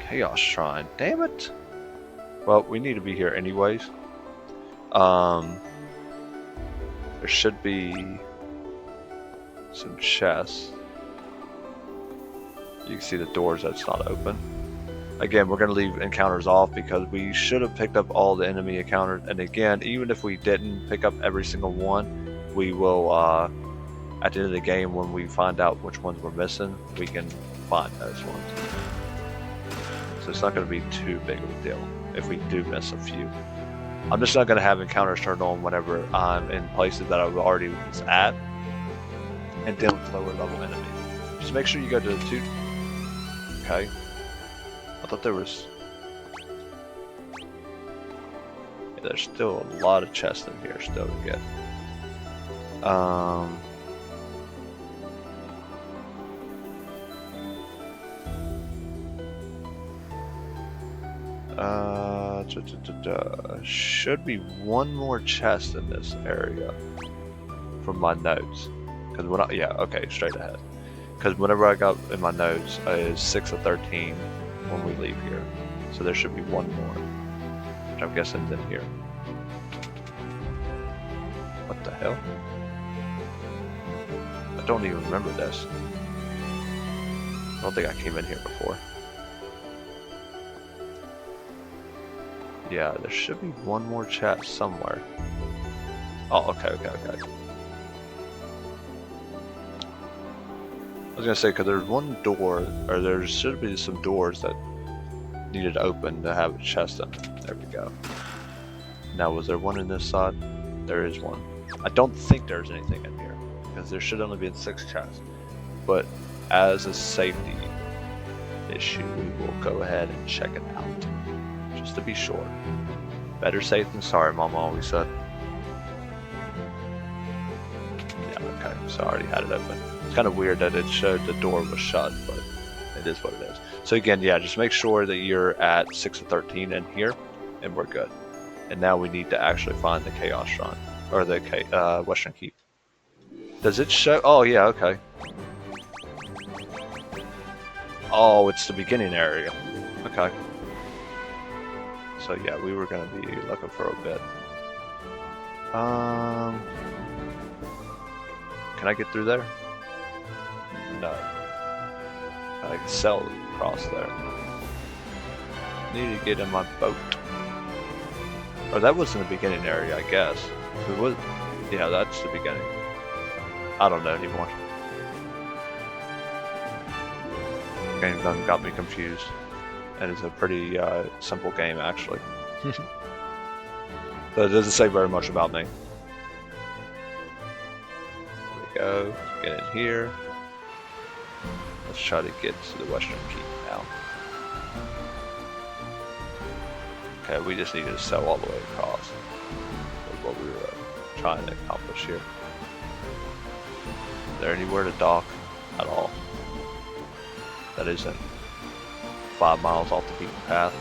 Chaos Shrine. Damn it! Well, we need to be here anyways. There should be some chests. You can see the doors that's not open. Again, we're going to leave encounters off because we should have picked up all the enemy encounters. And again, even if we didn't pick up every single one, we will, at the end of the game, when we find out which ones we're missing, we can find those ones. So it's not going to be too big of a deal if we do miss a few. I'm just not going to have encounters turned on whenever I'm in places that I already was at and dealing with lower level enemies. Just make sure you go to the two. Okay. I thought there was... Yeah, there's still a lot of chests in here still to get. Should be one more chest in this area from my notes. Because when I, yeah, okay, straight ahead. Because whenever I got in my notes, is 6 of 13 when we leave here. So there should be one more, which I'm guessing is in here. What the hell? I don't even remember this. I don't think I came in here before. Yeah, there should be one more chest somewhere. Oh, okay. I was gonna say, because there's one door, or there should be some doors that needed to open to have a chest in. There we go. Now, was there one in this side? There is one. I don't think there's anything in here, because there should only be 6 chests. But as a safety issue, we will go ahead and check it out. Just to be sure. Better safe than sorry, Mama always said. Yeah, okay, so I already had it open. It's kind of weird that it showed the door was shut, but it is what it is. So again, yeah, just make sure that you're at 6 of 13 in here, and we're good. And now we need to actually find the Chaos Shrine, or the Western Keep. Does it show? Oh yeah, okay. Oh, it's the beginning area. Okay. So yeah, we were gonna be looking for a bit. Can I get through there? No. I can sail across there. Need to get in my boat. Or that was in the beginning area, I guess. It was. Yeah, that's the beginning. I don't know anymore. Game done got me confused. And it's a pretty simple game, actually. So it doesn't say very much about me. There we go. Get in here. Let's try to get to the Western Keep now. Okay, we just needed to sail all the way across. That's what we were trying to accomplish here. Is there anywhere to dock at all? That isn't 5 miles off the beaten path.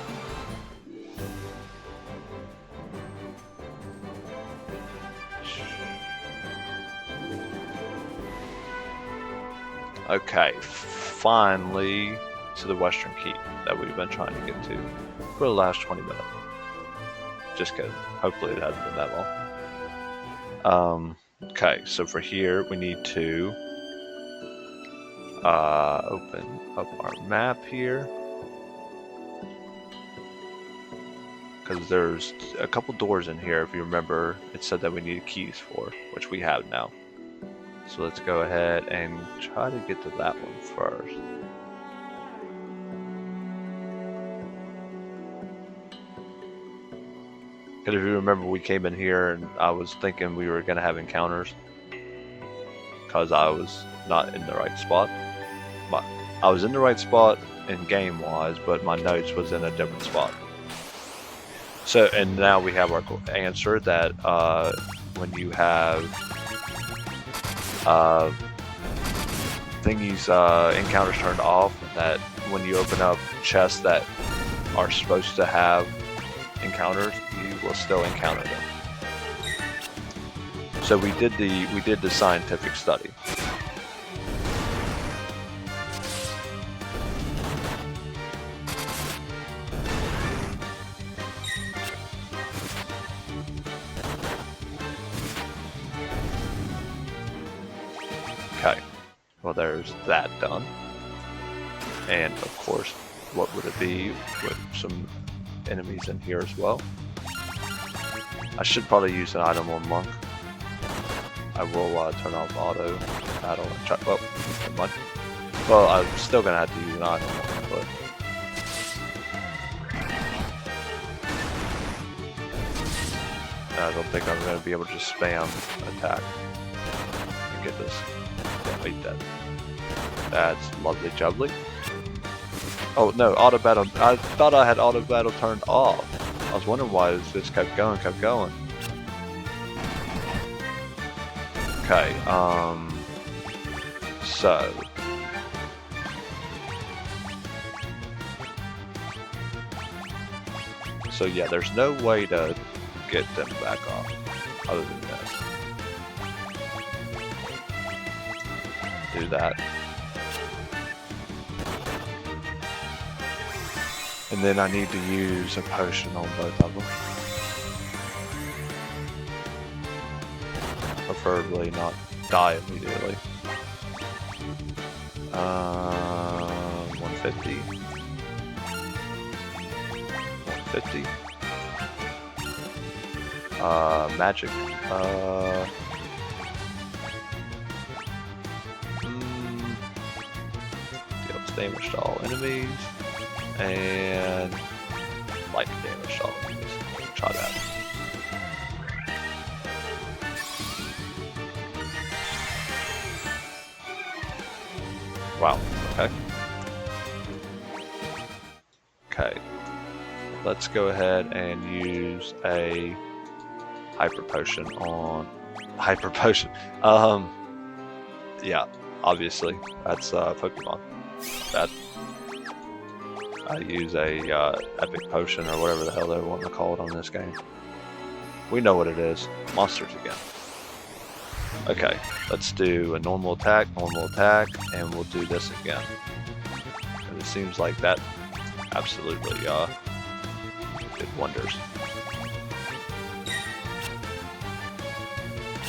Okay, finally to the Western Keep that we've been trying to get to for the last 20 minutes. Just kidding. Hopefully it hasn't been that long. Okay, so for here we need to open up our map here. Because there's a couple doors in here, if you remember, it said that we needed keys for, which we have now. So let's go ahead and try to get to that one first. Because if you remember, we came in here and I was thinking we were going to have encounters. Because I was not in the right spot. But I was in the right spot in game-wise, but my notes was in a different spot. So, and now we have our answer that when you have encounters turned off, that when you open up chests that are supposed to have encounters, you will still encounter them. So we did the scientific study. Okay, well there's that done. And of course, what would it be with some enemies in here as well. I should probably use an item on Monk. I will turn off auto battle and try. Well, never mind. Well, I'm still gonna have to use an item on him, but I don't think I'm gonna be able to just spam attack and get this. Yeah, beat that. That's lovely jubbly. Oh no, auto battle. I thought I had auto battle turned off. I was wondering why it just kept going, Okay, so yeah, there's no way to get them back off other than this. Do that. And then I need to use a potion on both of them. Preferably not die immediately. 150. 150. Magic. Deals damage to all enemies. And light damage to all enemies. Try that. Wow, okay. Okay. Let's go ahead and use a hyper potion on yeah, obviously. That's Pokemon. That I use a epic potion or whatever the hell they want to call it on this game. We know what it is. Monsters again. Okay, let's do a normal attack, and we'll do this again. And it seems like that absolutely did wonders.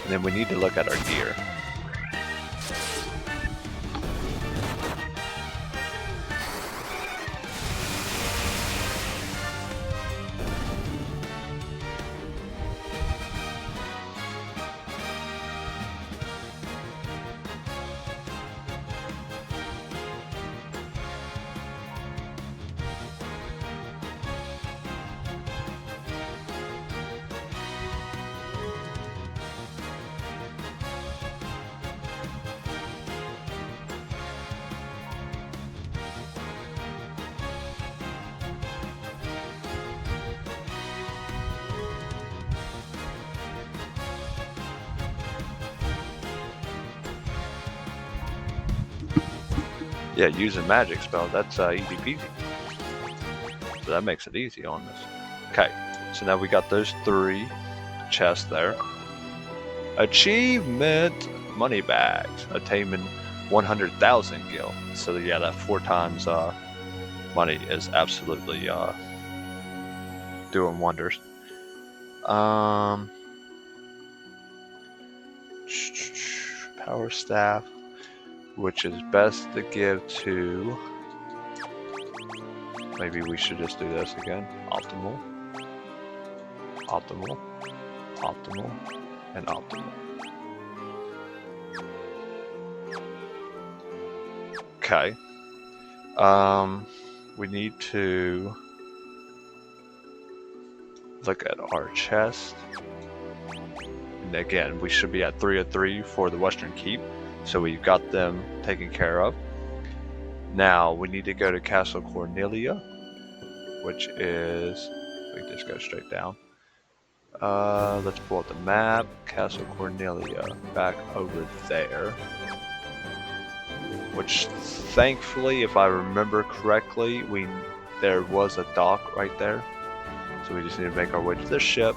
And then we need to look at our gear. Yeah, using magic spell, that's easy peasy. So that makes it easy on this. Okay, so now we got those 3 chests there. Achievement! Money bags. Attainment 100,000 gil. So yeah, that 4 times money is absolutely doing wonders. Power staff, which is best to give to, maybe we should just do this again. Optimal, optimal, optimal, and optimal. Okay. We need to look at our chest. And again, we should be at 3 of 3 for the Western Keep. So we've got them taken care of. Now we need to go to Castle Cornelia, which is, we just go straight down. Let's pull up the map. Castle Cornelia, back over there. Which, thankfully, if I remember correctly, there was a dock right there. So we just need to make our way to the ship.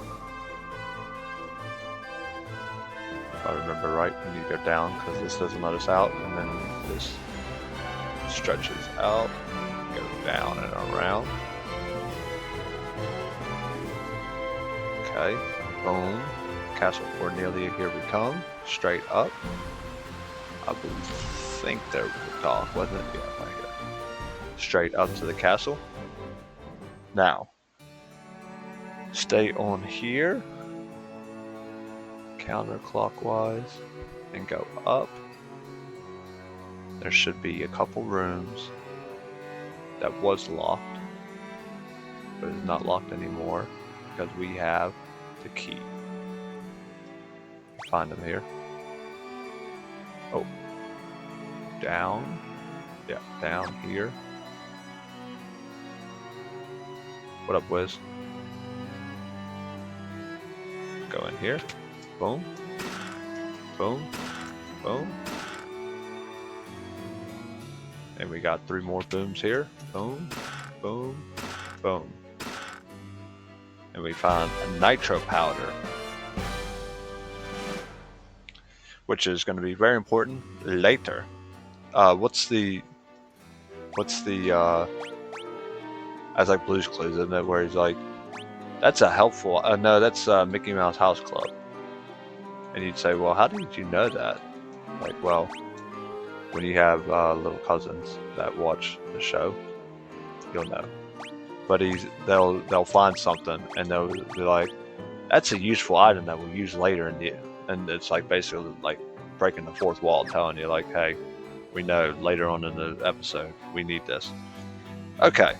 If I remember right, we need to go down because this doesn't let us out, and then this stretches out, go down and around. Okay, boom. Castle Cornelia, here we come. Straight up. I think there was a dock, wasn't it? Yeah, right here. straight up to the castle. Now, stay on here, counterclockwise, and go up. There should be a couple rooms that was locked, but is not locked anymore because we have the key. Find them here. Oh, down. Yeah, down here. What up, Wiz? Go in here. Boom. Boom. Boom. And we got 3 more booms here. Boom. Boom. Boom. And we found a nitro powder, which is going to be very important later. What's the as like Blue's Clues, isn't it? Where he's like, that's a helpful, no, that's Mickey Mouse House Club. And you'd say, well, how did you know that? Like, well, when you have little cousins that watch the show, you'll know. But they'll find something and they'll be like, that's a useful item that we'll use later and it's like basically like breaking the fourth wall, telling you like, hey, we know later on in the episode we need this. Okay,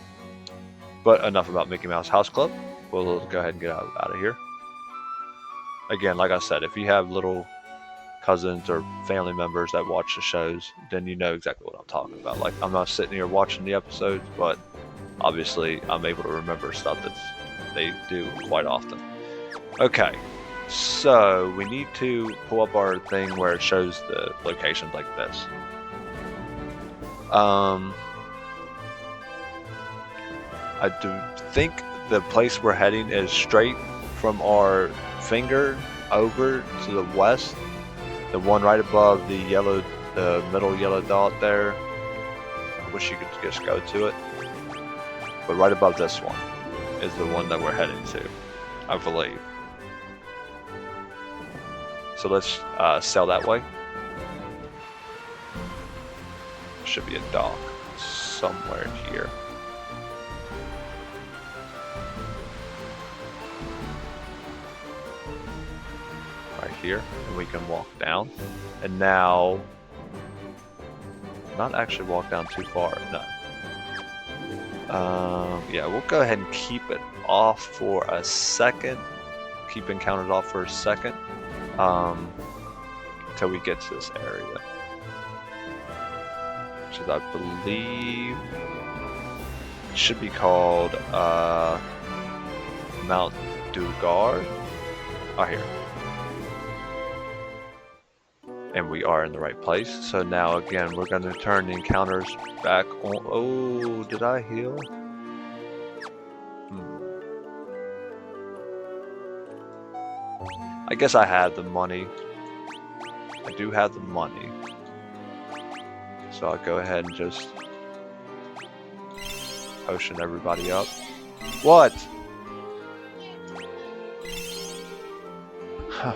but enough about Mickey Mouse House Club. We'll go ahead and get out of here. Again, like I said, if you have little cousins or family members that watch the shows, then you know exactly what I'm talking about. Like, I'm not sitting here watching the episodes, but obviously I'm able to remember stuff that they do quite often. Okay, so we need to pull up our thing where it shows the locations like this. I do think the place we're heading is straight from our finger over to the west. The one right above the yellow, the middle yellow dot there. I wish you could just go to it. But right above this one is the one that we're heading to, I believe. So let's sail that way. Should be a dock somewhere here. Right here, and we can walk down. And now, not actually walk down too far, no. Yeah, we'll go ahead and keep it off for a second. Keep encounters off for a second. Until we get to this area. Which is, I believe, it should be called Mount Dugar. Oh, here. And we are in the right place. So now again, we're going to turn the encounters back on. Oh, did I heal? I guess I have the money. I do have the money. So I'll go ahead and just potion everybody up. What? Huh.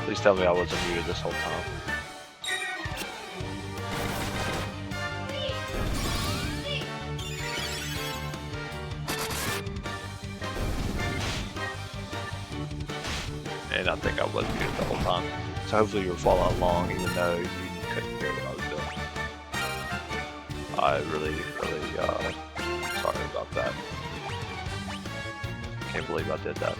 Please tell me I wasn't muted this whole time. And I think I was muted the whole time. So hopefully you were following along even though you couldn't hear what I was doing. I really sorry about that. Can't believe I did that.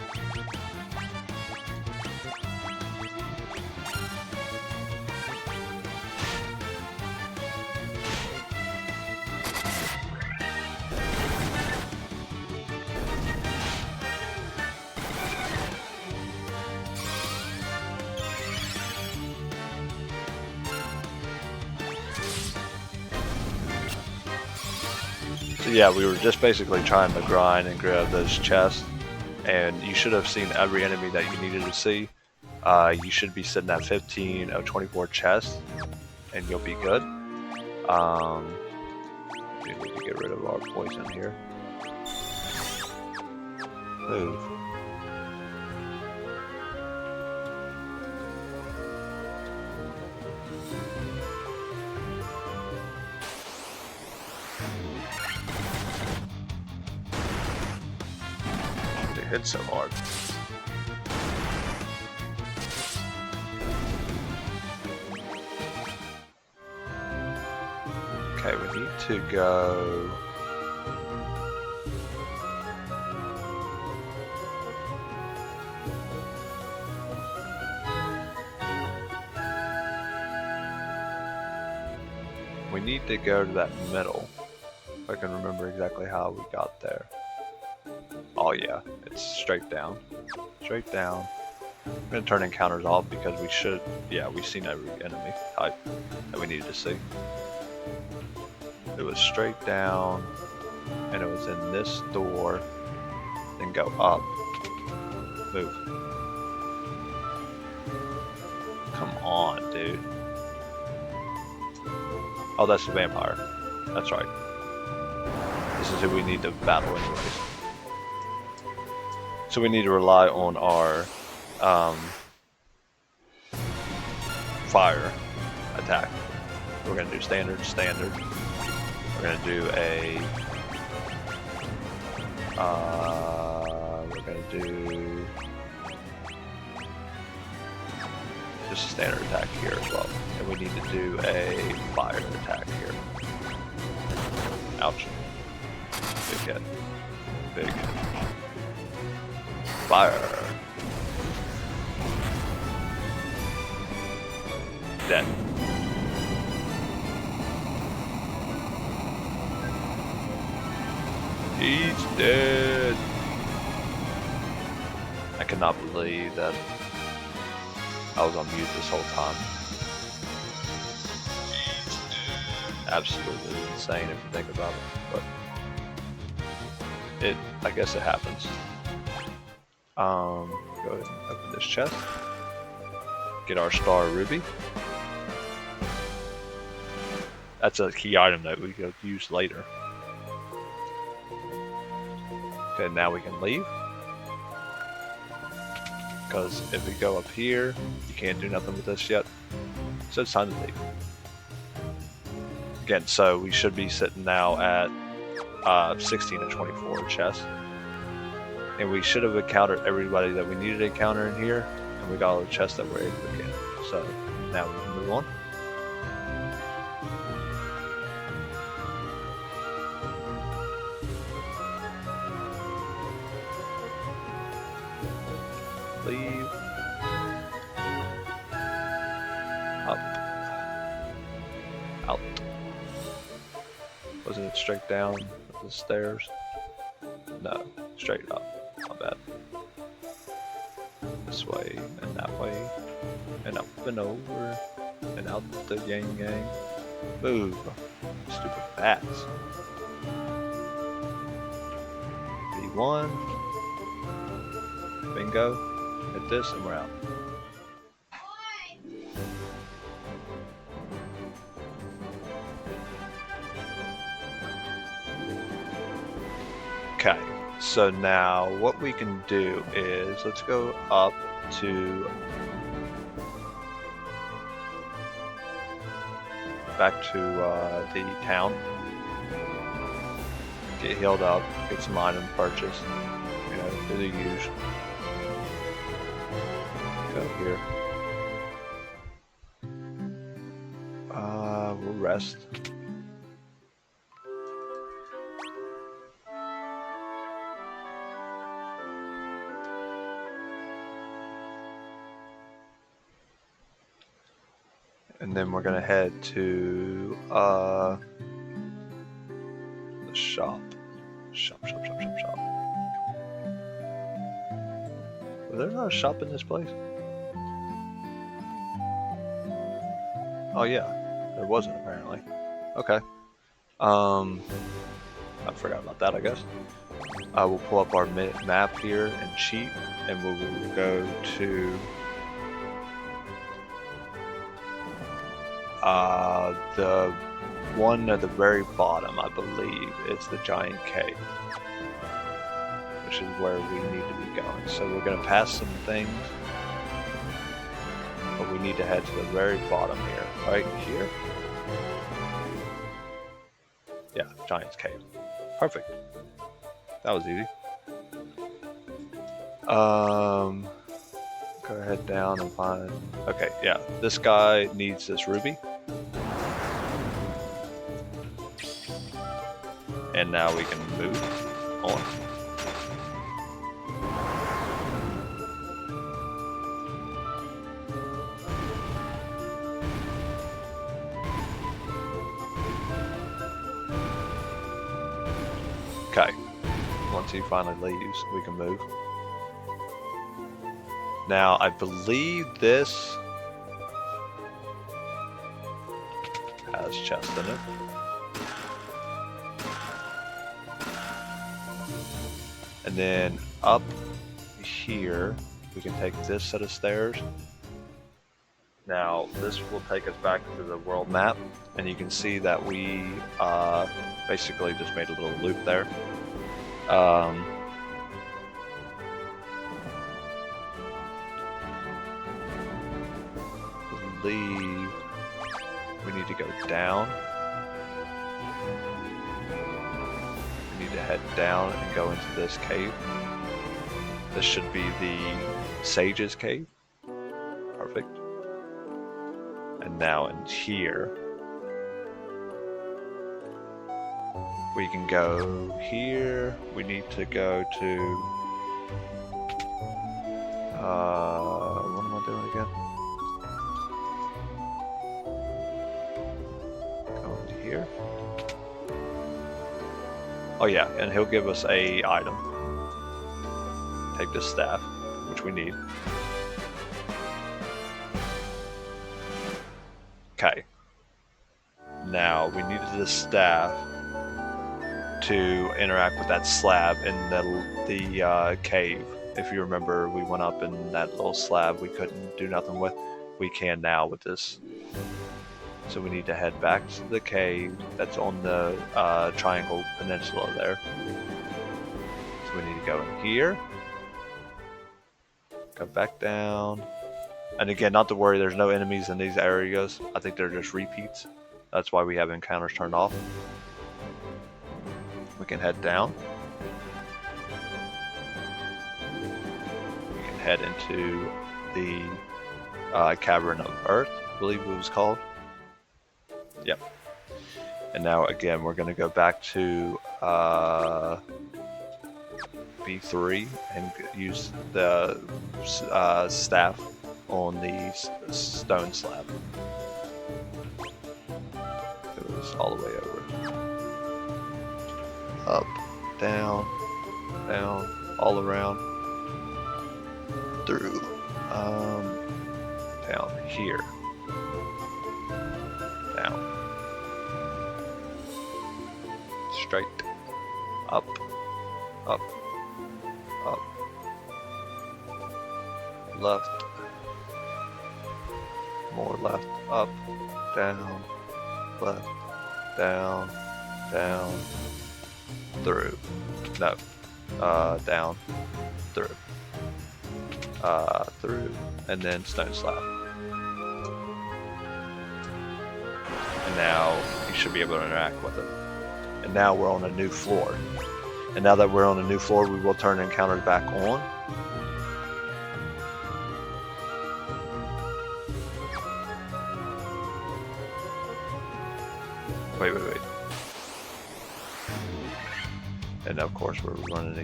So yeah, we were just basically trying to grind and grab those chests, and you should have seen every enemy that you needed to see. You should be sitting at 15 of 24 chests, and you'll be good. We need to get rid of our poison here. Move. They hit so hard. Okay, we need to go. We need to go to that middle. If I can remember exactly how we got there. Oh yeah, it's straight down. Straight down. I'm gonna turn encounters off because we should, yeah, we've seen every enemy type that we needed to see. It was straight down, and it was in this door, then go up. Move. Come on, dude. Oh, that's the vampire. That's right. This is who we need to battle anyways. So we need to rely on our fire attack. We're going to do standard, standard. We're going to do a... we're going to do... just a standard attack here as well. And we need to do a fire attack here. Ouch. Big hit. Big hit. Fire. Dead. He's dead. I cannot believe that I was on mute this whole time. Absolutely insane if you think about it, but I guess it happens. Go ahead and open this chest. Get our star ruby. That's a key item that we could use later. Okay, now we can leave. Because if we go up here, you can't do nothing with this yet. So it's time to leave. Again, so we should be sitting now at 16 to 24 chests. And we should have encountered everybody that we needed to encounter in here. And we got all the chests that we're able to get. So now we can move on. Leave. Up. Out. Wasn't it straight down the stairs? No, straight up. Not bad. This way and that way. And up and over. And out the yang. Move. Stupid bats. V1. Bingo. Hit this and we're out. Okay, so now what we can do is let's go up to back to the town, get healed up, get some items purchased, you know, do the usual. Go here. We'll rest. And then we're gonna head to the shop. Shop. Was there not a shop in this place? Oh yeah, there wasn't apparently. Okay. I forgot about that, I guess. We'll pull up our map here and cheat, and we will go to the one at the very bottom, I believe, is the giant cave, which is where we need to be going. So we're going to pass some things, but we need to head to the very bottom here, right here. Yeah, Giant's Cave. Perfect. That was easy. Go ahead down and find. Okay, yeah, this guy needs this ruby. And now we can move on. Okay, once he finally leaves, we can move. Now, I believe this has chest in it. And then up here, we can take this set of stairs. Now, this will take us back to the world map, and you can see that we basically just made a little loop there. I believe we need to go down. We need to head down and go into this cave. This should be the Sage's Cave. Perfect. And now in here, we can go here. We need to go to, what am I doing again? Go into here. Oh yeah, and he'll give us a item. Take this staff, which we need. Okay. Now we needed this staff to interact with that slab in the cave. If you remember, we went up in that little slab we couldn't do nothing with. We can now with this. So we need to head back to the cave that's on the Triangle Peninsula there. So we need to go in here. Go back down. And again, not to worry, there's no enemies in these areas. I think they're just repeats. That's why we have encounters turned off. We can head down. We can head into the Cavern of Earth, I believe it was called. Yep. And now again, we're going to go back to B3 and use the staff on the stone slab. It was all the way over. Up, down, down, all around, through, down here, down, straight, up, up, up, left, more left, up, down, left, down, down, through, no, down, through, through, and then stone slab. And now you should be able to interact with it. And now we're on a new floor. And now that we're on a new floor, we will turn encounters back on. Wait. And of course we're running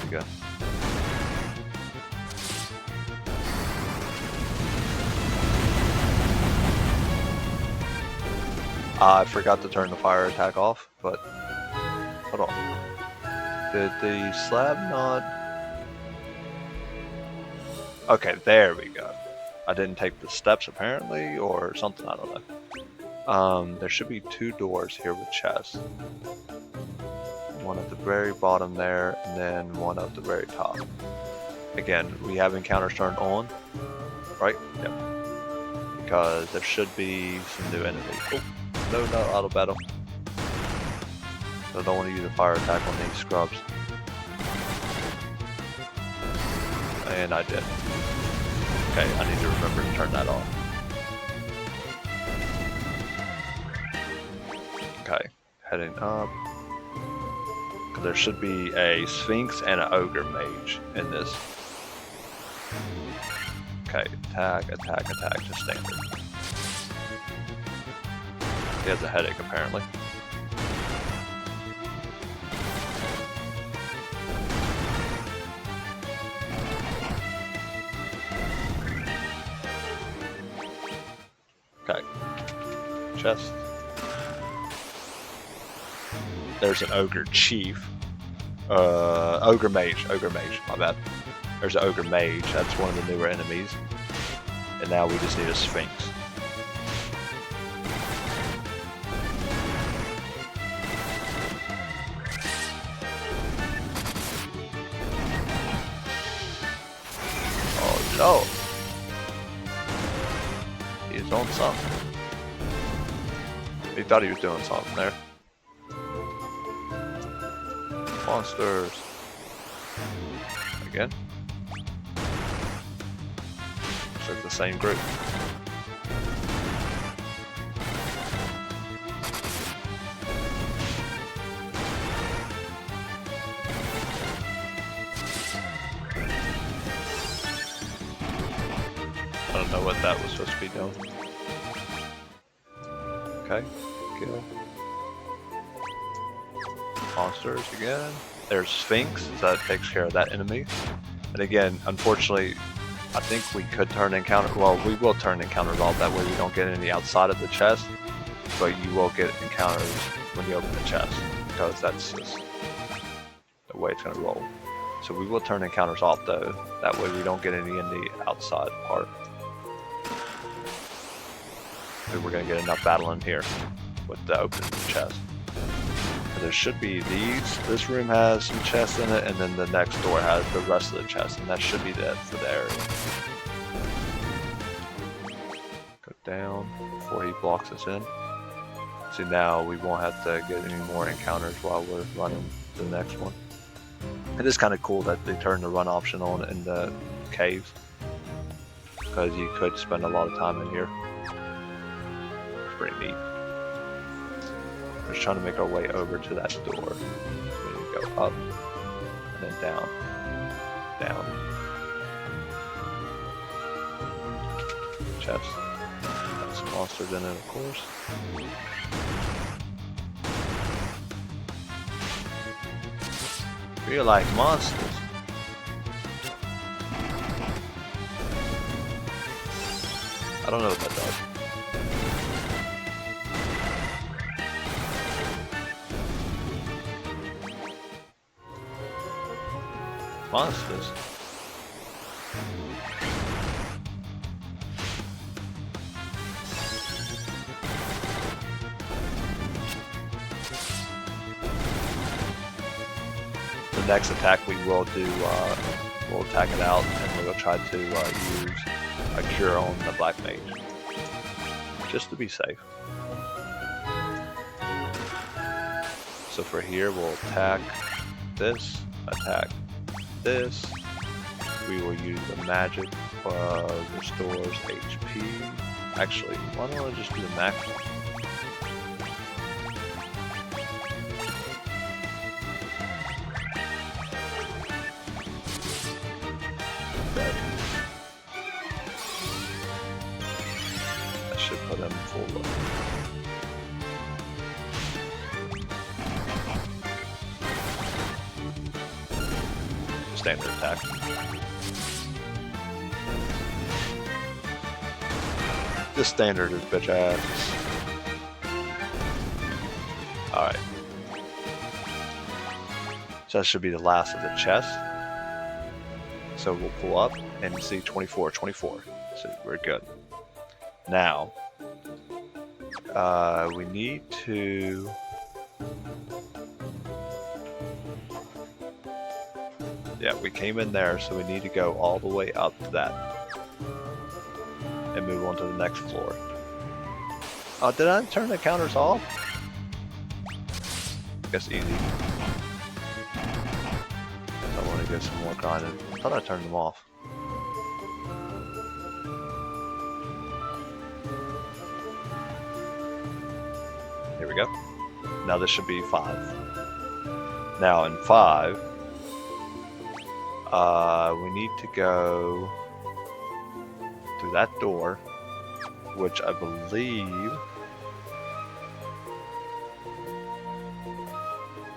again. I forgot to turn the fire attack off, but hold on. Did the slab not? Okay, there we go. I didn't take the steps apparently, or something, I don't know. There should be 2 doors here with chests. One at the very bottom there, and then one at the very top. Again, we have encounters turned on, right? Yep. Because there should be some new enemies. Oh, no, not auto battle. I don't want to use a fire attack on these scrubs. And I did. Okay, I need to remember to turn that off. Okay, heading up. There should be a Sphinx and an Ogre Mage in this. Okay, attack, just standard. He has a headache apparently. Okay, chest. There's an Ogre Chief. Ogre Mage, my bad. There's an Ogre Mage, that's one of the newer enemies. And now we just need a Sphinx. Oh no! He's on something. He thought he was doing something there. Monsters. Again. So it's the same group. I don't know what that was supposed to be doing. Okay, kill. Monsters again. There's Sphinx, so that takes care of that enemy. And again, unfortunately, I think we could turn encounter. Well, we will turn encounters off. That way we don't get any outside of the chest, but you will get encounters when you open the chest, because that's just the way it's going to roll. So we will turn encounters off though. That way we don't get any in the outside part. So we're going to get enough battle in here with the opening the chest. There should be these. This room has some chests in it, and then the next door has the rest of the chests, and that should be that for the area. Go down before he blocks us in. See, now we won't have to get any more encounters while we're running to the next one. It is kind of cool that they turned the run option on in the caves, because you could spend a lot of time in here. It's pretty neat. We're just trying to make our way over to that door. We need to go up, and then down, down. Chest. Got some monsters in it, of course. Feel like monsters. I don't know what that does. Monsters. The next attack we will do, we'll attack it out, and we'll try to use a cure on the Black Mage, just to be safe. So for here, we'll attack this, attack this. We will use the magic restores HP. Actually, why don't I just do the maximum? full look. Standard attack. Just standard is bitch ass. Alright. So that should be the last of the chest. So we'll pull up and see 24, 24. So we're good. Now, we need to... Yeah, we came in there, so we need to go all the way up to that. And move on to the next floor. Did I turn the counters off? I guess easy. I want to get some more grinding. I thought I turned them off. Here we go. Now this should be 5. Now in 5, we need to go through that door, which I believe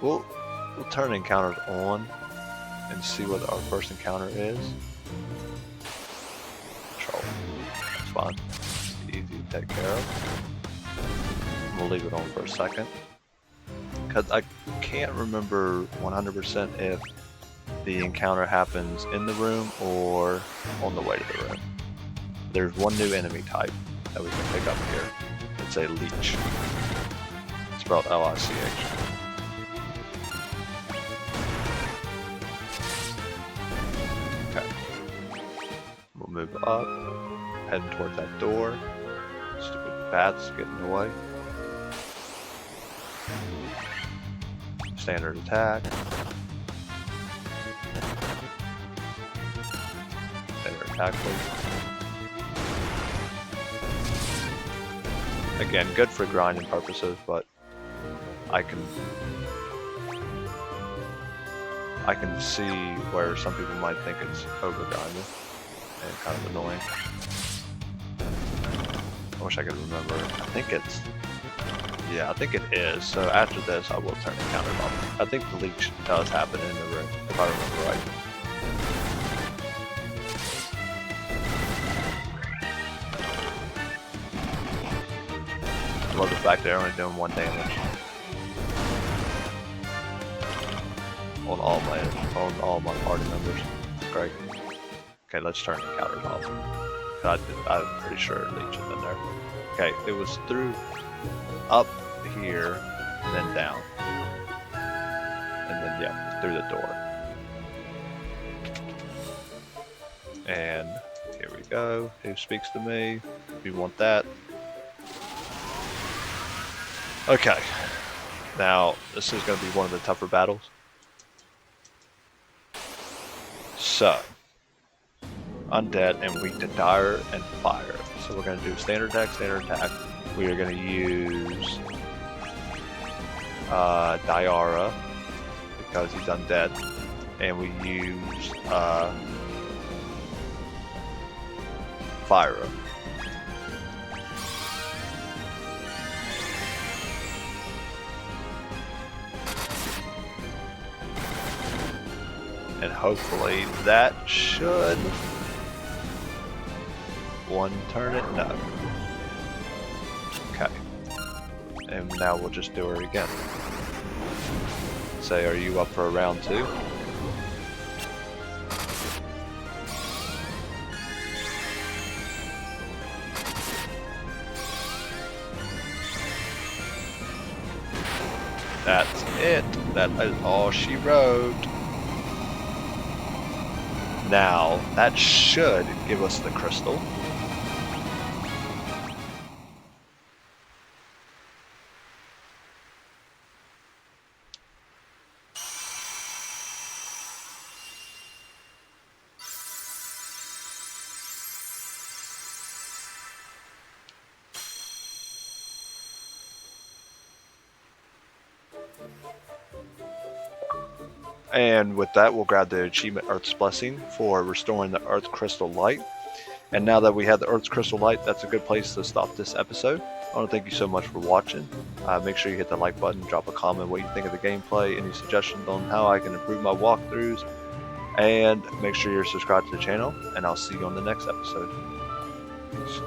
we'll turn encounters on and see what our first encounter is. Control. That's fine. Easy to take care of. We'll leave it on for a second. Because I can't remember 100% if the encounter happens in the room or on the way to the room. There's one new enemy type that we can pick up here. It's a leech. It's spelled L-I-C-H. Okay. We'll move up, heading towards that door. Stupid bats getting in the way. Standard attack. Standard attack, please. Again, good for grinding purposes, but I can see where some people might think it's over grinding and kind of annoying. I wish I could remember. I think it's, yeah, I think it is. So after this, I will turn the counter off. I think the leech does happen in the room, if I remember right. I love the fact they're only doing 1 damage on all my party members. It's great. Okay, let's turn the counters off. I'm pretty sure leech is in there. Okay, it was through up here and then down, and then yeah, through the door. And here we go. Who speaks to me? We want that. Okay, now this is going to be one of the tougher battles. So, undead and weak to dire and fire. So we're going to do standard attack, standard attack. We are going to use Diara because he's undead, and we use Fyra. And hopefully that should one turn it. No. Okay. And now we'll just do her again. Say, are you up for a round 2? That's it. That is all she wrote. Now, that should give us the crystal. And with that, we'll grab the achievement Earth's Blessing for restoring the Earth Crystal Light. And now that we have the Earth's Crystal Light, that's a good place to stop this episode. I want to thank you so much for watching. Make sure you hit the like button, drop a comment what you think of the gameplay, any suggestions on how I can improve my walkthroughs, and make sure you're subscribed to the channel, and I'll see you on the next episode. Peace.